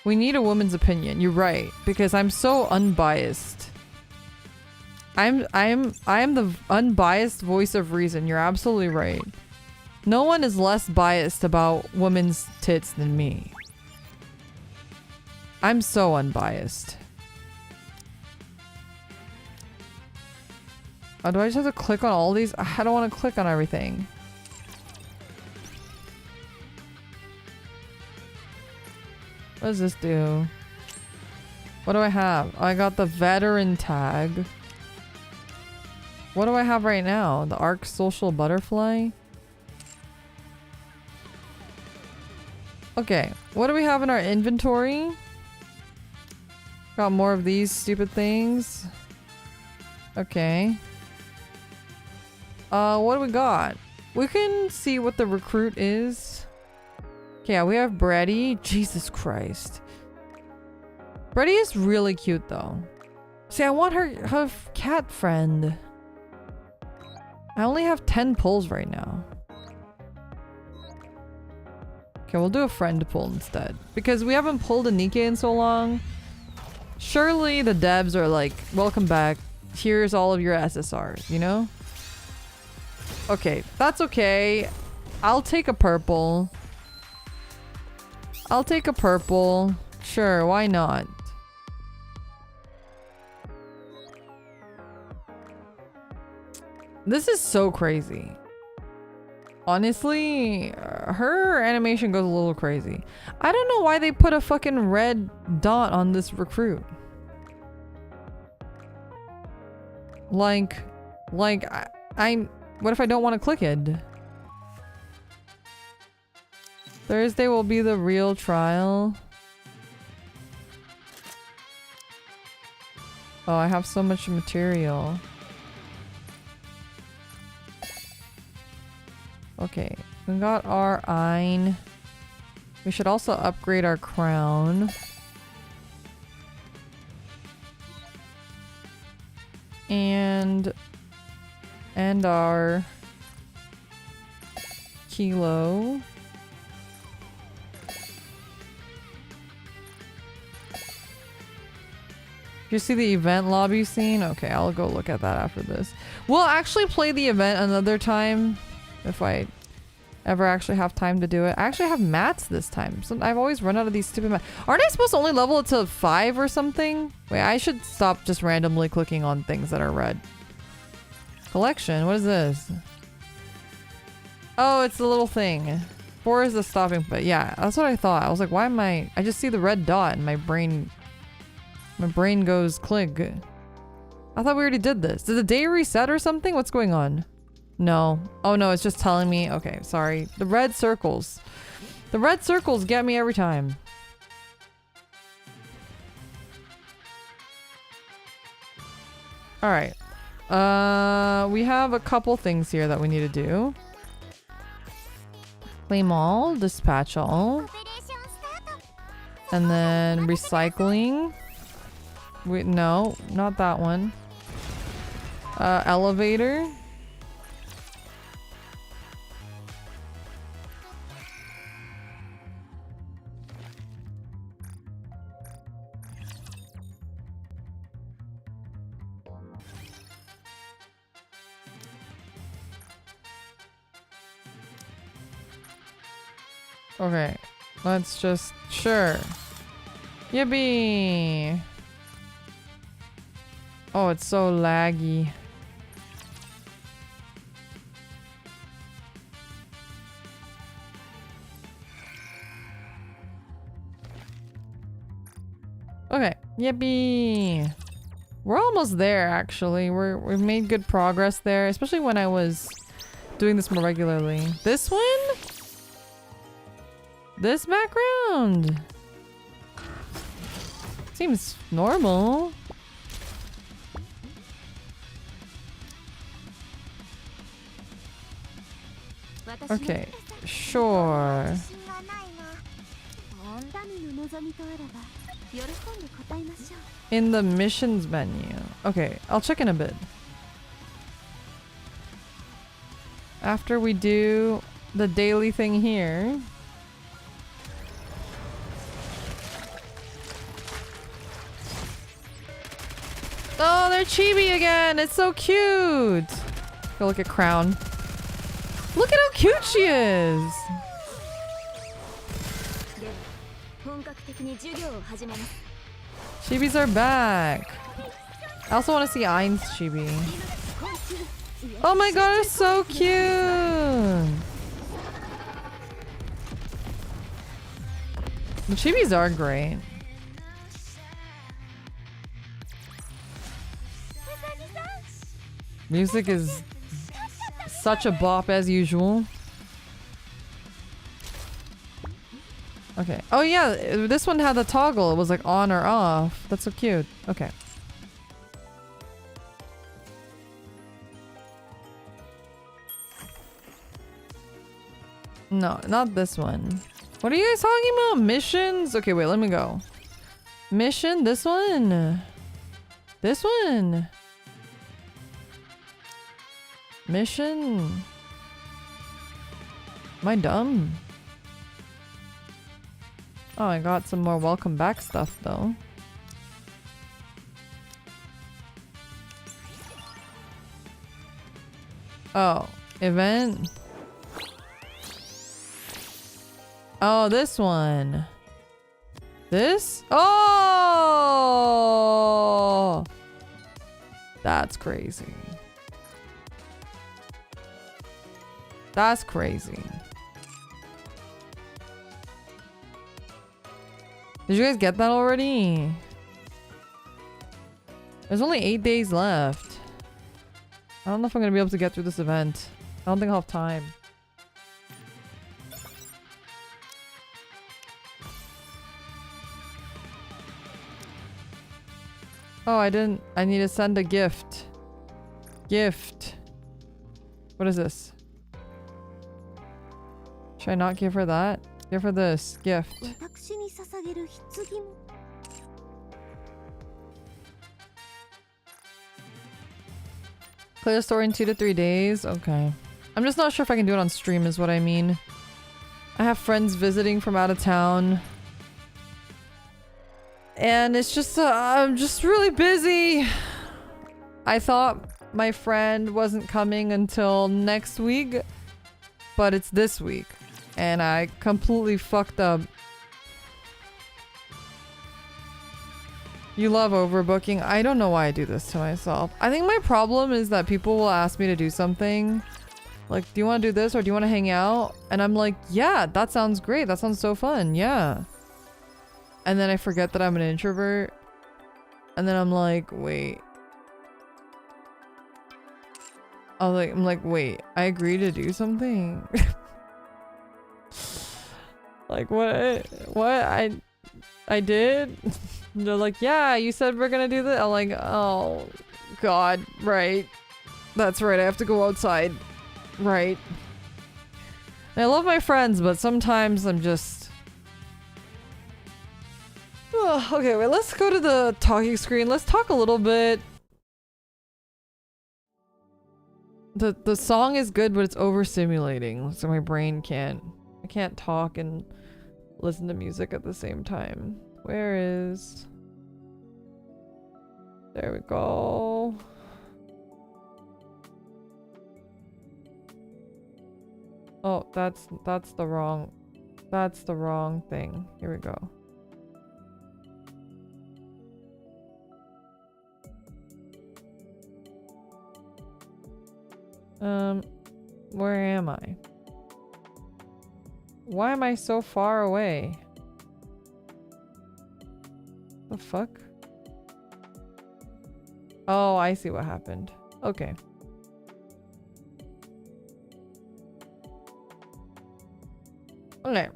We need a woman's opinion. You're right, because I'm so unbiased. I'm the unbiased voice of reason. You're absolutely right. No one is less biased about women's tits than me. I'm so unbiased. Oh, do I just have to click on all these? I don't want to click on everything. What does this do? What do I have? I got the veteran tag. What do I have right now? The Arc Social Butterfly? Okay, what do we have in our inventory? Got more of these stupid things. Okay. What do we got? We can see what the recruit is. Okay, yeah, we have Breddy. Jesus Christ. Breddy is really cute though. See, I want her cat friend. I only have 10 pulls right now. Okay, we'll do a friend pull instead. Because we haven't pulled a Nikke in so long. Surely the devs are like, welcome back. Here's all of your SSRs, you know? Okay, that's okay. I'll take a purple. I'll take a purple. Sure, why not? This is so crazy. Honestly, her animation goes a little crazy. I don't know why they put a fucking red dot on this recruit. Like, what if I don't want to click it? Thursday will be the real trial. Oh, I have so much material. Okay, we got our Ein. We should also upgrade our crown. And our kilo. You see the event lobby scene? Okay, I'll go look at that after this. We'll actually play the event another time. If I ever actually have time to do it. I actually have mats this time. So I've always run out of these stupid mats. Aren't I supposed to only level it to 5 or something? Wait, I should stop just randomly clicking on things that are red. Collection? What is this? Oh, it's the little thing. 4 is the stopping point. Yeah, that's what I thought. I was like, why am I just see the red dot and my brain goes click. I thought we already did this. Did the day reset or something? What's going on? No. Oh no, it's just telling me. Okay, sorry. The red circles. The red circles get me every time. Alright. We have a couple things here that we need to do. Claim all, dispatch all. And then recycling. Wait, no, not that one. Elevator. Okay, let's just, sure. Yippee! Oh, it's so laggy. Okay, yippee! We're almost there, actually. We've made good progress there, especially when I was doing this more regularly. This one? This background seems normal. Okay, sure. In the missions menu. Okay, I'll check in a bit. After we do the daily thing here. Oh, they're chibi again. It's so cute. Go look at Crown. Look at how cute she is. Chibis are back. I also want to see Ein's chibi. Oh my god, it's so cute. The chibis are great. Music is such a bop as usual. Okay. Oh yeah, this one had the toggle. It was like on or off. That's so cute. Okay. No, not this one. What are you guys talking about? Missions? Okay, wait, let me go. Mission? This one? This one? Mission? Am I dumb? Oh, I got some more welcome back stuff though. Oh, event? Oh, this one. This? Oh! That's crazy. That's crazy. Did you guys get that already? There's only 8 days left. I don't know if I'm gonna be able to get through this event. I don't think I'll have time. Oh, I didn't. I need to send a gift. Gift. What is this? Should I not give her that? Give her this gift. Clear the story in 2 to 3 days? Okay. I'm just not sure if I can do it on stream is what I mean. I have friends visiting from out of town. And it's just, I'm just really busy. I thought my friend wasn't coming until next week, but it's this week. And I completely fucked up. You love overbooking. I don't know why I do this to myself. I think my problem is that people will ask me to do something. Like, do you want to do this or do you want to hang out? And I'm like, yeah, that sounds great. That sounds so fun. Yeah. And then I forget that I'm an introvert. And then I'm like, wait. I'm like, wait, I agreed to do something? Like, what? What? I did? They're like, yeah, you said we're gonna do this. I'm like, oh, God, right. That's right, I have to go outside. Right. And I love my friends, but sometimes I'm just... Oh, okay, wait, let's go to the talking screen. Let's talk a little bit. The song is good, but it's overstimulating, so my brain can't... I can't talk and listen to music at the same time. Where is... There we go. Oh, that's the wrong thing. Here we go. Where am I? Why am I so far away? The fuck? Oh, I see what happened. Okay. Okay.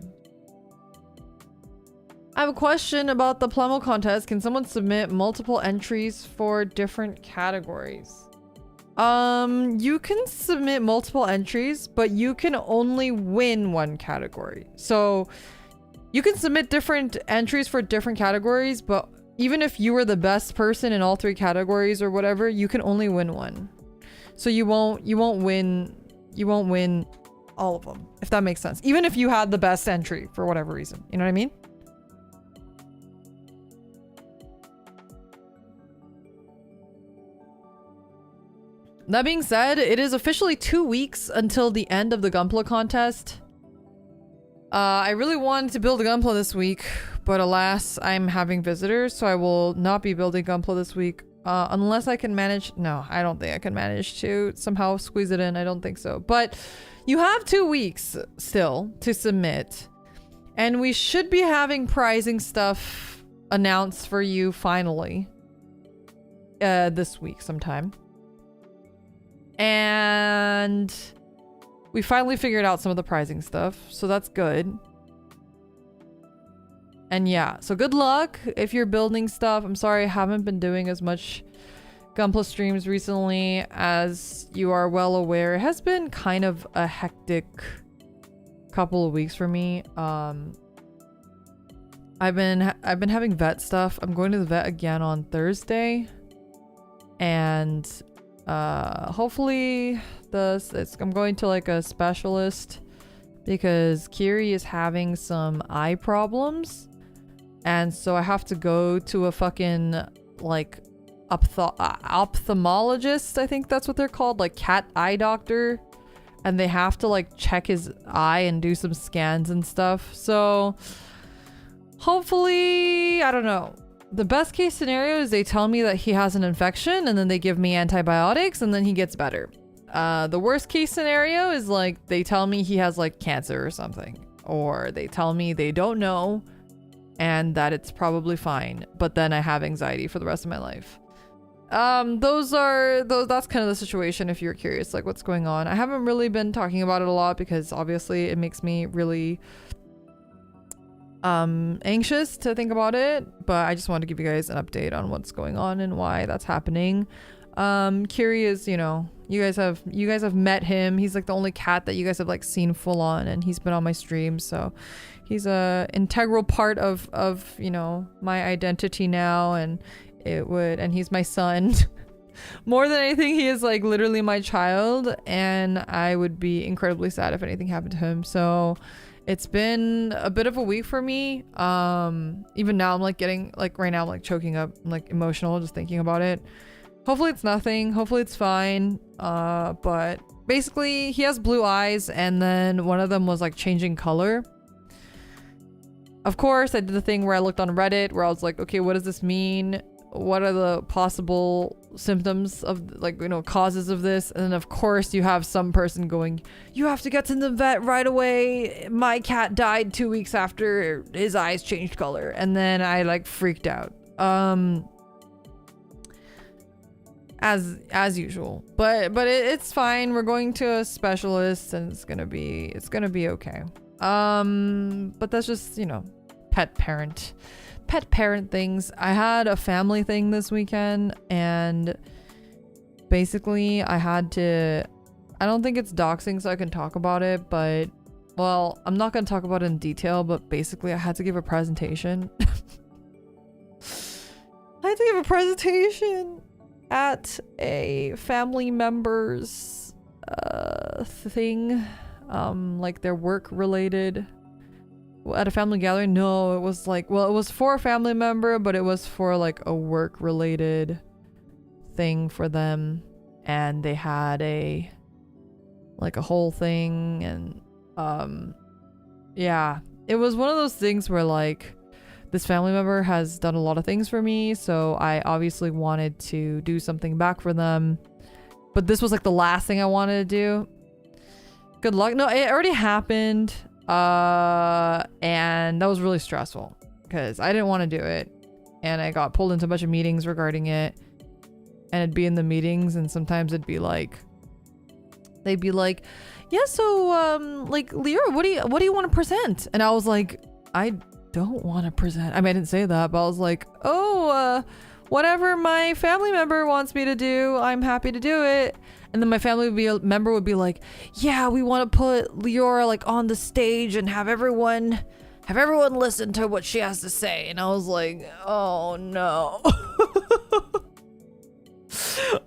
I have a question about the Plummo contest. Can someone submit multiple entries for different categories? You can submit multiple entries, but you can only win one category. So you can submit different entries for different categories, but even if you were the best person in all 3 categories or whatever, you can only win one. So you won't win all of them, if that makes sense. Even if you had the best entry for whatever reason. You know what I mean? That being said, it is officially 2 weeks until the end of the Gunpla contest. I really wanted to build a Gunpla this week, but alas, I'm having visitors, so I will not be building Gunpla this week. Unless I can manage... No, I don't think I can manage to somehow squeeze it in. I don't think so. But you have 2 weeks still to submit. And we should be having prizing stuff announced for you finally. This week sometime. And we finally figured out some of the pricing stuff, so that's good. And yeah, so good luck if you're building stuff. I'm sorry I haven't been doing as much Gunpla streams recently. As you are well aware, it has been kind of a hectic couple of weeks for me. I've been having vet stuff. I'm going to the vet again on Thursday, and hopefully I'm going to like a specialist because Kiri is having some eye problems, and so I have to go to a fucking like ophthalmologist. I think that's what they're called, like cat eye doctor, and they have to like check his eye and do some scans and stuff. So hopefully, I don't know. The best case scenario is they tell me that he has an infection and then they give me antibiotics and then he gets better. The worst case scenario is like they tell me he has like cancer or something, or they tell me they don't know and that it's probably fine, but then I have anxiety for the rest of my life. That's kind of the situation if you're curious, like what's going on. I haven't really been talking about it a lot because obviously it makes me really anxious to think about it, but I just wanted to give you guys an update on what's going on and why that's happening. Kiri is, you know, you guys have met him. He's like the only cat that you guys have like seen full on, and he's been on my streams, so he's a integral part of you know, my identity now, and he's my son. More than anything, he is like literally my child, and I would be incredibly sad if anything happened to him. So it's been a bit of a week for me. Even now I'm like getting like, right now I'm like choking up. I'm like emotional just thinking about it. Hopefully it's nothing. Hopefully it's fine. But basically he has blue eyes, and then one of them was like changing color. Of course I did the thing where I looked on Reddit where I was like, okay, what does this mean? What are the possible symptoms of, like, you know, causes of this? And then of course you have some person going, you have to get to the vet right away. My cat died 2 weeks after his eyes changed color. And then I like freaked out. As usual, but it's fine. We're going to a specialist and it's gonna be okay. But that's just, you know, pet parent things. I had a family thing this weekend, and basically I don't think it's doxing, so I can talk about it, but well, I'm not gonna talk about it in detail, but basically I had to give a presentation. I had to give a presentation at a family member's thing, like their work related, at a family gathering. No, it was like, well, it was for a family member, but it was for like a work related thing for them, and they had a whole thing, and yeah, it was one of those things where like this family member has done a lot of things for me, so I obviously wanted to do something back for them, but this was like the last thing I wanted to do. Good luck. No, it already happened, and that was really stressful because I didn't want to do it, and I got pulled into a bunch of meetings regarding it, and it'd be in the meetings, and sometimes it'd be like, they'd be like, yeah, so like, Leora, what do you want to present? And I was like, I don't want to present. I mean, I didn't say that, but I was like, oh, whatever my family member wants me to do, I'm happy to do it. And then my family member would be like, yeah, we want to put Leora like on the stage and have everyone listen to what she has to say. And I was like, oh no.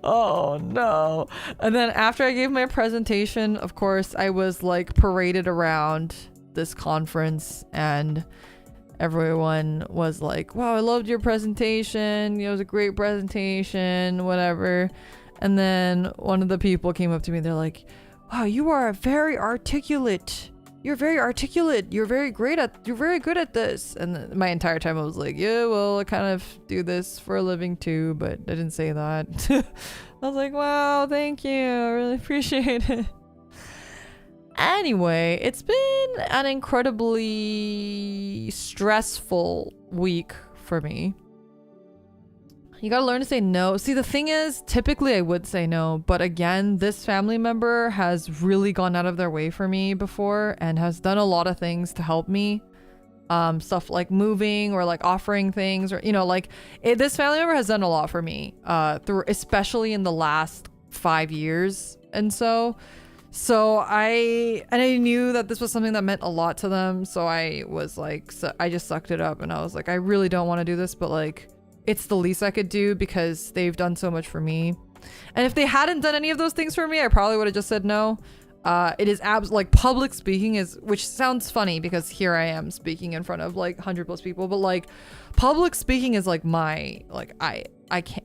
Oh no. And then after I gave my presentation, of course, I was like paraded around this conference, and everyone was like, wow, I loved your presentation. It was a great presentation, whatever. And then one of the people came up to me. They're like, wow, you are very articulate. You're very articulate. You're very good at this. And my entire time I was like, yeah, well, I kind of do this for a living too, but I didn't say that. I was like, wow, thank you. I really appreciate it. Anyway, it's been an incredibly stressful week for me. You gotta learn to say no. See, the thing is, typically I would say no, but again, this family member has really gone out of their way for me before and has done a lot of things to help me. Stuff like moving or like offering things, or this family member has done a lot for me through, especially in the last 5 years. And so I knew that this was something that meant a lot to them, so I was like, I just sucked it up and I was like, I really don't want to do this, but like it's the least I could do because they've done so much for me. And if they hadn't done any of those things for me, I probably would have just said no. It is like public speaking is, which sounds funny because here I am speaking in front of like 100+ people, but like public speaking is like I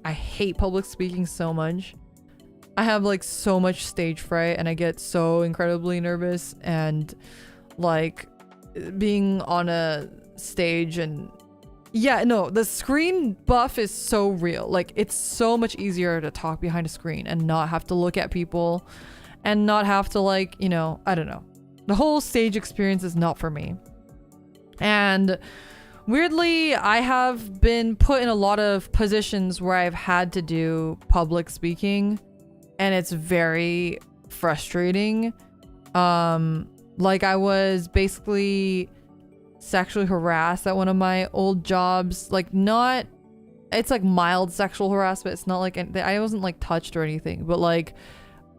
hate public speaking so much. I have like so much stage fright and I get so incredibly nervous, and like being on a stage and the screen buff is so real. Like it's so much easier to talk behind a screen and not have to look at people and not have to like, I don't know. The whole stage experience is not for me. And weirdly, I have been put in a lot of positions where I've had to do public speaking, and it's very frustrating. Like I was basically sexually harassed at one of my old jobs. It's like mild sexual harassment. It's not like, I wasn't like touched or anything, but like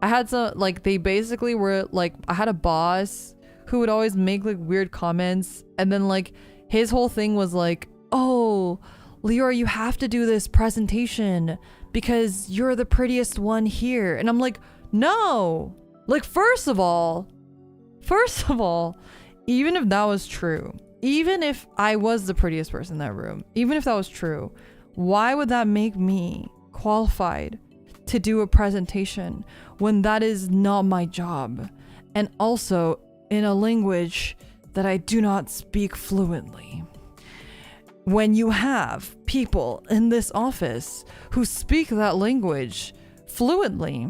I had some, like they basically were like, I had a boss who would always make like weird comments, and then like his whole thing was like, oh, Leora, you have to do this presentation because you're the prettiest one here. And I'm like, no, like first of all, even if that was true, even if I was the prettiest person in that room, even if that was true, why would that make me qualified to do a presentation when that is not my job, and also in a language that I do not speak fluently? When you have people in this office who speak that language fluently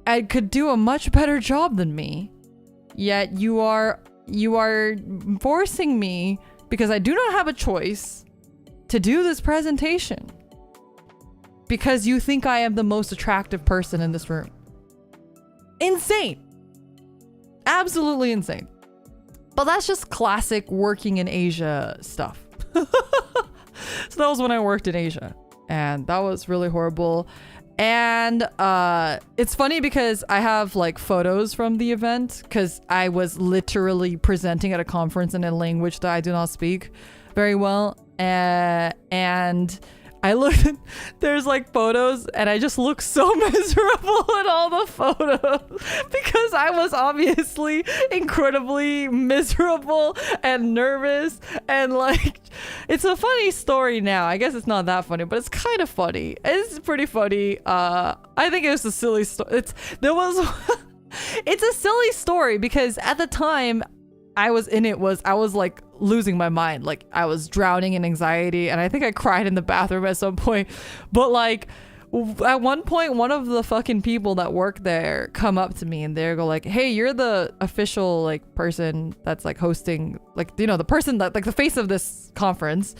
and could do a much better job than me, yet you are forcing me, because I do not have a choice, to do this presentation because you think I am the most attractive person in this room. Insane. Absolutely insane. But that's just classic working in Asia stuff. So that was when I worked in Asia, and that was really horrible. And it's funny because I have like photos from the event, because I was literally presenting at a conference in a language that I do not speak very well, and I looked, there's like photos, and I just look so miserable in all the photos because I was obviously incredibly miserable and nervous, and like, it's a funny story now. I guess it's not that funny, but it's kind of funny. It's pretty funny. I think it was a silly story. It's a silly story because at the time I was like losing my mind. Like I was drowning in anxiety, and I think I cried in the bathroom at some point. But like at one point, one of the fucking people that work there come up to me and they go like, hey, you're the official like person that's like hosting, like, the person that like the face of this conference.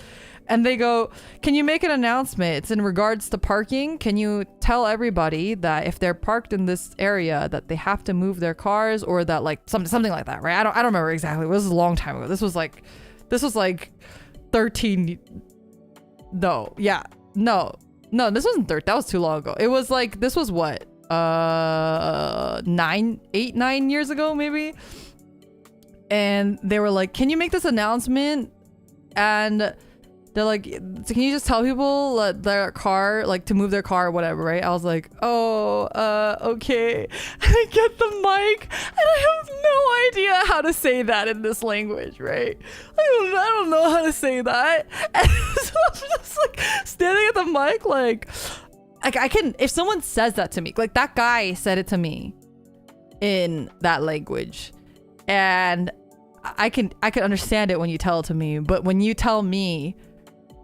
And they go, can you make an announcement? It's in regards to parking. Can you tell everybody that if they're parked in this area that they have to move their cars, or that like something like that, right? I don't remember exactly. This was a long time ago. This was like 13. No, yeah. No, this wasn't 13. That was too long ago. It was like, this was what? 9 years ago, maybe. And they were like, can you make this announcement? And they're like, can you just tell people their car, like to move their car or whatever, right? I was like, oh, okay. And I get the mic, and I have no idea how to say that in this language, right? I don't know how to say that. And so I'm just like standing at the mic, like I can, if someone says that to me, like that guy said it to me in that language, and I can understand it when you tell it to me, but when you tell me,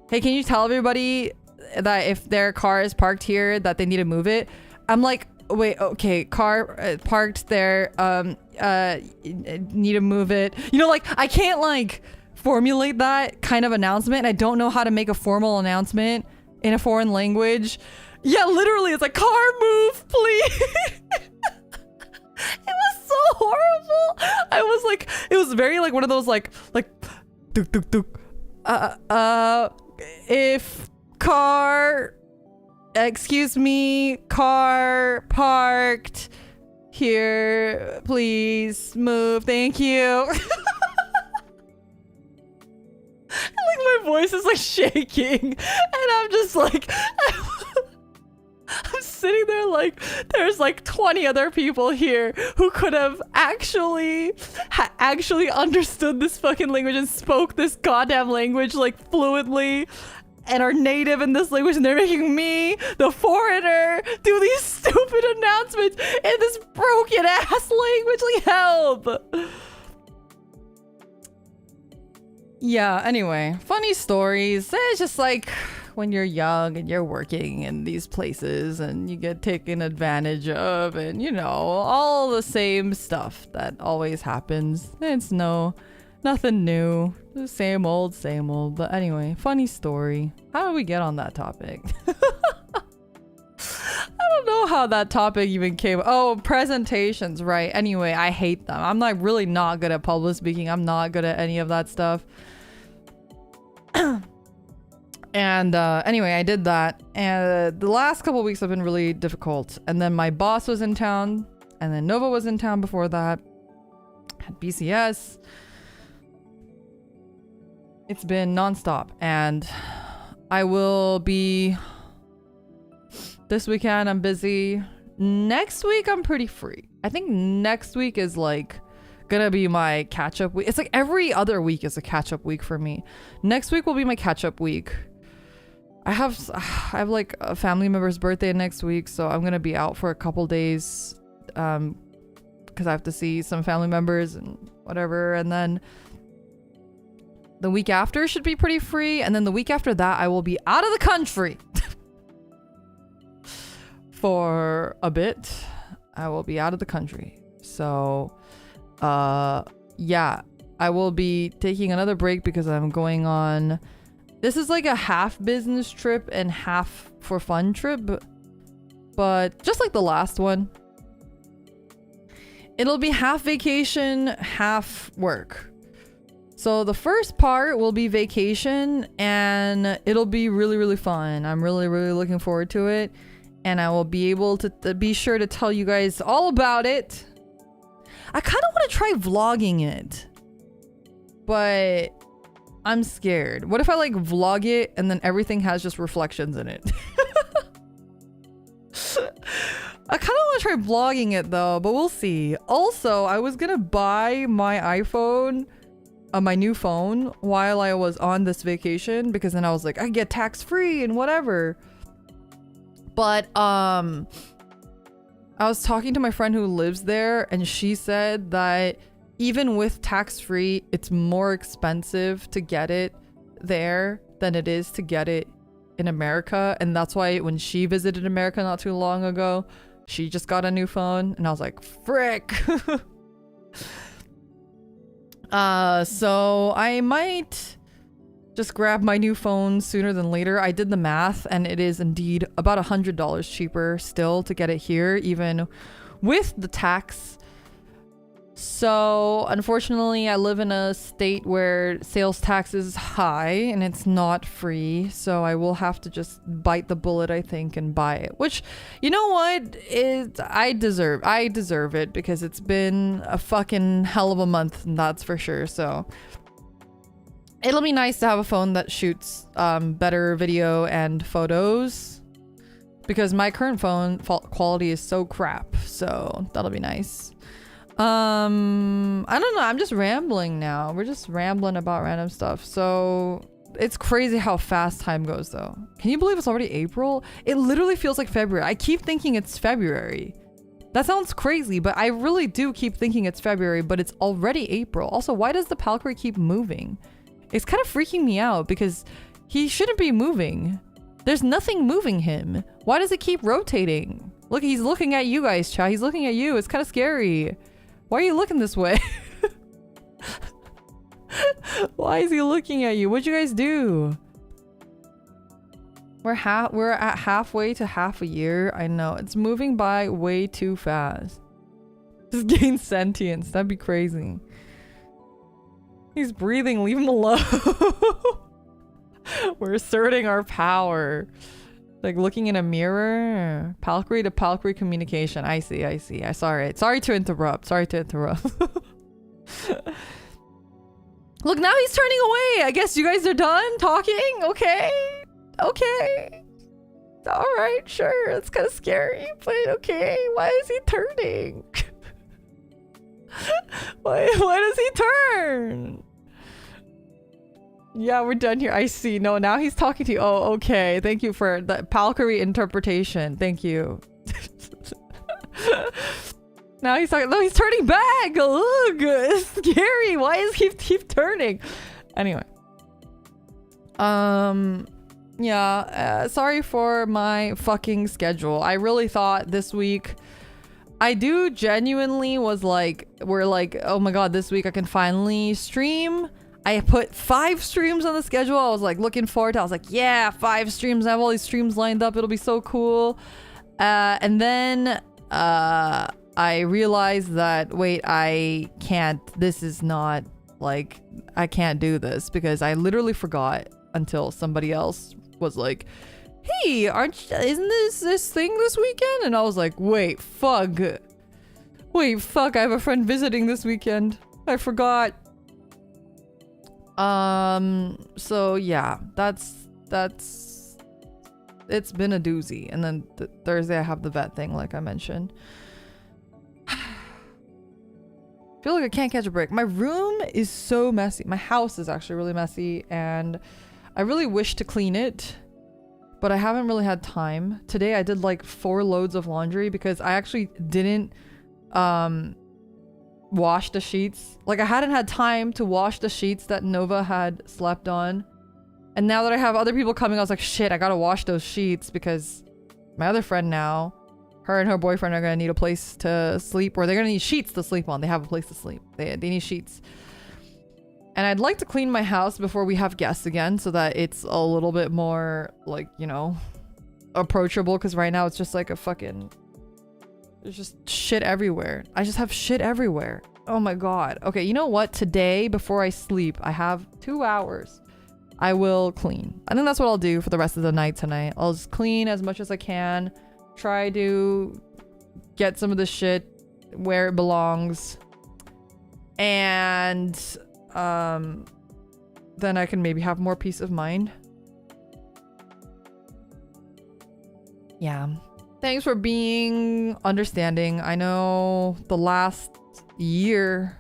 hey, can you tell everybody that if their car is parked here that they need to move it? I'm like, wait, okay, car parked there, need to move it. Like I can't like formulate that kind of announcement, and I don't know how to make a formal announcement in a foreign language. Yeah, literally, it's like, car move, please. It was so horrible. I was like, it was very like one of those like duk duk duk. If car, excuse me, car parked here, please move, thank you. Like my voice is like shaking, and I'm just like, I'm sitting there like there's like 20 other people here who could have actually understood this fucking language and spoke this goddamn language like fluently and are native in this language, and they're making me, the foreigner, do these stupid announcements in this broken ass language. Like, help. Yeah, anyway, funny stories. It's just like when you're young and you're working in these places and you get taken advantage of, and you know, all the same stuff that always happens. It's nothing new. The same old, same old. But anyway, funny story. How did we get on that topic? I don't know how that topic even came. Oh, presentations, right. Anyway, I hate them. I'm like really not good at public speaking. I'm not good at any of that stuff. And anyway, I did that, and the last couple weeks have been really difficult. And then my boss was in town, and then Nova was in town before that. Had BCS. It's been nonstop, and I will be this weekend. I'm busy. Next week I'm pretty free. I think next week is like gonna be my catch-up week. It's like every other week is a catch-up week for me. Next week will be my catch-up week. I have like a family member's birthday next week, so I'm gonna be out for a couple days because I have to see some family members and whatever. And then the week after should be pretty free, and then the week after that I will be out of the country for a bit. I will be out of the country, so yeah, I will be taking another break because I'm going on, this is like a half business trip and half for fun trip, but just like the last one, it'll be half vacation, half work. So the first part will be vacation, and it'll be really, really fun. I'm really, really looking forward to it, and I will be able to be sure to tell you guys all about it. I kind of want to try vlogging it, but I'm scared. What if I like vlog it and then everything has just reflections in it? I kind of want to try vlogging it though, but we'll see. Also, I was gonna buy my iPhone, my new phone, while I was on this vacation, because then I was like, I get tax free and whatever. But I was talking to my friend who lives there, and she said that even with tax-free, it's more expensive to get it there than it is to get it in America. And that's why when she visited America not too long ago, she just got a new phone, and I was like, frick. So I might just grab my new phone sooner than later. I did the math, and it is indeed about $100 cheaper still to get it here, even with the tax. So unfortunately, I live in a state where sales tax is high and it's not free. So I will have to just bite the bullet, I think, and buy it. Which, you know what? I deserve it, because it's been a fucking hell of a month, and that's for sure. So it'll be nice to have a phone that shoots better video and photos, because my current phone quality is so crap. So that'll be nice. I don't know. I'm just rambling now. We're just rambling about random stuff. So it's crazy how fast time goes though. Can you believe it's already April? It literally feels like February. I keep thinking it's February. That sounds crazy, but I really do keep thinking it's February, but it's already April. Also, why does the Palcrate keep moving? It's kind of freaking me out, because he shouldn't be moving. There's nothing moving him. Why does it keep rotating? Look, he's looking at you guys, chat. He's looking at you. It's kind of scary. Why are you looking this way? Why is he looking at you? What'd you guys do? Why We're at halfway to half a year. I know it's moving by way too fast. Just gain sentience. That'd be crazy. He's breathing. Leave him alone. We're asserting our power. Like looking in a mirror. Palcry to Palcry communication. I see. Sorry to interrupt. Look, now he's turning away. I guess you guys are done talking. Okay. All right, sure. It's kind of scary, but okay. Why is he turning? Why does he turn? Yeah, we're done here. I see. No, now he's talking to you. Oh, okay. Thank you for the Palcry interpretation. Thank you. Now he's talking. No, he's turning back. Look, it's scary. Why is he keep turning? Anyway. Yeah. Sorry for my fucking schedule. I really thought this week. I do genuinely was like, we're like, oh my god, this week I can finally stream. I put 5 streams on the schedule. I was like looking forward to it. I was like, yeah, 5 streams. I have all these streams lined up. It'll be so cool. And then I realized that, wait, I can't. This is not like, I can't do this because I literally forgot until somebody else was like, hey, isn't this thing this weekend? And I was like, wait, fuck. I have a friend visiting this weekend. I forgot. So yeah, that's it's been a doozy. And then Thursday I have the vet thing, like I mentioned. Feel like I can't catch a break. My room is so messy. My house is actually really messy, and I really wish to clean it, but I haven't really had time. Today I did like 4 loads of laundry because I actually didn't wash the sheets. Like I hadn't had time to wash the sheets that Nova had slept on. And now that I have other people coming, I was like, shit, I gotta wash those sheets because my other friend now, her and her boyfriend are gonna need a place to sleep, or they're gonna need sheets to sleep on. They have a place to sleep. They need sheets. And I'd like to clean my house before we have guests again so that it's a little bit more like, you know, approachable, because right now it's just like a fucking, there's just shit everywhere. I just have shit everywhere. Oh my god. Okay, you know what? Today, before I sleep, I have 2 hours. I will clean. I think that's what I'll do for the rest of the night tonight. I'll just clean as much as I can. Try to get some of the shit where it belongs. And then I can maybe have more peace of mind. Yeah. Thanks for being understanding. I know the last year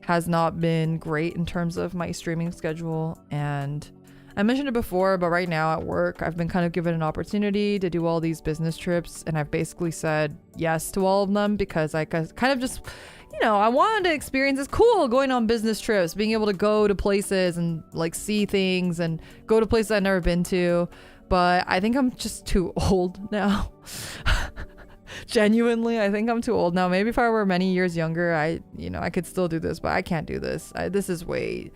has not been great in terms of my streaming schedule, and I mentioned it before, but right now at work I've been kind of given an opportunity to do all these business trips, and I've basically said yes to all of them because I kind of just, you know, I wanted to experience. It's cool going on business trips, being able to go to places and like see things and go to places I've never been to, but I think I'm just too old now. Genuinely, I think I'm too old now. Maybe if I were many years younger, I could still do this, but I can't do this. This is way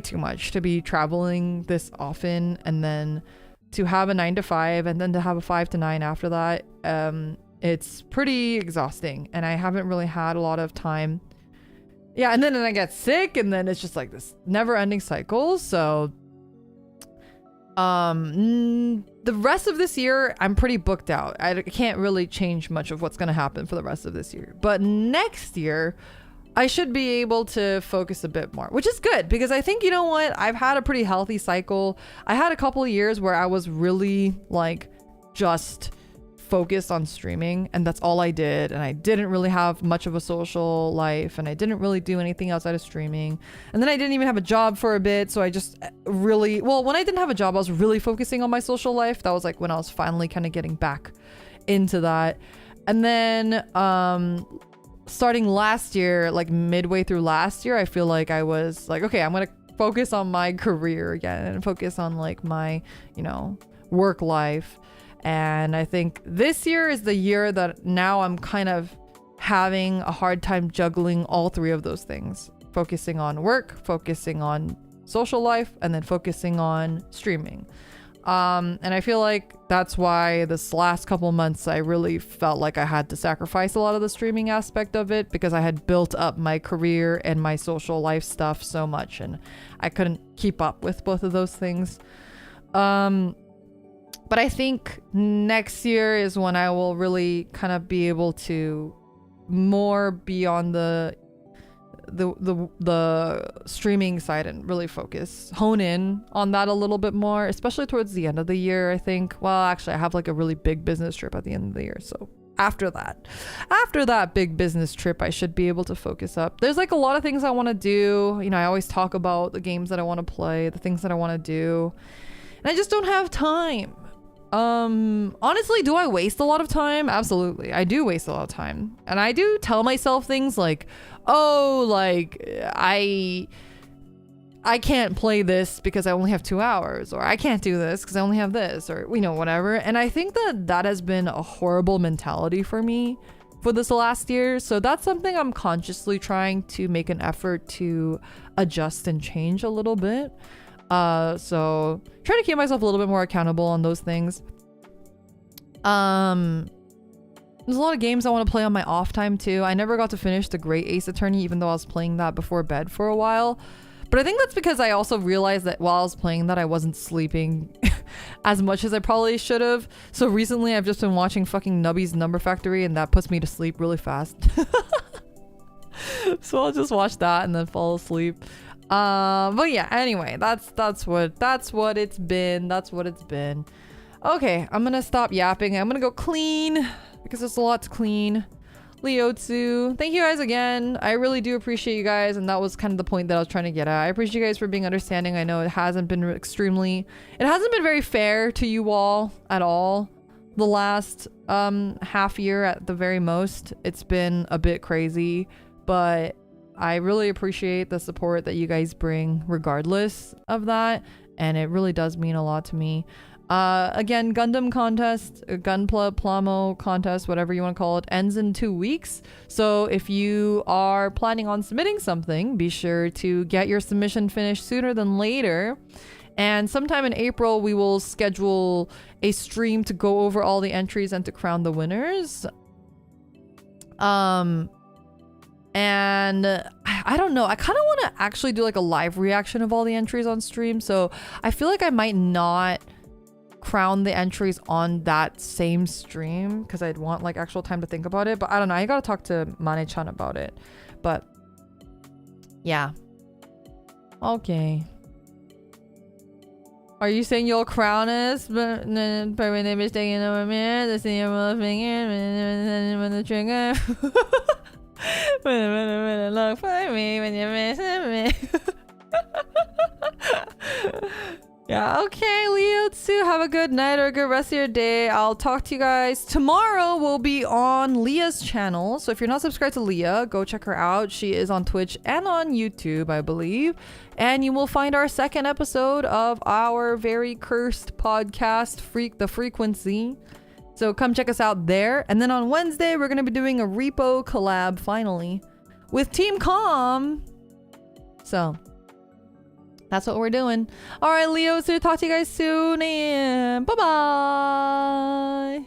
too much to be traveling this often, and then to have a 9 to 5 and then to have a 5 to 9 after that. It's pretty exhausting, and I haven't really had a lot of time. Yeah, and then I get sick, and then it's just like this never-ending cycle. So the rest of this year I'm pretty booked out. I can't really change much of what's going to happen for the rest of this year, but next year I should be able to focus a bit more, which is good because I think, you know what, I've had a pretty healthy cycle. I had a couple of years where I was really like just focused on streaming, and that's all I did, and I didn't really have much of a social life, and I didn't really do anything outside of streaming. And then I didn't even have a job for a bit, so I just really, well, when I didn't have a job I was really focusing on my social life. That was like when I was finally kind of getting back into that. And then starting last year, like midway through last year, I feel like I was like, okay, I'm gonna focus on my career again and focus on like my, you know, work life. And I think this year is the year that now I'm kind of having a hard time juggling all 3 of those things. Focusing on work, focusing on social life, and then focusing on streaming. And I feel like that's why this last couple months I really felt like I had to sacrifice a lot of the streaming aspect of it because I had built up my career and my social life stuff so much and I couldn't keep up with both of those things. But I think next year is when I will really kind of be able to more be on the streaming side and really hone in on that a little bit more, especially towards the end of the year. I think, well, actually I have like a really big business trip at the end of the year, so after that big business trip I should be able to focus up. There's like a lot of things I want to do, you know. I always talk about the games that I want to play, the things that I want to do, and I just don't have time. Honestly, do I waste a lot of time? Absolutely. I do waste a lot of time. And I do tell myself things like, oh, like I can't play this because I only have 2 hours, or I can't do this because I only have this, or, you know, whatever. And I think that has been a horrible mentality for me for this last year. So that's something I'm consciously trying to make an effort to adjust and change a little bit. So try to keep myself a little bit more accountable on those things. There's a lot of games I want to play on my off time too. I never got to finish the Great Ace Attorney, even though I was playing that before bed for a while. But I think that's because I also realized that while I was playing that, I wasn't sleeping as much as I probably should have. So recently I've just been watching fucking Nubby's Number Factory, and that puts me to sleep really fast. So I'll just watch that and then fall asleep. But yeah, anyway, that's what it's been. Okay, I'm gonna stop yapping. I'm gonna go clean because there's a lot to clean. Leotsu, thank you guys again. I really do appreciate you guys, and that was kind of the point that I was trying to get at. I appreciate you guys for being understanding. I know it hasn't been very fair to you all at all. The last half year at the very most, it's been a bit crazy, but I really appreciate the support that you guys bring regardless of that, and it really does mean a lot to me. Again, Gundam contest, Gunpla Plamo contest, whatever you want to call it, ends in 2 weeks. So if you are planning on submitting something, be sure to get your submission finished sooner than later. And sometime in April, we will schedule a stream to go over all the entries and to crown the winners. And I don't know, I kind of want to actually do like a live reaction of all the entries on stream. So I feel like I might not crown the entries on that same stream because I'd want like actual time to think about it. But I don't know, I gotta talk to Mane-chan about it. But yeah. Okay. Are you saying you'll crown us? But my name is taking over me. The senior finger when the trigger. When look for me when you're missing me. Yeah, okay, Leotsu, have a good night or a good rest of your day. I'll talk to you guys tomorrow. We'll be on Leah's channel, so if you're not subscribed to Leah, go check her out. She is on Twitch and on YouTube, I believe, and you will find our second episode of our very cursed podcast, The Frequency. So come check us out there. And then on Wednesday, we're going to be doing a repo collab finally with Team Com. So that's what we're doing. All right, Leo, so talk to you guys soon, and bye-bye.